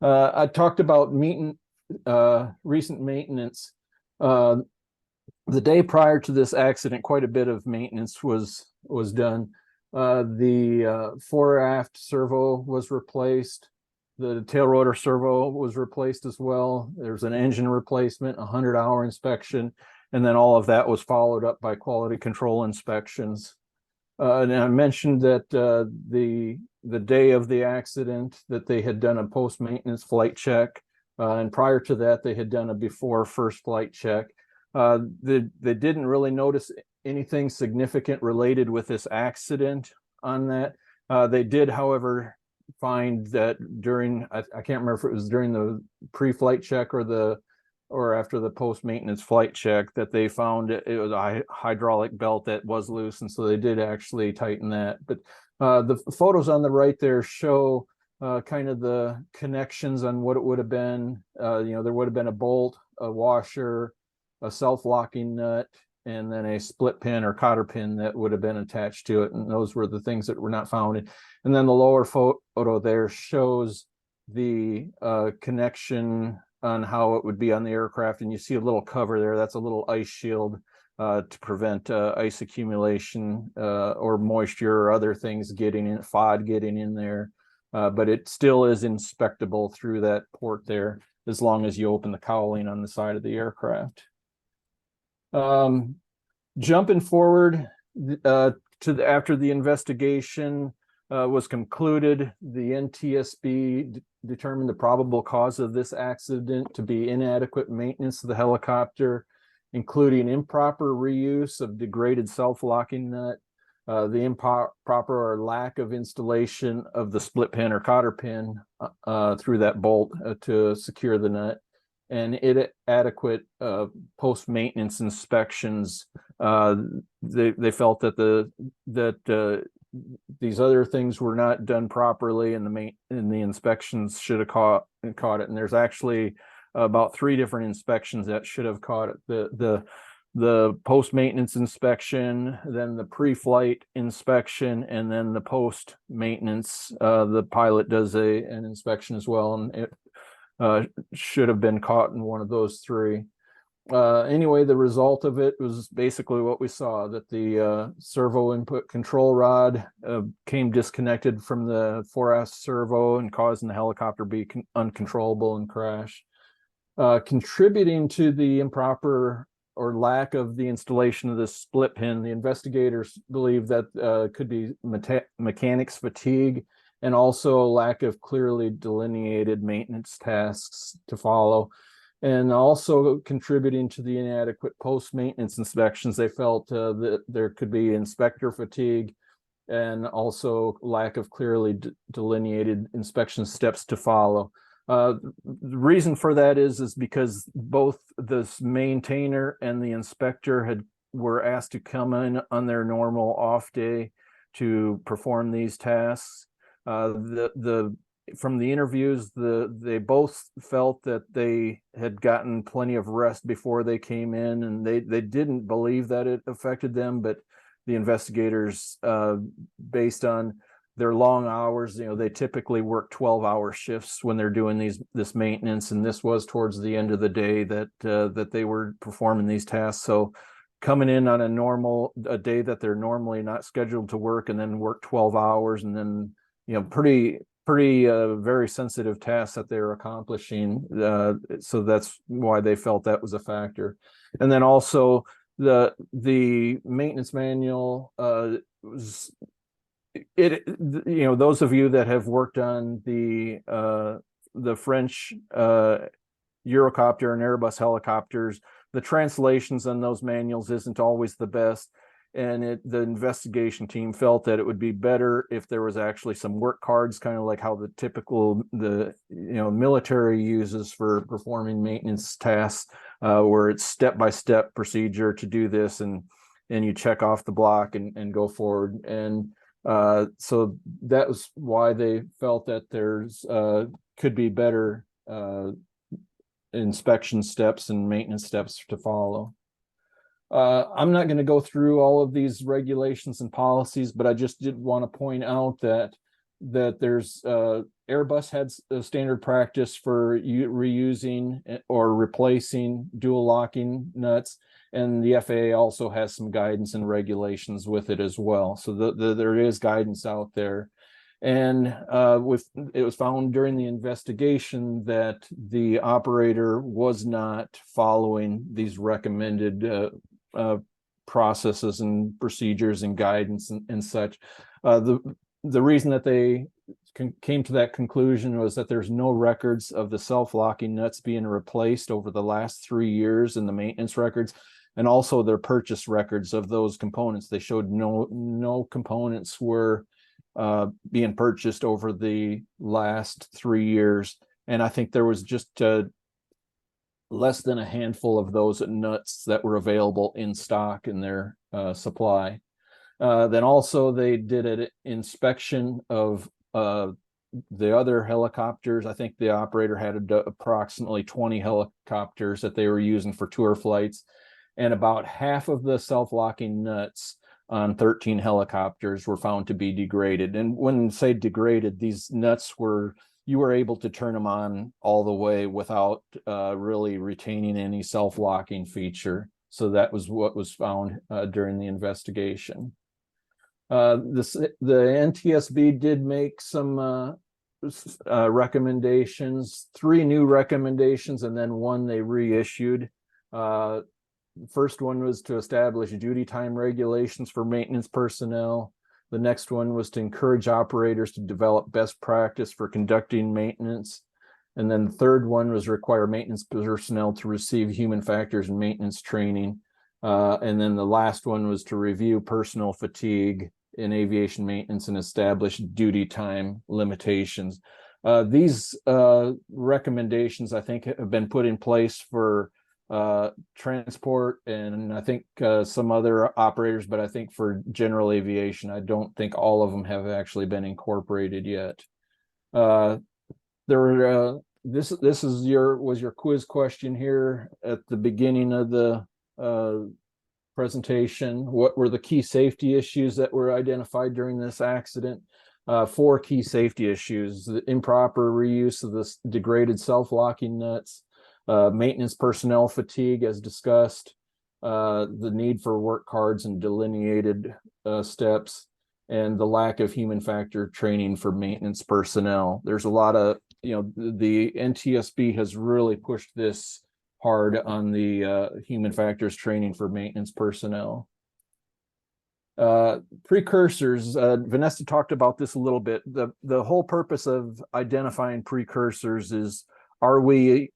I talked about recent maintenance. The day prior to this accident, quite a bit of maintenance was done. The fore aft servo was replaced. The tail rotor servo was replaced as well. There's an engine replacement, 100-hour inspection, and then all of that was followed up by quality control inspections. And I mentioned that the day of the accident that they had done a post-maintenance flight check, and prior to that they had done a before first flight check. They didn't really notice anything significant related with this accident on that. They did, however, find that during, I can't remember if it was during the pre-flight check or after the post-maintenance flight check, that they found it was a hydraulic belt that was loose, and so they did actually tighten that. But the photos on the right there show kind of the connections on what it would have been. There would have been a bolt, a washer, a self-locking nut, and then a split pin or cotter pin that would have been attached to it. And those were the things that were not found. And then the lower photo there shows the connection on how it would be on the aircraft. And you see a little cover there. That's a little ice shield to prevent ice accumulation or moisture or other things getting in, FOD getting in there. But it still is inspectable through that port there, as long as you open the cowling on the side of the aircraft. Jumping forward after the investigation was concluded, the NTSB determined the probable cause of this accident to be inadequate maintenance of the helicopter, including improper reuse of degraded self-locking nut, the improper or lack of installation of the split pin or cotter pin through that bolt to secure the nut, and inadequate post-maintenance inspections. They felt that these other things were not done properly, and the inspections should have caught it. And there's actually about 3 different inspections that should have caught it: the post-maintenance inspection, then the pre-flight inspection, and then the post-maintenance. The pilot does an inspection as well, and it should have been caught in one of those 3. Anyway, the result of it was basically what we saw, that the servo input control rod came disconnected from the fore-aft servo and causing the helicopter to be uncontrollable and crash. Contributing to the improper or lack of the installation of this split pin, the investigators believe that could be mechanics fatigue, and also lack of clearly delineated maintenance tasks to follow. And also contributing to the inadequate post-maintenance inspections, they felt that there could be inspector fatigue and also lack of clearly delineated inspection steps to follow. The reason for that is because both the maintainer and the inspector were asked to come in on their normal off day to perform these tasks. From the interviews, they both felt that they had gotten plenty of rest before they came in, and they didn't believe that it affected them. But the investigators, based on their long hours, they typically work 12-hour shifts when they're doing this maintenance, and this was towards the end of the day that they were performing these tasks. So coming in on a day that they're normally not scheduled to work, and then work 12 hours, and then pretty very sensitive tasks that they're accomplishing. So that's why they felt that was a factor. And then also the maintenance manual was those of you that have worked on the French Eurocopter and Airbus helicopters, the translations on those manuals isn't always the best. And the investigation team felt that it would be better if there was actually some work cards, kind of like how the typical military uses for performing maintenance tasks, where it's step-by-step procedure to do this, and you check off the block and go forward. And So that was why they felt that there's could be better inspection steps and maintenance steps to follow. I'm not going to go through all of these regulations and policies, but I just did want to point out that there's Airbus had a standard practice for reusing or replacing dual locking nuts, and the FAA also has some guidance and regulations with it as well. So there is guidance out there. And it was found during the investigation that the operator was not following these recommended processes and procedures and guidance and such. The reason that they came to that conclusion was that there's no records of the self-locking nuts being replaced over the last 3 years in the maintenance records, and also their purchase records of those components. They showed no components were being purchased over the last 3 years. And I think there was just less than a handful of those nuts that were available in stock in their supply. Then also they did an inspection of the other helicopters. I think the operator had approximately 20 helicopters that they were using for tour flights, and about half of the self-locking nuts on 13 helicopters were found to be degraded. And when say degraded, these nuts you were able to turn them on all the way without really retaining any self-locking feature. So that was what was found during the investigation. The NTSB did make some recommendations, 3 new recommendations, and then 1 they reissued. The first one was to establish duty time regulations for maintenance personnel. The next one was to encourage operators to develop best practice for conducting maintenance. And then the third one was require maintenance personnel to receive human factors and maintenance training. And then the last one was to review personal fatigue in aviation maintenance and establish duty time limitations. These recommendations, I think, have been put in place for transport and I think some other operators, but I think for general aviation, I don't think all of them have actually been incorporated yet. This was your quiz question here at the beginning of the presentation. What were the key safety issues that were identified during this accident? 4 key safety issues: the improper reuse of the degraded self-locking nuts, maintenance personnel fatigue, as discussed, the need for work cards and delineated steps, and the lack of human factor training for maintenance personnel. There's a lot of, the NTSB has really pushed this hard on the human factors training for maintenance personnel. Precursors, Vanessa talked about this a little bit. The whole purpose of identifying precursors is, are we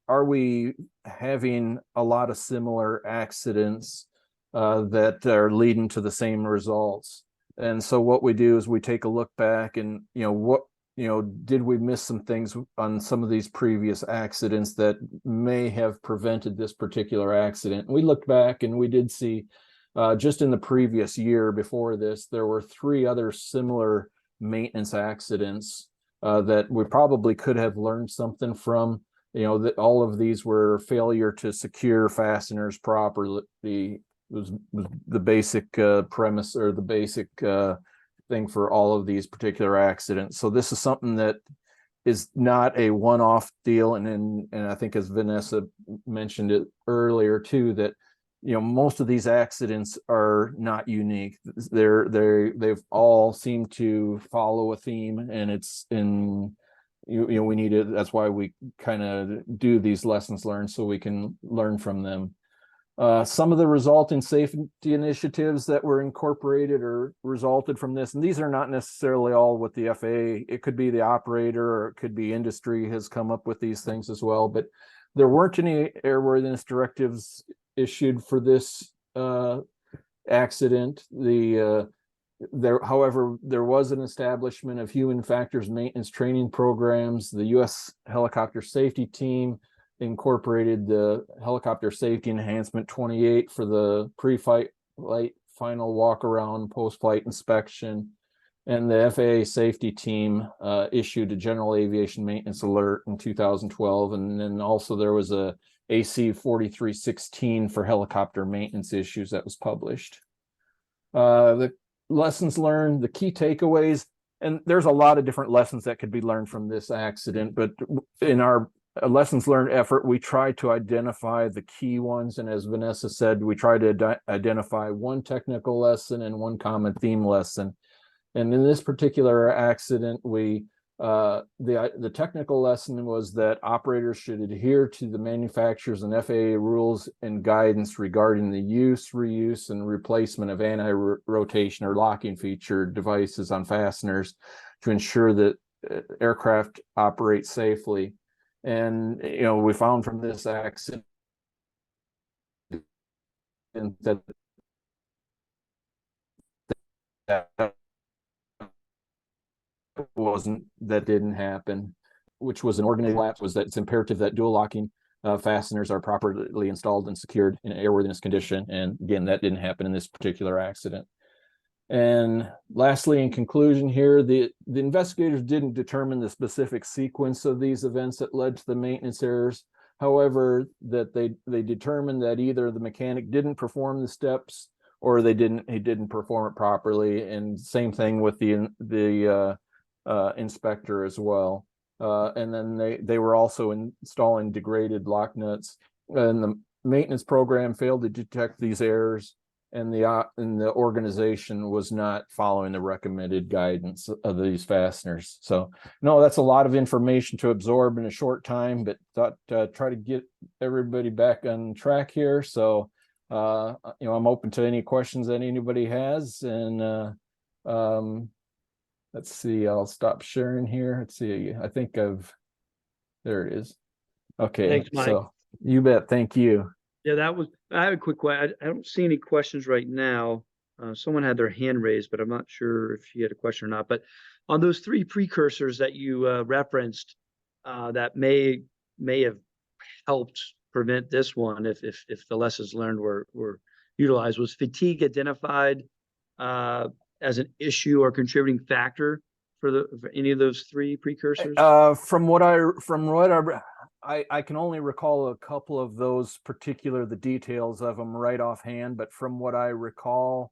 having a lot of similar accidents that are leading to the same results? And so what we do is we take a look back and, did we miss some things on some of these previous accidents that may have prevented this particular accident? We looked back and we did see just in the previous year before this, there were 3 other similar maintenance accidents that we probably could have learned something from. That all of these were failure to secure fasteners properly. Was the basic premise or the basic thing for all of these particular accidents. So this is something that is not a one-off deal, and I think, as Vanessa mentioned it earlier too, that most of these accidents are not unique. They've all seemed to follow a theme, and it's in. We need it. That's why we kind of do these lessons learned, so we can learn from them. Some of the resulting safety initiatives that were incorporated or resulted from this, and these are not necessarily all with the FAA. It could be the operator, or it could be industry has come up with these things as well. But there weren't any airworthiness directives issued for this accident. However, there was an establishment of human factors maintenance training programs. The U.S. Helicopter Safety Team incorporated the Helicopter Safety Enhancement 28 for the pre-flight final walk around, post-flight inspection. And the FAA safety team issued a general aviation maintenance alert in 2012. And then also there was a AC 4316 for helicopter maintenance issues that was published. The lessons learned, the key takeaways, and there's a lot of different lessons that could be learned from this accident, but in our lessons learned effort, we tried to identify the key ones. And as Vanessa said, we tried to identify one technical lesson and one common theme lesson. And in this particular accident, the technical lesson was that operators should adhere to the manufacturer's and FAA rules and guidance regarding the use, reuse, and replacement of anti-rotation or locking feature devices on fasteners to ensure that aircraft operate safely. And we found from this accident that didn't happen, which was an organized lapse, was that it's imperative that dual locking fasteners are properly installed and secured in an airworthiness condition. And again, that didn't happen in this particular accident. And lastly, in conclusion here, the investigators didn't determine the specific sequence of these events that led to the maintenance errors. However, that they determined that either the mechanic didn't perform the steps or he didn't perform it properly. And same thing with the inspector as well. And then they were also installing degraded lock nuts, and the maintenance program failed to detect these errors, and the organization was not following the recommended guidance of these fasteners. So no, that's a lot of information to absorb in a short time, but thought try to get everybody back on track here. So I'm open to any questions that anybody has. And let's see, I'll stop sharing here. Let's see, I think there it is. Okay. Thanks, Mike. So you bet. Thank you. Yeah, I have a quick question. I don't see any questions right now. Someone had their hand raised, but I'm not sure if you had a question or not. But on those three precursors that you referenced, that may have helped prevent this one if the lessons learned were utilized, was fatigue identified as an issue or contributing factor for any of those three precursors? From what I can only recall a couple of those the details of them right offhand, but from what I recall,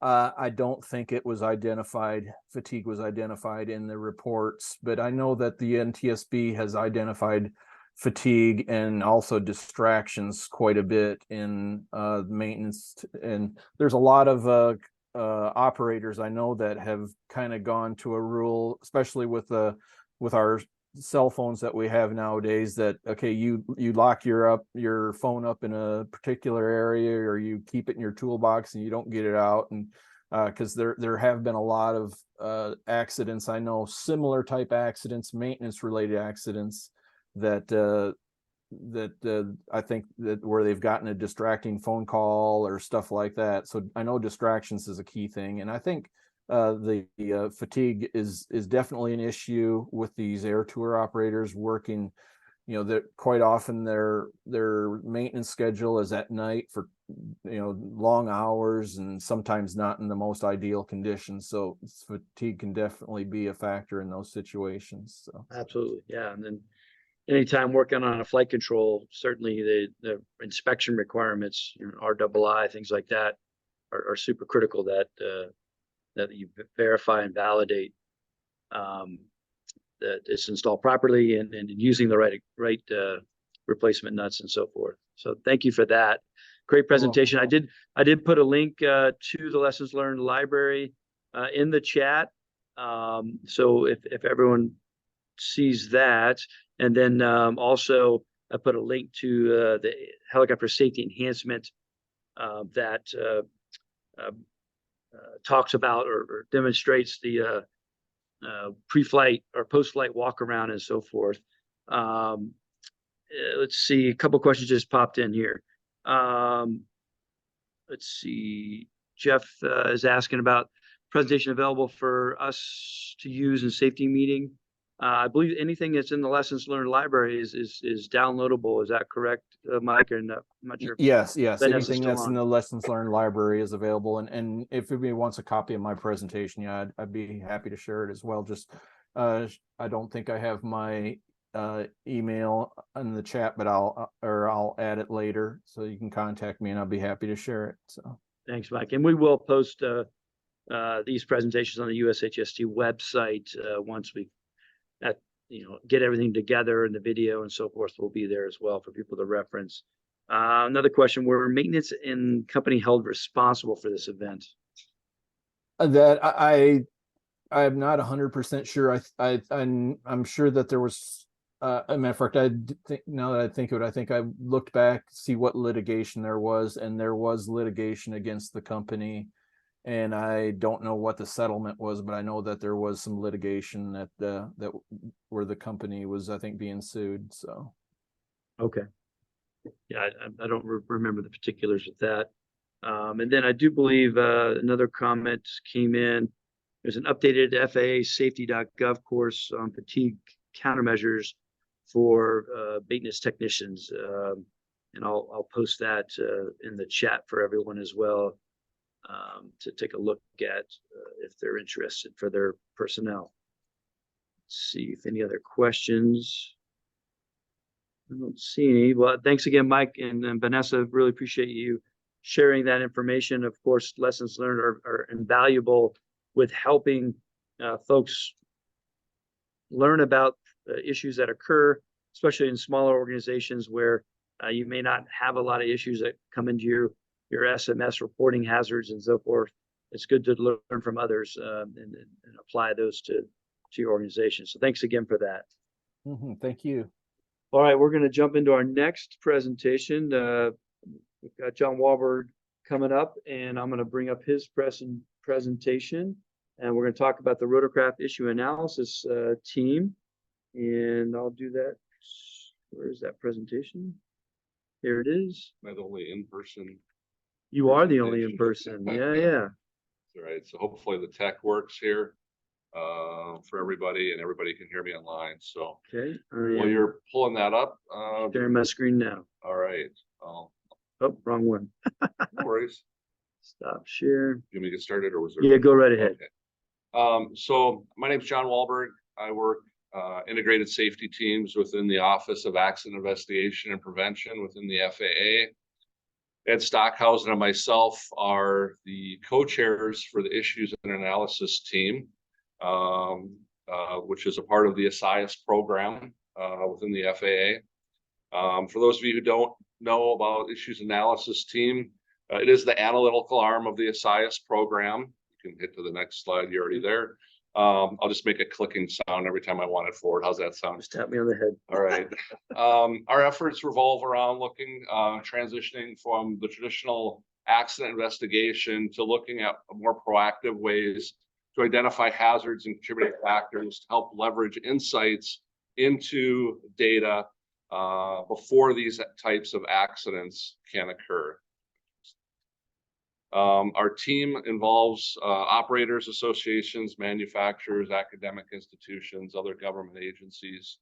I don't think it was identified. Fatigue was identified in the reports, but I know that the NTSB has identified fatigue and also distractions quite a bit in maintenance. And there's a lot of operators I know that have kind of gone to a rule, especially with our cell phones that we have nowadays, that okay, you lock your phone up in a particular area, or you keep it in your toolbox and you don't get it out. And because there have been a lot of accidents, I know, similar type accidents, maintenance related accidents, that I think that where they've gotten a distracting phone call or stuff like that. So I know distractions is a key thing, and I think the fatigue is definitely an issue with these air tour operators working. That quite often their maintenance schedule is at night for long hours, and sometimes not in the most ideal conditions. So fatigue can definitely be a factor in those situations. So Absolutely, yeah. And then anytime working on a flight control, certainly the inspection requirements, RII, things like that, are super critical, that you verify and validate that it's installed properly and using the right replacement nuts and so forth. So thank you for that. Great presentation. I did put a link to the lessons learned library in the chat. So if everyone sees that, and then also I put a link to the helicopter safety enhancement that talks about or demonstrates the pre-flight or post-flight walk around and so forth. Let's see, a couple questions just popped in here. Let's see, Jeff is asking about presentation available for us to use in safety meeting. I believe anything that's in the lessons learned library is downloadable. Is that correct, Mike? And I'm not sure. Yes, Vanessa's anything still that's on. in the lessons learned library is available, and if anybody wants a copy of my presentation, yeah, I'd be happy to share it as well. Just I don't think I have my email in the chat, but I'll add it later, so you can contact me and I'll be happy to share it. So Thanks, Mike. And we will post these presentations on the USHST website once we get everything together, and the video and so forth will be there as well for people to reference. Another question: were maintenance and company held responsible for this event? that I'm not 100% sure. I'm sure that there was. A matter of fact, now that I think of it, I think I looked back to see what litigation there was, and there was litigation against the company, and I don't know what the settlement was, but I know that there was some litigation that where the company was, I think, being sued. So, okay, yeah, I don't remember the particulars of that. And then I do believe another comment came in. There's an updated FAA safety.gov course on fatigue countermeasures for maintenance technicians, and I'll post that in the chat for everyone as well, to take a look at if they're interested for their personnel. Let's see if any other questions. I don't see any. Well, thanks again, Mike and Vanessa. Really appreciate you sharing that information. Of course, lessons learned are invaluable with helping folks learn about issues that occur, especially in smaller organizations where you may not have a lot of issues that come into your SMS reporting hazards and so forth. It's good to learn from others and apply those to your organization. So thanks again for that. Thank you. All right, we're going to jump into our next presentation. We've got John Wahlberg coming up, and I'm going to bring up his presentation, and we're going to talk about the rotorcraft issue analysis team. And I'll do that. Where is that presentation? Here it is. Am I the only in-person? You are the only in-person. Yeah. All right. So hopefully the tech works here for everybody, and everybody can hear me online. So okay. While you're pulling that up, sharing my screen now. All right. Oh, wrong one. No worries. Stop share. You want me to get started, or was there? Yeah, go right ahead. Okay. So my name is John Wahlberg. I work integrated safety teams within the Office of Accident Investigation and Prevention within the FAA. Ed Stockhausen and myself are the co-chairs for the Issues and Analysis team, which is a part of the ASIAS program within the FAA. For those of you who don't know about Issues Analysis team, it is the analytical arm of the ASIAS program. You can hit to the next slide. You're already there. I'll just make a clicking sound every time I want it forward. How's that sound? Just tap me on the head. All right. Our efforts revolve around transitioning from the traditional accident investigation to looking at more proactive ways to identify hazards and contributing factors to help leverage insights into data before these types of accidents can occur. Our team involves operators, associations, manufacturers, academic institutions, other government agencies.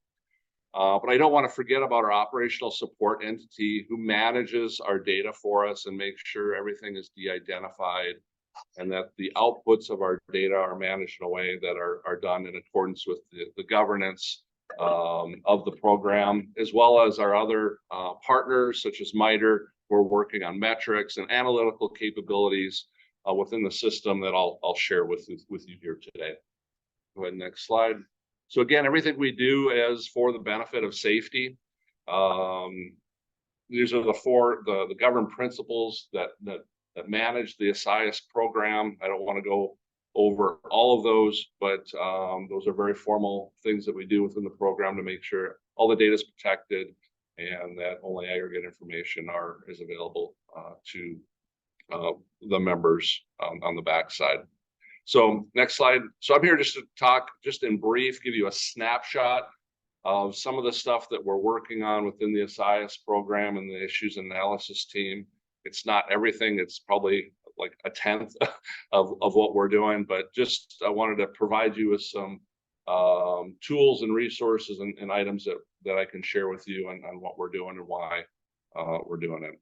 But I don't want to forget about our operational support entity who manages our data for us and makes sure everything is de-identified and that the outputs of our data are managed in a way that are done in accordance with the governance of the program, as well as our other partners such as MITRE. We're working on metrics and analytical capabilities within the system that I'll share with you here today. Go ahead, next slide. So again, everything we do is for the benefit of safety. These are the governance principles that manage the ASIAS program. I don't want to go over all of those, but those are very formal things that we do within the program to make sure all the data is protected and that only aggregate information is available to the members on the backside. So next slide. So I'm here just to talk, just in brief, give you a snapshot of some of the stuff that we're working on within the ASIAS program and the issues analysis team. It's not everything. It's probably like a tenth of what we're doing, but just I wanted to provide you with some tools and resources and items that I can share with you on what we're doing and why we're doing it.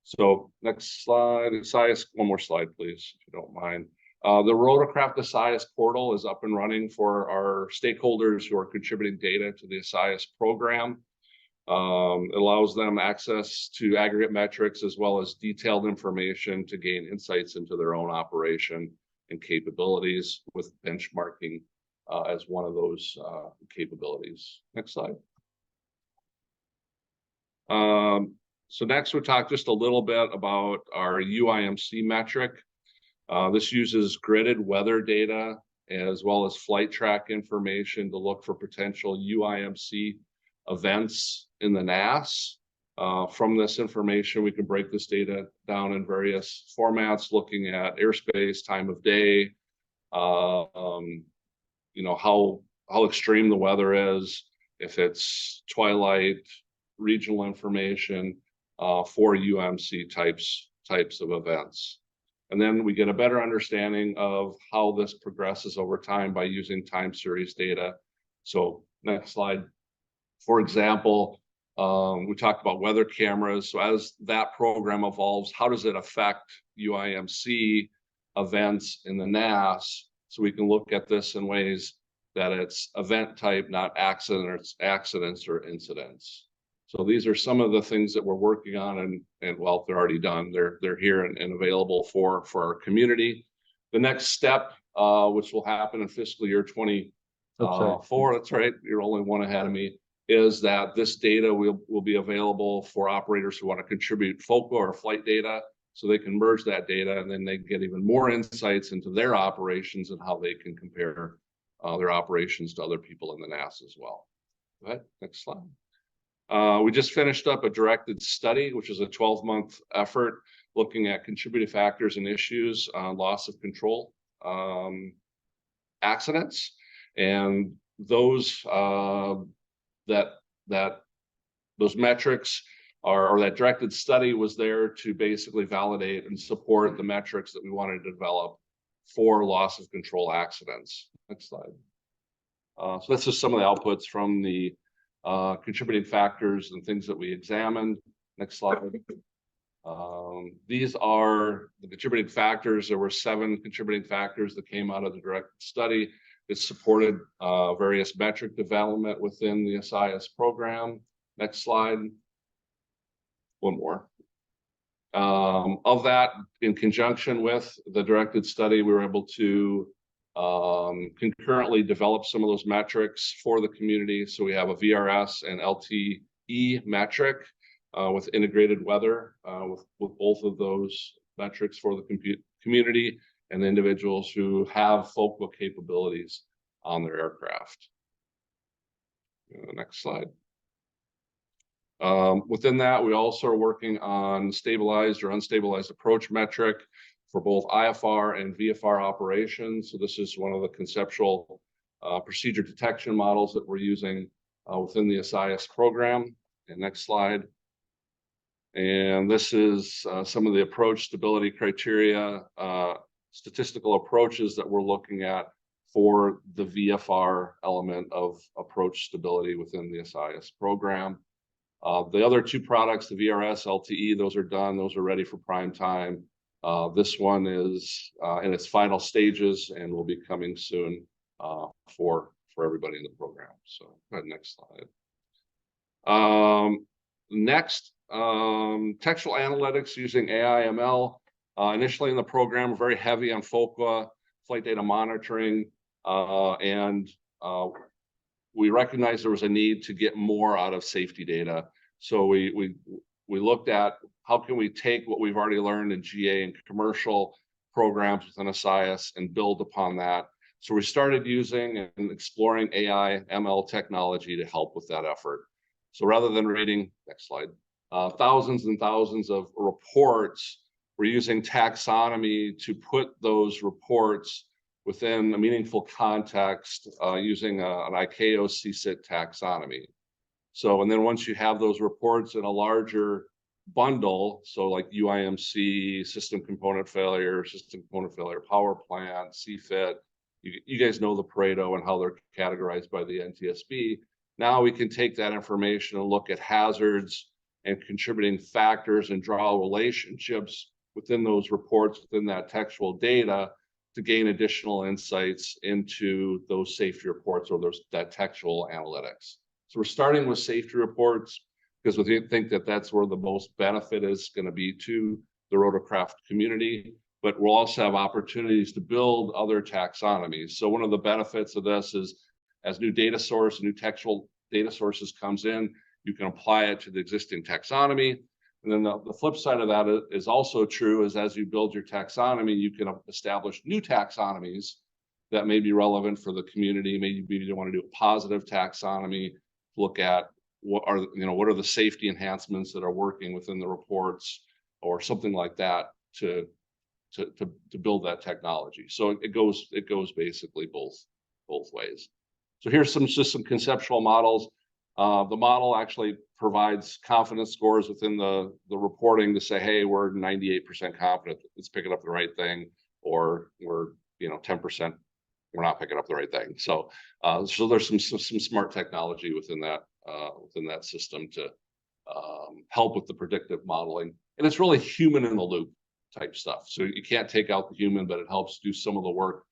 So next slide, SIAS, one more slide, please, if you don't mind. The Rotorcraft SIAS portal is up and running for our stakeholders who are contributing data to the SIAS program. It allows them access to aggregate metrics as well as detailed information to gain insights into their own operation and capabilities, with benchmarking as one of those capabilities. Next slide. So next we'll talk just a little bit about our UIMC metric. This uses gridded weather data as well as flight track information to look for potential UIMC events in the NAS. From this information, we can break this data down in various formats, looking at airspace, time of day, you know, how extreme the weather is, if it's twilight, regional information for UMC types of events. And then we get a better understanding of how this progresses over time by using time series data. So next slide. For example, we talked about weather cameras. So as that program evolves, how does it affect UIMC events in the NAS? So we can look at this in ways that it's event type, not accidents or incidents. So these are some of the things that we're working on, and well, they're already done. They're here and available for our community. The next step, which will happen in fiscal year 24, that's right, you're only one ahead of me, is that this data will be available for operators who want to contribute FOCA or flight data, so they can merge that data, and then they get even more insights into their operations and how they can compare their operations to other people in the NAS as well. Go ahead, next slide. We just finished up a directed study, which is a 12-month effort looking at contributing factors and issues on loss of control accidents, and those those metrics or that directed study was there to basically validate and support the metrics that we wanted to develop for loss of control accidents. Next slide. So that's just some of the outputs from the contributing factors and things that we examined. Next slide. These are the contributing factors. There were 7 contributing factors that came out of the direct study. It supported various metric development within the SIAS program. Next slide. One more. Of that, in conjunction with the directed study, we were able to concurrently develop some of those metrics for the community. So we have a VRS and LTE metric with integrated weather with both of those metrics for the community and the individuals who have FOCA capabilities on their aircraft. Next slide. Within that, we also are working on stabilized or unstabilized approach metric for both IFR and VFR operations. So this is one of the conceptual procedure detection models that we're using within the SIAS program. And next slide. And this is some of the approach stability criteria, statistical approaches that we're looking at for the VFR element of approach stability within the SIAS program. The other 2 products, the VRS, LTE, those are done. Those are ready for prime time. This one is in its final stages and will be coming soon for everybody in the program. So go ahead, next slide. Next, textual analytics using AI ML. Initially in the program, we're very heavy on FOCA, flight data monitoring, and we recognized there was a need to get more out of safety data. So we looked at how can we take what we've already learned in GA and commercial programs within SIAS and build upon that. So we started using and exploring AI ML technology to help with that effort. So rather than reading, next slide, thousands and thousands of reports, we're using taxonomy to put those reports within a meaningful context using an ICAO CSIT taxonomy. So, and then once you have those reports in a larger bundle, so like UIMC, system component failure, power plant, CFIT, you guys know the Pareto and how they're categorized by the NTSB. Now we can take that information and look at hazards and contributing factors and draw relationships within those reports, within that textual data, to gain additional insights into those safety reports or that textual analytics. So we're starting with safety reports because we think that that's where the most benefit is going to be to the rotorcraft community, but we'll also have opportunities to build other taxonomies. So one of the benefits of this is as new data source, new textual data sources comes in, you can apply it to the existing taxonomy. And then the flip side of that is also true is as you build your taxonomy, you can establish new taxonomies that may be relevant for the community. Maybe you want to do a positive taxonomy, look at what are the safety enhancements that are working within the reports or something like that to build that technology. So it goes basically both ways. So here's just some conceptual models. The model actually provides confidence scores within the reporting to say, hey, we're 98% confident it's picking up the right thing, or we're 10% we're not picking up the right thing. So there's some smart technology within that system to help with the predictive modeling, and it's really human in the loop type stuff. So you can't take out the human, but it helps do some of the work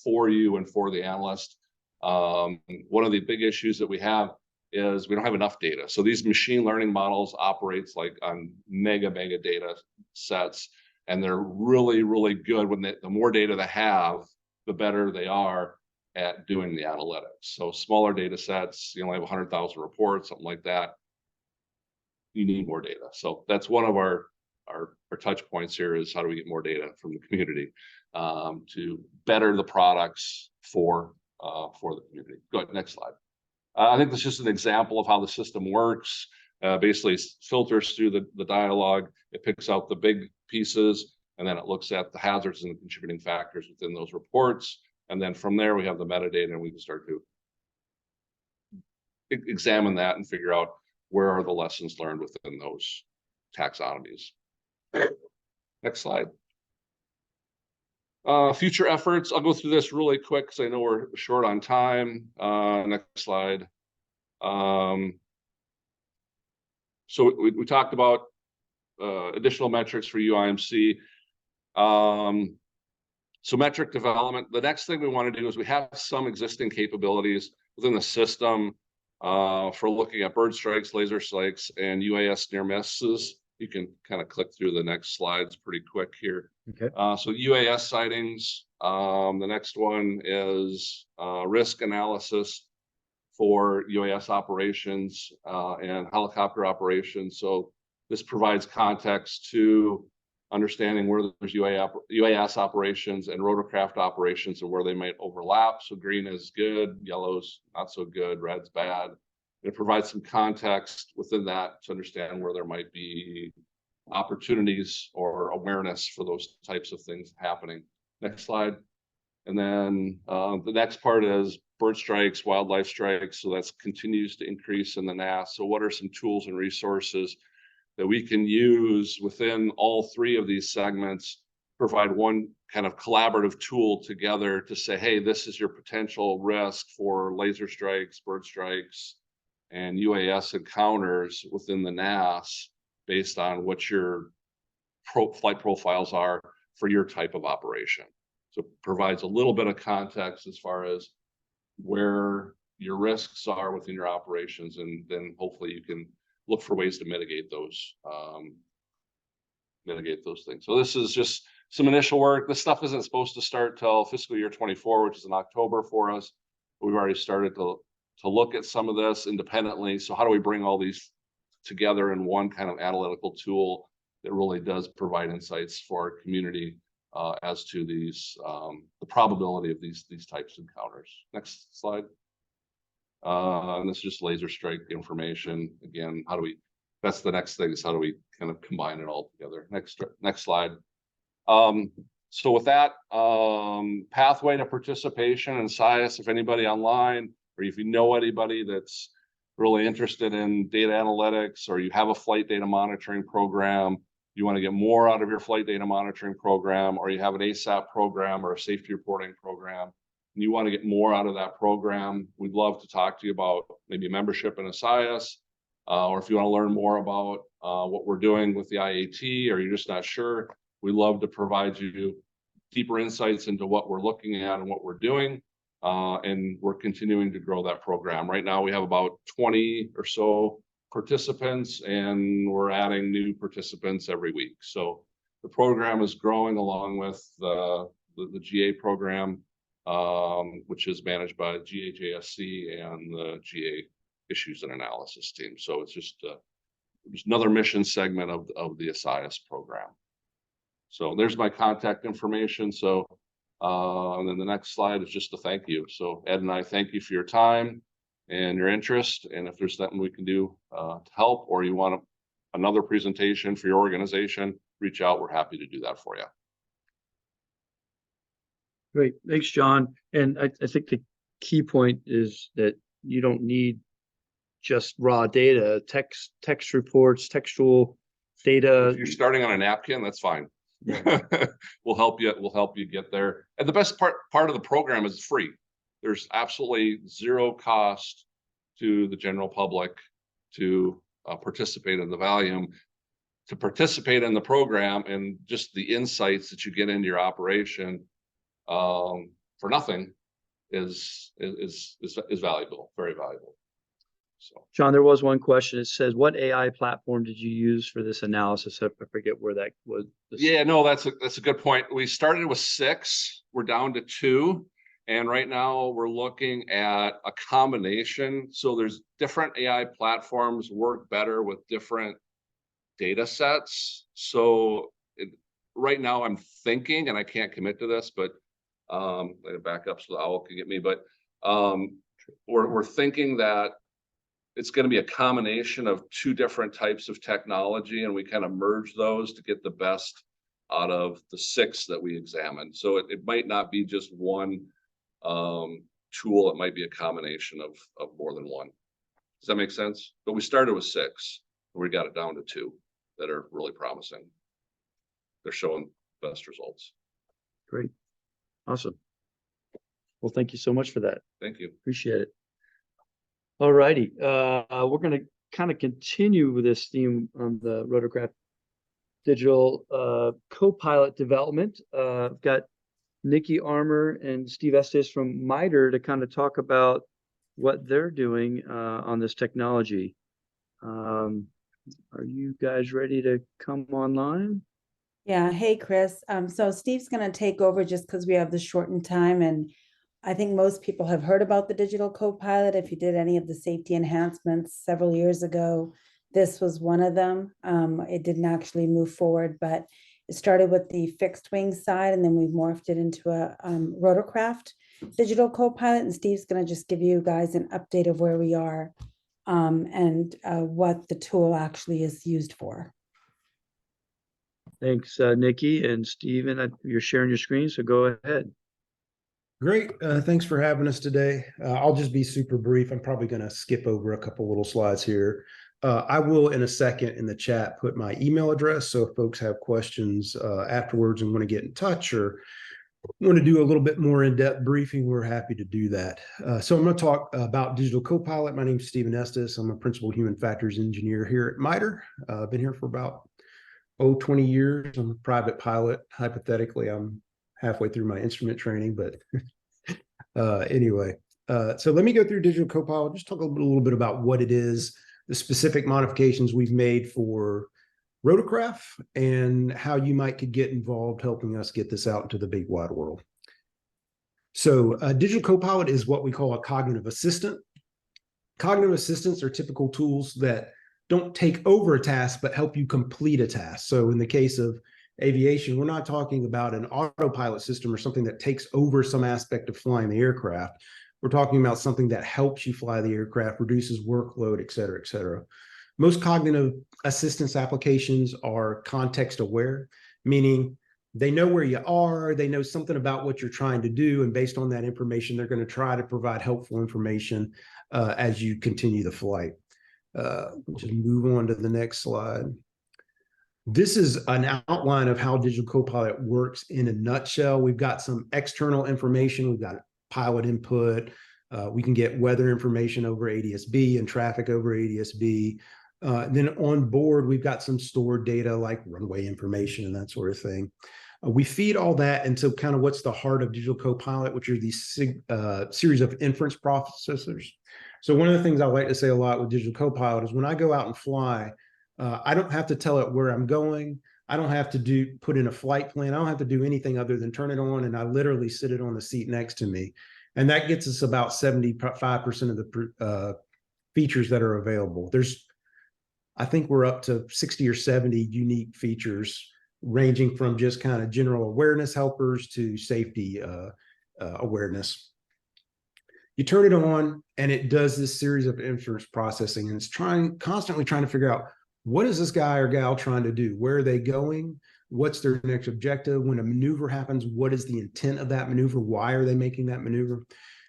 for you and for the analyst. One of the big issues that we have is we don't have enough data. So these machine learning models operates like on mega data sets, and they're really, really good when the more data they have, the better they are at doing the analytics. So smaller data sets, you only have 100,000 reports, something like that. You need more data. So that's one of our touch points here is how do we get more data from the community to better the products for the community. Go ahead, next slide. I think this is just an example of how the system works. Basically filters through the dialogue. It picks out the big pieces, and then it looks at the hazards and the contributing factors within those reports. And then from there, we have the metadata, and we can start to examine that and figure out where are the lessons learned within those taxonomies. Next slide. Future efforts. I'll go through this really quick because I know we're short on time. Next slide. So we talked about additional metrics for UIMC. So metric development. The next thing we want to do is we have some existing capabilities within the system for looking at bird strikes, laser strikes, and UAS near misses. You can kind of click through the next slides pretty quick here. Okay. So UAS sightings. The next one is risk analysis for UAS operations and helicopter operations. So this provides context to understanding where there's UAS operations and rotorcraft operations and where they might overlap. So green is good, yellow's not so good, red's bad. It provides some context within that to understand where there might be opportunities or awareness for those types of things happening. Next slide. And then the next part is bird strikes, wildlife strikes. So that continues to increase in the NAS. So what are some tools and resources that we can use within all three of these segments, provide one kind of collaborative tool together to say, hey, this is your potential risk for laser strikes, bird strikes, and UAS encounters within the NAS based on what your flight profiles are for your type of operation. So it provides a little bit of context as far as where your risks are within your operations, and then hopefully you can look for ways to mitigate those things. So this is just some initial work. This stuff isn't supposed to start till fiscal year 24, which is in October for us. We've already started to look at some of this independently. So how do we bring all these together in one kind of analytical tool that really does provide insights for our community as to these the probability of these types of encounters. Next slide. And this is just laser strike information. Again, that's the next thing, is how do we kind of combine it all together? Next slide. So with that, pathway to participation and SIAS, if anybody online, or if you know anybody that's really interested in data analytics, or you have a flight data monitoring program, you want to get more out of your flight data monitoring program, or you have an ASAP program or a safety reporting program, and you want to get more out of that program, we'd love to talk to you about maybe membership in SIS, or if you want to learn more about what we're doing with the IAT, or you're just not sure, we'd love to provide you deeper insights into what we're looking at and what we're doing. And we're continuing to grow that program. Right now, we have about 20 or so participants, and we're adding new participants every week. So the program is growing along with the GA program, which is managed by GHASC and the GA Issues and Analysis team. So it's just another mission segment of the SIS program. So there's my contact information. So and then the next slide is just a thank you. So Ed and I thank you for your time and your interest. And if there's something we can do to help, or you want another presentation for your organization, reach out. We're happy to do that for you. Great, thanks, John. And I think the key point is that you don't need just raw data, text reports, textual data. If you're starting on a napkin, that's fine. We'll help you get there. And the best part of the program is free. There's absolutely zero cost to the general public to participate in the volume, to participate in the program, and just the insights that you get into your operation for nothing is valuable, very valuable. So, John, there was one question. It says, what AI platform did you use for this analysis? I forget where that was. Yeah, no, that's a good point. We started with 6, we're down to 2. And right now we're looking at a combination. So there's different AI platforms work better with different data sets. So right now I'm thinking, and I can't commit to this, but I back up so the owl can get me, but we're thinking that it's going to be a combination of 2 different types of technology, and we kind of merge those to get the best out of the 6 that we examined. So it might not be just one tool, it might be a combination of more than one. Does that make sense? But we started with 6, and we got it down to 2 that are really promising. They're showing best results. Great. Awesome. Well, thank you so much for that. Thank you. Appreciate it. All righty. We're going to kind of continue with this theme on the rotorcraft digital co-pilot development. I've got Nikki Armour and Steve Estes from MITRE to kind of talk about what they're doing on this technology. Are you guys ready to come online? Yeah. Hey, Chris. So Steve's going to take over just because we have the shortened time, and I think most people have heard about the digital co-pilot. If you did any of the safety enhancements several years ago, this was one of them. It didn't actually move forward, but it started with the fixed wing side, and then we morphed it into a rotorcraft digital co-pilot. And Steve's going to just give you guys an update of where we are and what the tool actually is used for. Thanks, Nikki and Steven. You're sharing your screen, so go ahead. Great. Thanks for having us today. I'll just be super brief. I'm probably going to skip over a couple little slides here. I will, in a second in the chat, put my email address. So if folks have questions afterwards and want to get in touch or want to do a little bit more in-depth briefing, we're happy to do that. So I'm going to talk about Digital Copilot. My name is Stephen Estes. I'm a principal human factors engineer here at MITRE. I've been here for about 20 years. I'm a private pilot. Hypothetically, I'm halfway through my instrument training, but anyway. So let me go through Digital Copilot, just talk a little bit about what it is, the specific modifications we've made for rotorcraft, and how you could get involved helping us get this out into the big wide world. So Digital Copilot is what we call a cognitive assistant. Cognitive assistants are typical tools that don't take over a task, but help you complete a task. So in the case of aviation, we're not talking about an autopilot system or something that takes over some aspect of flying the aircraft. We're talking about something that helps you fly the aircraft, reduces workload, et cetera, et cetera. Most cognitive assistance applications are context aware, meaning they know where you are, they know something about what you're trying to do, and based on that information, they're going to try to provide helpful information as you continue the flight. Just move on to the next slide. This is an outline of how Digital Copilot works in a nutshell. We've got some external information. We've got pilot input. We can get weather information over ADS-B and traffic over ADS-B. Then on board, we've got some stored data like runway information and that sort of thing. We feed all that into kind of what's the heart of Digital Copilot, which are these series of inference processors. So one of the things I like to say a lot with Digital Copilot is when I go out and fly, I don't have to tell it where I'm going. I don't have to put in a flight plan. I don't have to do anything other than turn it on, and I literally sit it on the seat next to me. And that gets us about 75% of the features that are available. I think we're up to 60 or 70 unique features, ranging from just kind of general awareness helpers to safety awareness. You turn it on and it does this series of inference processing, and it's constantly trying to figure out, what is this guy or gal trying to do? Where are they going? What's their next objective? When a maneuver happens, what is the intent of that maneuver? Why are they making that maneuver?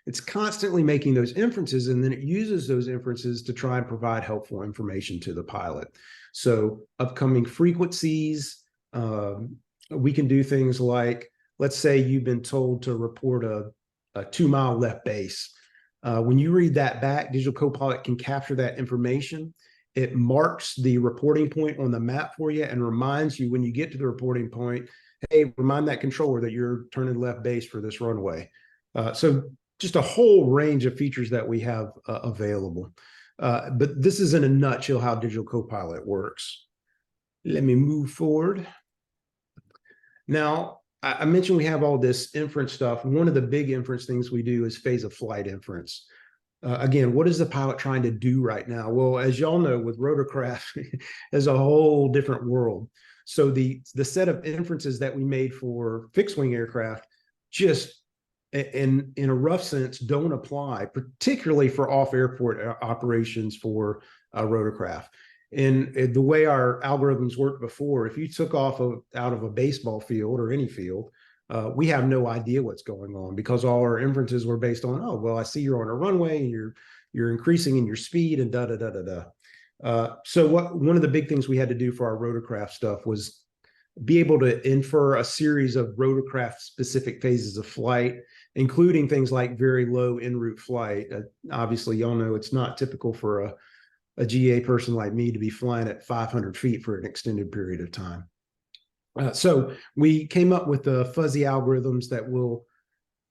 It's constantly making those inferences, and then it uses those inferences to try and provide helpful information to the pilot. So upcoming frequencies, we can do things like, let's say you've been told to report a 2-mile left base. When you read that back, Digital Copilot can capture that information. It marks the reporting point on the map for you and reminds you when you get to the reporting point, hey, remind that controller that you're turning left base for this runway. So just a whole range of features that we have available. But this is in a nutshell how Digital Copilot works. Let me move forward. Now, I mentioned we have all this inference stuff. One of the big inference things we do is phase of flight inference. Again, what is the pilot trying to do right now? Well, as y'all know, with rotorcraft, is a whole different world. So the set of inferences that we made for fixed wing aircraft just in a rough sense don't apply, particularly for off airport operations for rotorcraft. And the way our algorithms worked before, if you took off out of a baseball field or any field, we have no idea what's going on because all our inferences were based on, oh, well, I see you're on a runway and you're increasing in your speed and da da da da da. So one of the big things we had to do for our rotorcraft stuff was be able to infer a series of rotorcraft specific phases of flight, including things like very low en route flight. Obviously, y'all know it's not typical for a GA person like me to be flying at 500 feet for an extended period of time. So we came up with the fuzzy algorithms that will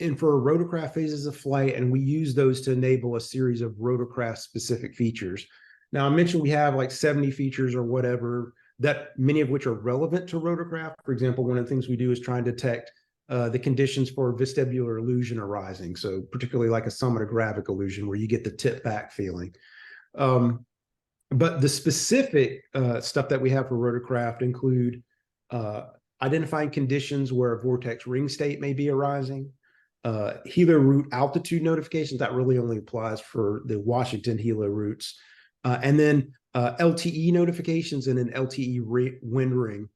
infer rotorcraft phases of flight, and we use those to enable a series of rotorcraft specific features. Now, I mentioned we have like 70 features or whatever, that many of which are relevant to rotorcraft. For example, one of the things we do is try and detect the conditions for vestibular illusion arising. So particularly like a summatogravic illusion where you get the tip back feeling. But the specific stuff that we have for rotorcraft include identifying conditions where a vortex ring state may be arising, helo route altitude notifications, that really only applies for the Washington helo routes, and then LTE notifications and an LTE wind ring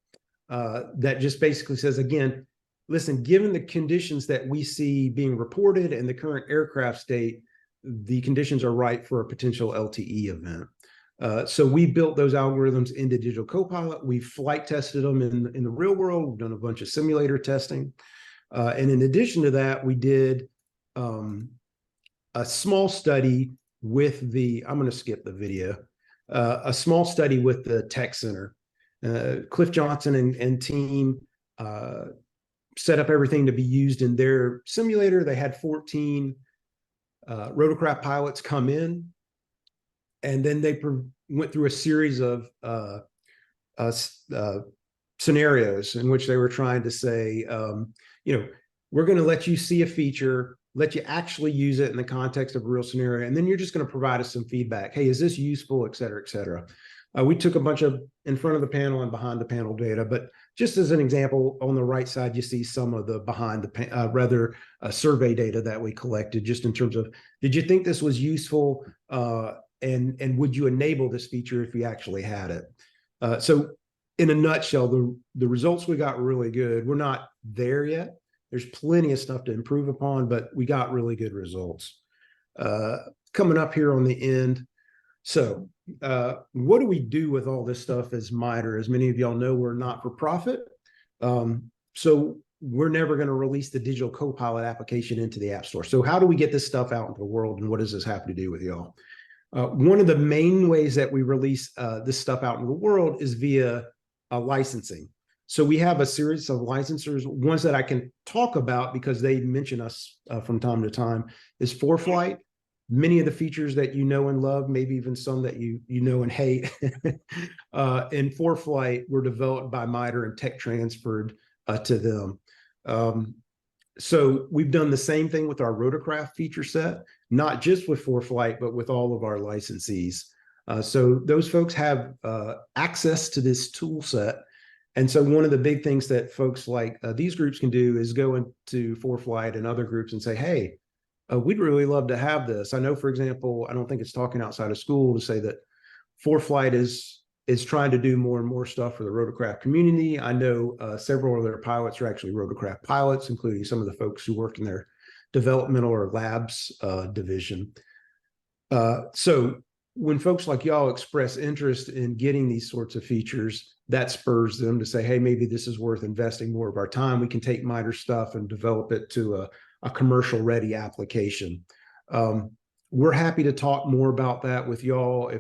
that just basically says, again, listen, given the conditions that we see being reported and the current aircraft state, the conditions are right for a potential LTE event. So we built those algorithms into Digital Copilot. We flight tested them in the real world. We've done a bunch of simulator testing. And in addition to that, we did a small study with I'm going to skip the video, a small study with the Tech Center. Cliff Johnson and team set up everything to be used in their simulator. They had 14 rotorcraft pilots come in, and then they went through a series of scenarios in which they were trying to say, we're going to let you see a feature, let you actually use it in the context of a real scenario, and then you're just going to provide us some feedback. Hey, is this useful, et cetera, et cetera. We took a bunch of in front of the panel and behind the panel data, but just as an example, on the right side, you see some of the behind the survey data that we collected, just in terms of, did you think this was useful? And would you enable this feature if you actually had it? So in a nutshell, the results we got were really good. We're not there yet. There's plenty of stuff to improve upon, but we got really good results. Coming up here on the end. So what do we do with all this stuff as MITRE? As many of y'all know, we're not for profit. So we're never going to release the digital co-pilot application into the App Store. So how do we get this stuff out into the world, and what does this have to do with y'all? One of the main ways that we release this stuff out into the world is via licensing. So we have a series of licensors. Ones that I can talk about because they mention us from time to time is PreFlight. Many of the features that you know and love, maybe even some that you know and hate, in PreFlight were developed by MITRE and tech transferred to them. So we've done the same thing with our rotorcraft feature set, not just with PreFlight, but with all of our licensees. So those folks have access to this tool set. And so one of the big things that folks like these groups can do is go into PreFlight and other groups and say, hey, we'd really love to have this. I know, for example, I don't think it's talking outside of school to say that PreFlight is trying to do more and more stuff for the rotorcraft community. I know several of their pilots are actually rotorcraft pilots, including some of the folks who work in their developmental or labs division. So when folks like y'all express interest in getting these sorts of features, that spurs them to say, hey, maybe this is worth investing more of our time. We can take MITRE stuff and develop it to a commercial ready application. We're happy to talk more about that with y'all.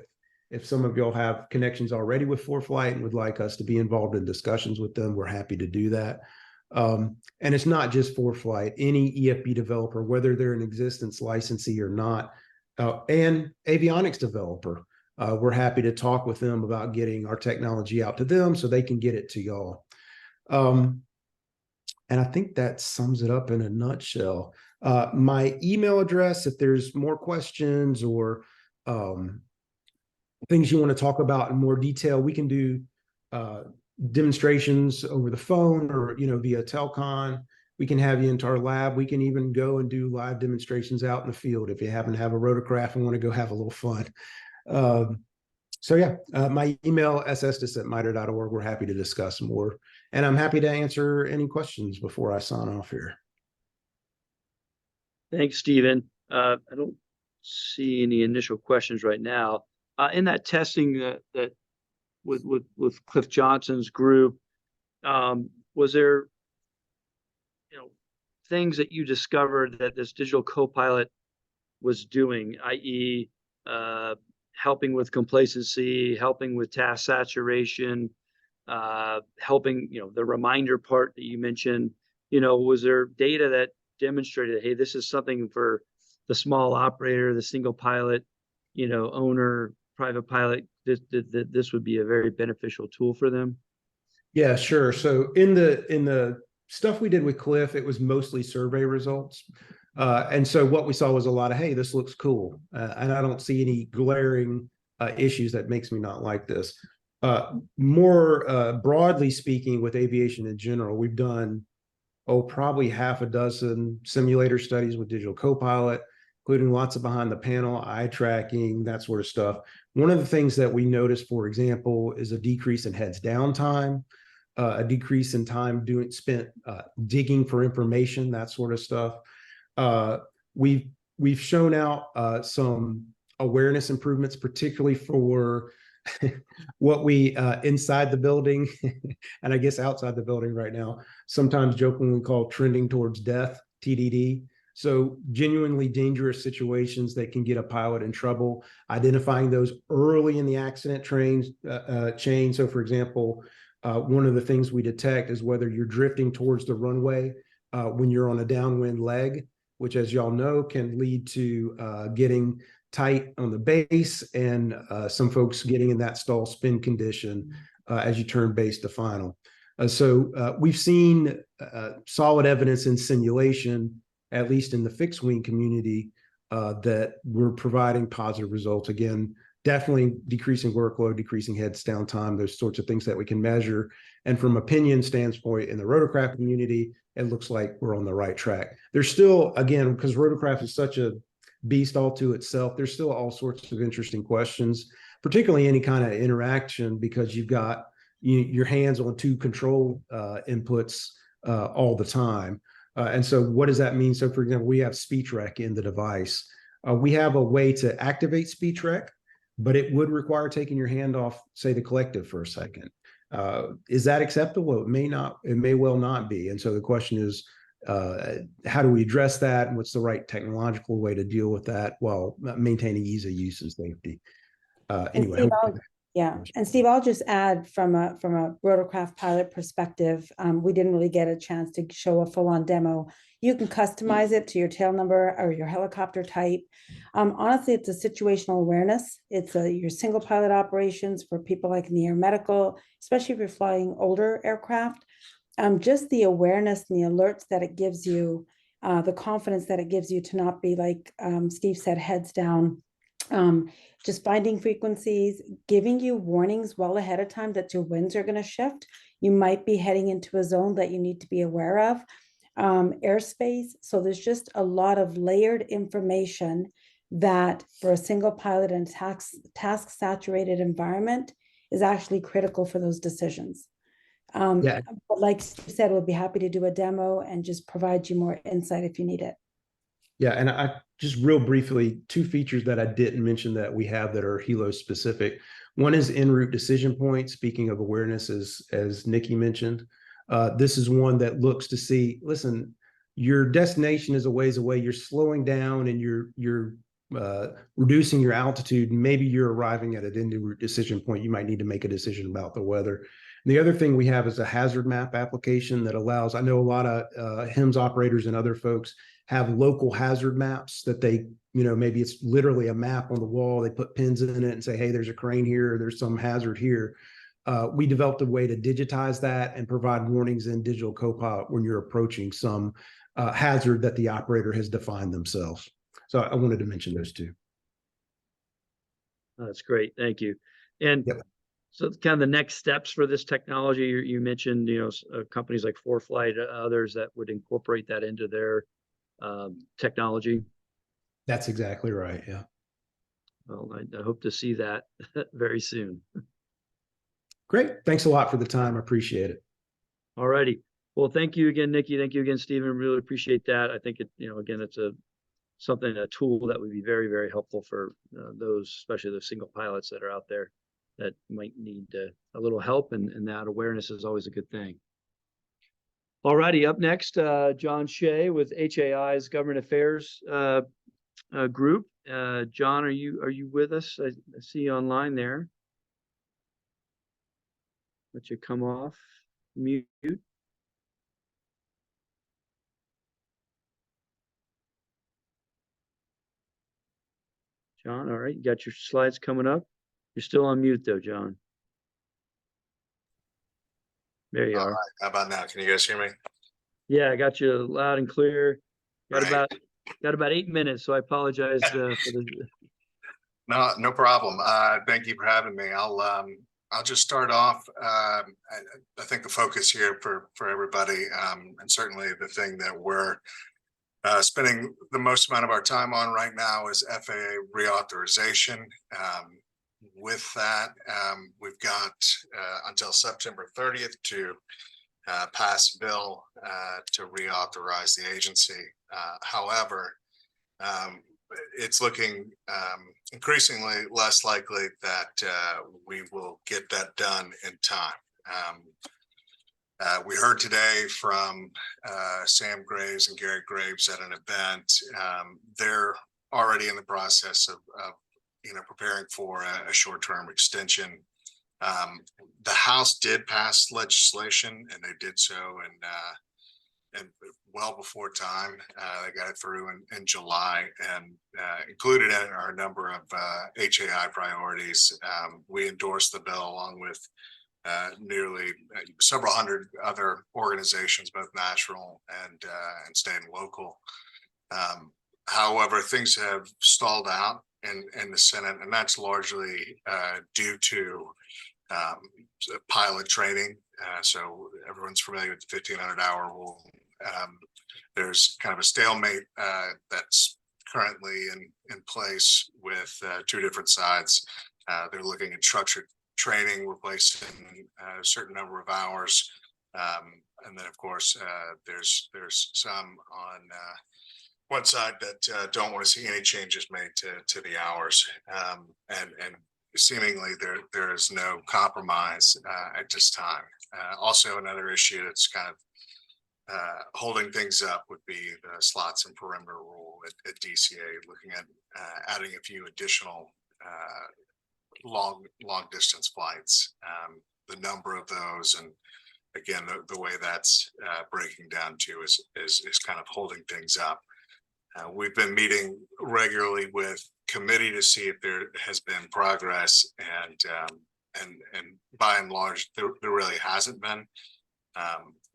If some of y'all have connections already with PreFlight and would like us to be involved in discussions with them, we're happy to do that. And it's not just PreFlight, any EFB developer, whether they're an existence licensee or not, and avionics developer, we're happy to talk with them about getting our technology out to them so they can get it to y'all. And I think that sums it up in a nutshell. My email address, if there's more questions or things you want to talk about in more detail, we can do demonstrations over the phone or via Telcon. We can have you into our lab. We can even go and do live demonstrations out in the field if you happen to have a rotorcraft and want to go have a little fun. So yeah, my email, ssdis@mitre.org. We're happy to discuss more. And I'm happy to answer any questions before I sign off here. Thanks, Stephen. I don't see any initial questions right now. In that testing that with Cliff Johnson's group, was there things that you discovered that this digital co-pilot was doing, i.e. helping with complacency, helping with task saturation, helping, the reminder part that you mentioned, was there data that demonstrated, hey, this is something for the small operator, the single pilot, owner, private pilot, this would be a very beneficial tool for them? Yeah, sure. So in the stuff we did with Cliff, it was mostly survey results. And so what we saw was a lot of, hey, this looks cool. And I don't see any glaring issues that makes me not like this. More broadly speaking, with aviation in general, we've done, probably half a dozen simulator studies with digital co-pilot, including lots of behind the panel, eye tracking, that sort of stuff. One of the things that we noticed, for example, is a decrease in heads down time, a decrease in time spent digging for information, that sort of stuff. We've shown out some awareness improvements, particularly for what we inside the building and I guess outside the building right now, sometimes jokingly call trending towards death, TDD. So genuinely dangerous situations that can get a pilot in trouble, identifying those early in the accident chain. So for example, one of the things we detect is whether you're drifting towards the runway when you're on a downwind leg, which, as y'all know, can lead to getting tight on the base and some folks getting in that stall spin condition as you turn base to final. So we've seen solid evidence in simulation, at least in the fixed wing community, that we're providing positive results. Again, definitely decreasing workload, decreasing heads down time, those sorts of things that we can measure. And from opinion standpoint in the rotorcraft community, it looks like we're on the right track. There's still, again, because rotorcraft is such a beast all to itself, there's still all sorts of interesting questions, particularly any kind of interaction, because you've got your hands on two control inputs all the time. And so what does that mean? So for example, we have speech rec in the device. We have a way to activate speech rec, but it would require taking your hand off, say, the collective for a second. Is that acceptable? It may not, it may well not be. And so the question is, how do we address that? And what's the right technological way to deal with that while maintaining ease of use and safety? Anyway. And Steve, I'll just add from a rotorcraft pilot perspective, we didn't really get a chance to show a full-on demo. You can customize it to your tail number or your helicopter type. Honestly, it's a situational awareness. It's your single pilot operations for people like in the air medical, especially if you're flying older aircraft. Just the awareness and the alerts that it gives you, the confidence that it gives you to not be like Steve said, heads down. Just finding frequencies, giving you warnings well ahead of time that your winds are going to shift. You might be heading into a zone that you need to be aware of. Airspace. So there's just a lot of layered information that for a single pilot and task saturated environment is actually critical for those decisions. But like Steve said, we'll be happy to do a demo and just provide you more insight if you need it. Yeah, and I just real briefly, two features that I didn't mention that we have that are Hilo specific. One is en route decision point. Speaking of awareness, as Nikki mentioned, this is one that looks to see, listen, your destination is a ways away. You're slowing down and you're reducing your altitude. Maybe you're arriving at an en route decision point. You might need to make a decision about the weather. And the other thing we have is a hazard map application that allows, I know a lot of HIMS operators and other folks have local hazard maps that they, maybe it's literally a map on the wall. They put pins in it and say, hey, there's a crane here, or there's some hazard here. We developed a way to digitize that and provide warnings in Digital Copilot when you're approaching some hazard that the operator has defined themselves. So I wanted to mention those two. That's great. Thank you. And so kind of the next steps for this technology, you mentioned, companies like PreFlight, others that would incorporate that into their technology. That's exactly right. Yeah. Well, I hope to see that very soon. Great. Thanks a lot for the time. I appreciate it. All righty. Well, thank you again, Nikki. Thank you again, Stephen. Really appreciate that. I think again, it's a tool that would be very, very helpful for those, especially the single pilots that are out there that might need a little help, and that awareness is always a good thing. Alrighty, up next, John Shea with HAI's Government Affairs group. John, are you with us? I see you online there. Let you come off mute. John, all right, you got your slides coming up. You're still on mute though, John. There you are. Right. How about now? Can you guys hear me? Yeah, I got you loud and clear. Got about 8 minutes, so I apologize for the. No problem. Thank you for having me. I'll just start off. I think the focus here for everybody, and certainly the thing that we're spending the most amount of our time on right now is FAA reauthorization. With that, we've got until September 30th to pass a bill to reauthorize the agency. However, it's looking increasingly less likely that we will get that done in time. We heard today from Sam Graves and Garrett Graves at an event. They're already in the process of preparing for a short-term extension. The House did pass legislation, and they did so and well before time. They got it through in July, and included in it are a number of HAI priorities. We endorsed the bill along with nearly several hundred other organizations, both national and state and local. However, things have stalled out in the Senate, and that's largely due to pilot training. So everyone's familiar with the 1,500-hour rule. There's kind of a stalemate that's currently in place with two different sides. They're looking at structured training, replacing a certain number of hours. And then, of course, there's some on one side that don't want to see any changes made to the hours. And seemingly there is no compromise at this time. Also, another issue that's kind of holding things up would be the slots and perimeter rule at DCA, looking at adding a few additional long distance flights, the number of those, and again the way that's breaking down to is kind of holding things up. We've been meeting regularly with committee to see if there has been progress, and by and large there really hasn't been.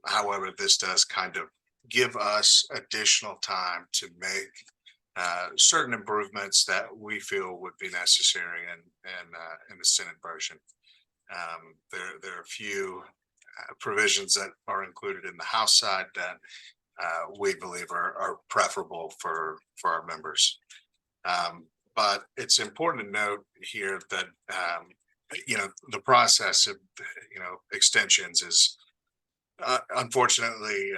However, this does kind of give us additional time to make certain improvements that we feel would be necessary in the Senate version. There are a few provisions that are included in the House side that we believe are preferable for our members. But it's important to note here that the process of extensions is unfortunately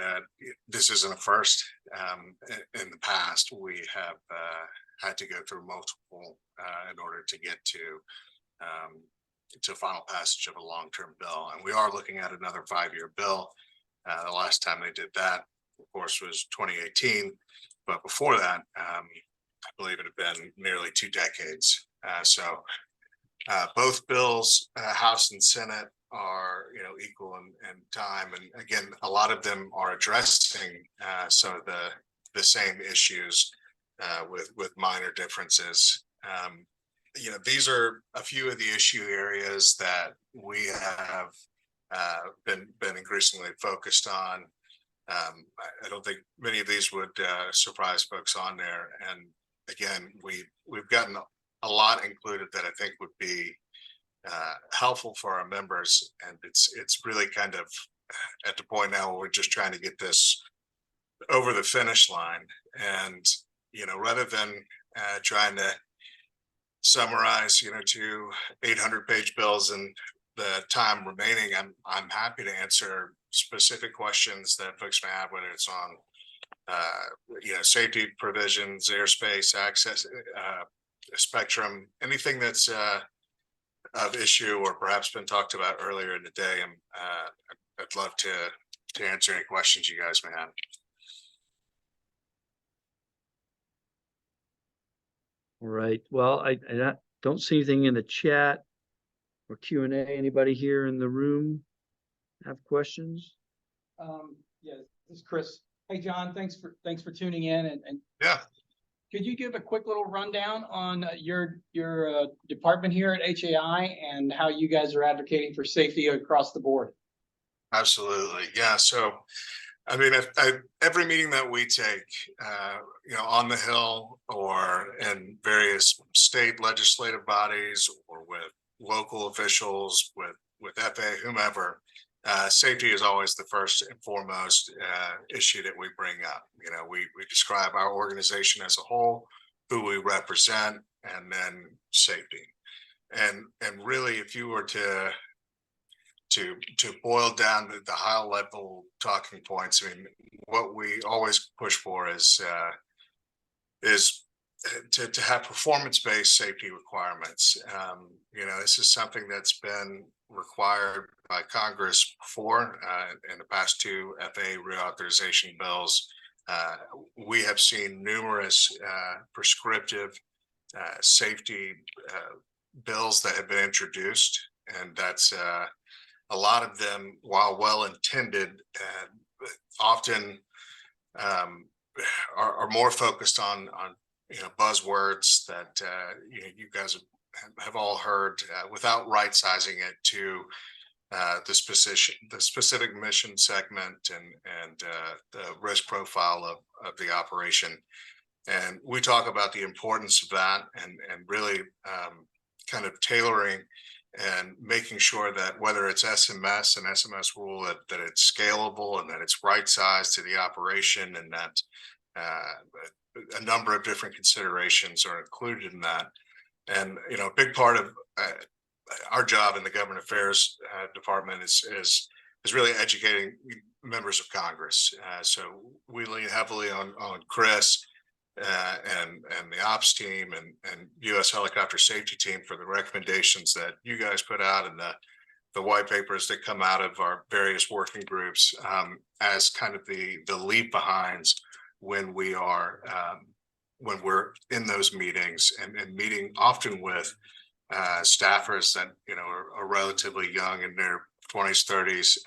this isn't a first. In the past, we have had to go through multiple in order to get to final passage of a long-term bill, and we are looking at another 5-year bill. The last time they did that, of course, was 2018, but before that, I believe it had been nearly 2 decades. So both bills, House and Senate, are equal in time, and again, a lot of them are addressing some of the same issues with minor differences. These are a few of the issue areas that we have been increasingly focused on. I don't think many of these would surprise folks on there, and again, we've gotten a lot included that I think would be helpful for our members, and it's really kind of at the point now where we're just trying to get this over the finish line. And rather than trying to summarize 2 800-page bills in the time remaining, I'm happy to answer specific questions that folks may have, whether it's on safety provisions, airspace access, spectrum, anything that's of issue or perhaps been talked about earlier in the day. I'd love to answer any questions you guys may have. All right. Well, I don't see anything in the chat or Q&A. Anybody here in the room have questions? Yeah, this is Chris. Hey, John, thanks for tuning in, and yeah. Could you give a quick little rundown on your department here at HAI and how you guys are advocating for safety across the board? Absolutely. Yeah. So, I mean, every meeting that we take, on the Hill or in various state legislative bodies or with local officials, with FAA, whomever, safety is always the first and foremost issue that we bring up. We describe our organization as a whole, who we represent, and then safety. And really, if you were to boil down the high level talking points, I mean, what we always push for is to have performance-based safety requirements. This is something that's been required by Congress before. In the past 2 FAA reauthorization bills, we have seen numerous prescriptive safety bills that have been introduced, and that's a lot of them, while well-intended, often are more focused on buzzwords that you guys have all heard, without right-sizing it to the specific mission segment and the risk profile of the operation. And we talk about the importance of that, and really kind of tailoring and making sure that whether it's SMS and SMS rule, that it's scalable and that it's right-sized to the operation, and that a number of different considerations are included in that. And a big part of our job in the Government Affairs Department is really educating members of Congress. So we lean heavily on Chris and the ops team and U.S. helicopter safety team for the recommendations that you guys put out and the white papers that come out of our various working groups as kind of the leave behinds when we're in those meetings and meeting often with staffers that are relatively young in their 20s, 30s,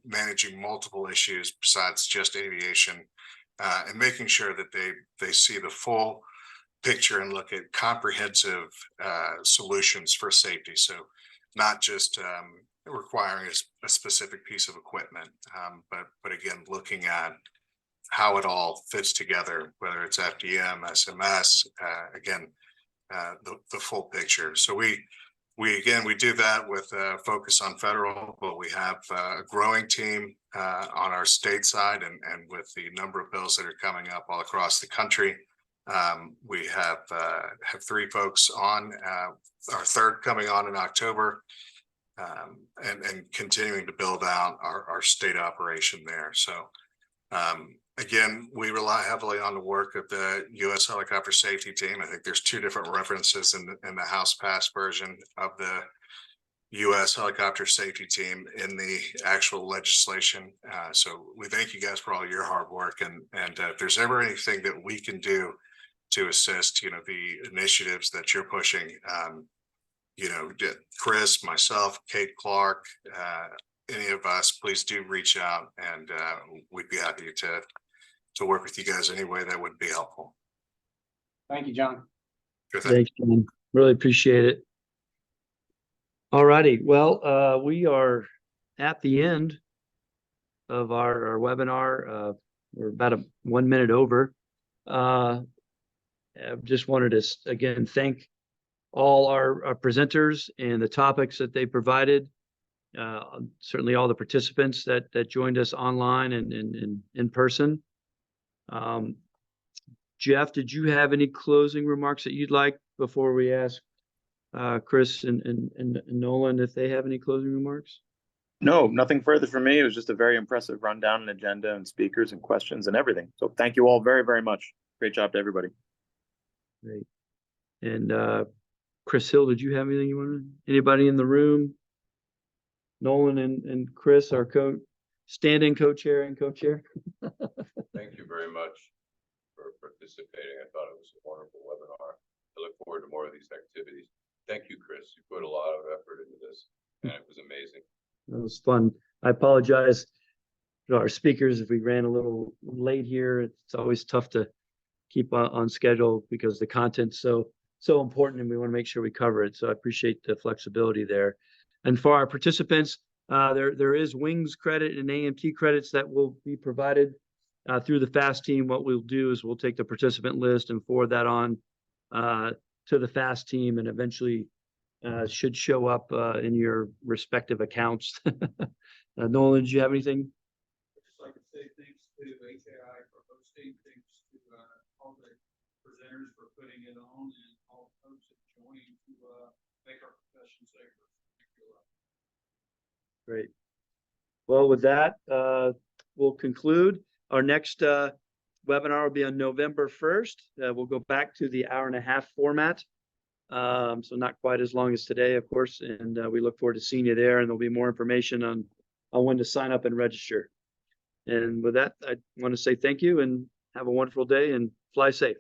managing multiple issues besides just aviation, and making sure that they see the full picture and look at comprehensive solutions for safety. So not just requiring a specific piece of equipment, but again, looking at how it all fits together, whether it's FDM, SMS, again, the full picture. So we do that with a focus on federal, but we have a growing team on our state side, and with the number of bills that are coming up all across the country, we have 3 folks on, our third coming on in October, and continuing to build out our state operation there. So again, we rely heavily on the work of the U.S. helicopter safety team. I think there's 2 different references in the House passed version of the U.S. helicopter safety team in the actual legislation. So we thank you guys for all your hard work, and if there's ever anything that we can do to assist, the initiatives that you're pushing, Chris, myself, Kate Clark, any of us, please do reach out, and we'd be happy to work with you guys any way that would be helpful. Thank you, John. Good thing. Thanks, John. Really appreciate it. All righty. Well, we are at the end of our webinar. We're about 1 minute over. I just wanted to again thank all our presenters and the topics that they provided. Certainly all the participants that joined us online and in person. Jeff, did you have any closing remarks that you'd like before we ask Chris and Nolan if they have any closing remarks? No, nothing further from me. It was just a very impressive rundown and agenda and speakers and questions and everything. So thank you all very, very much. Great job to everybody. Great. And Chris Hill, did you have anything you wanted? Anybody in the room? Nolan and Chris, our stand-in co-chair and co-chair. Thank you very much for participating. I thought it was a wonderful webinar. I look forward to more of these activities. Thank you, Chris. You put a lot of effort into this, and it was amazing. It was fun. I apologize to our speakers if we ran a little late here. It's always tough to keep on schedule because the content's so important, and we want to make sure we cover it. So I appreciate the flexibility there. And for our participants, there is wings credit and AMT credits that will be provided through the FAST team. What we'll do is we'll take the participant list and forward that on to the FAST team, and eventually should show up in your respective accounts. Nolan, did you have anything? I'd just like to say thanks to HAI for hosting, thanks to all the presenters for putting it on, and all the folks that joined to make our profession safer. Great. Well, with that, we'll conclude. Our next webinar will be on November 1st. We'll go back to the 1.5-hour format. So not quite as long as today, of course, and we look forward to seeing you there, and there'll be more information on when to sign up and register. And with that, I want to say thank you and have a wonderful day and fly safe.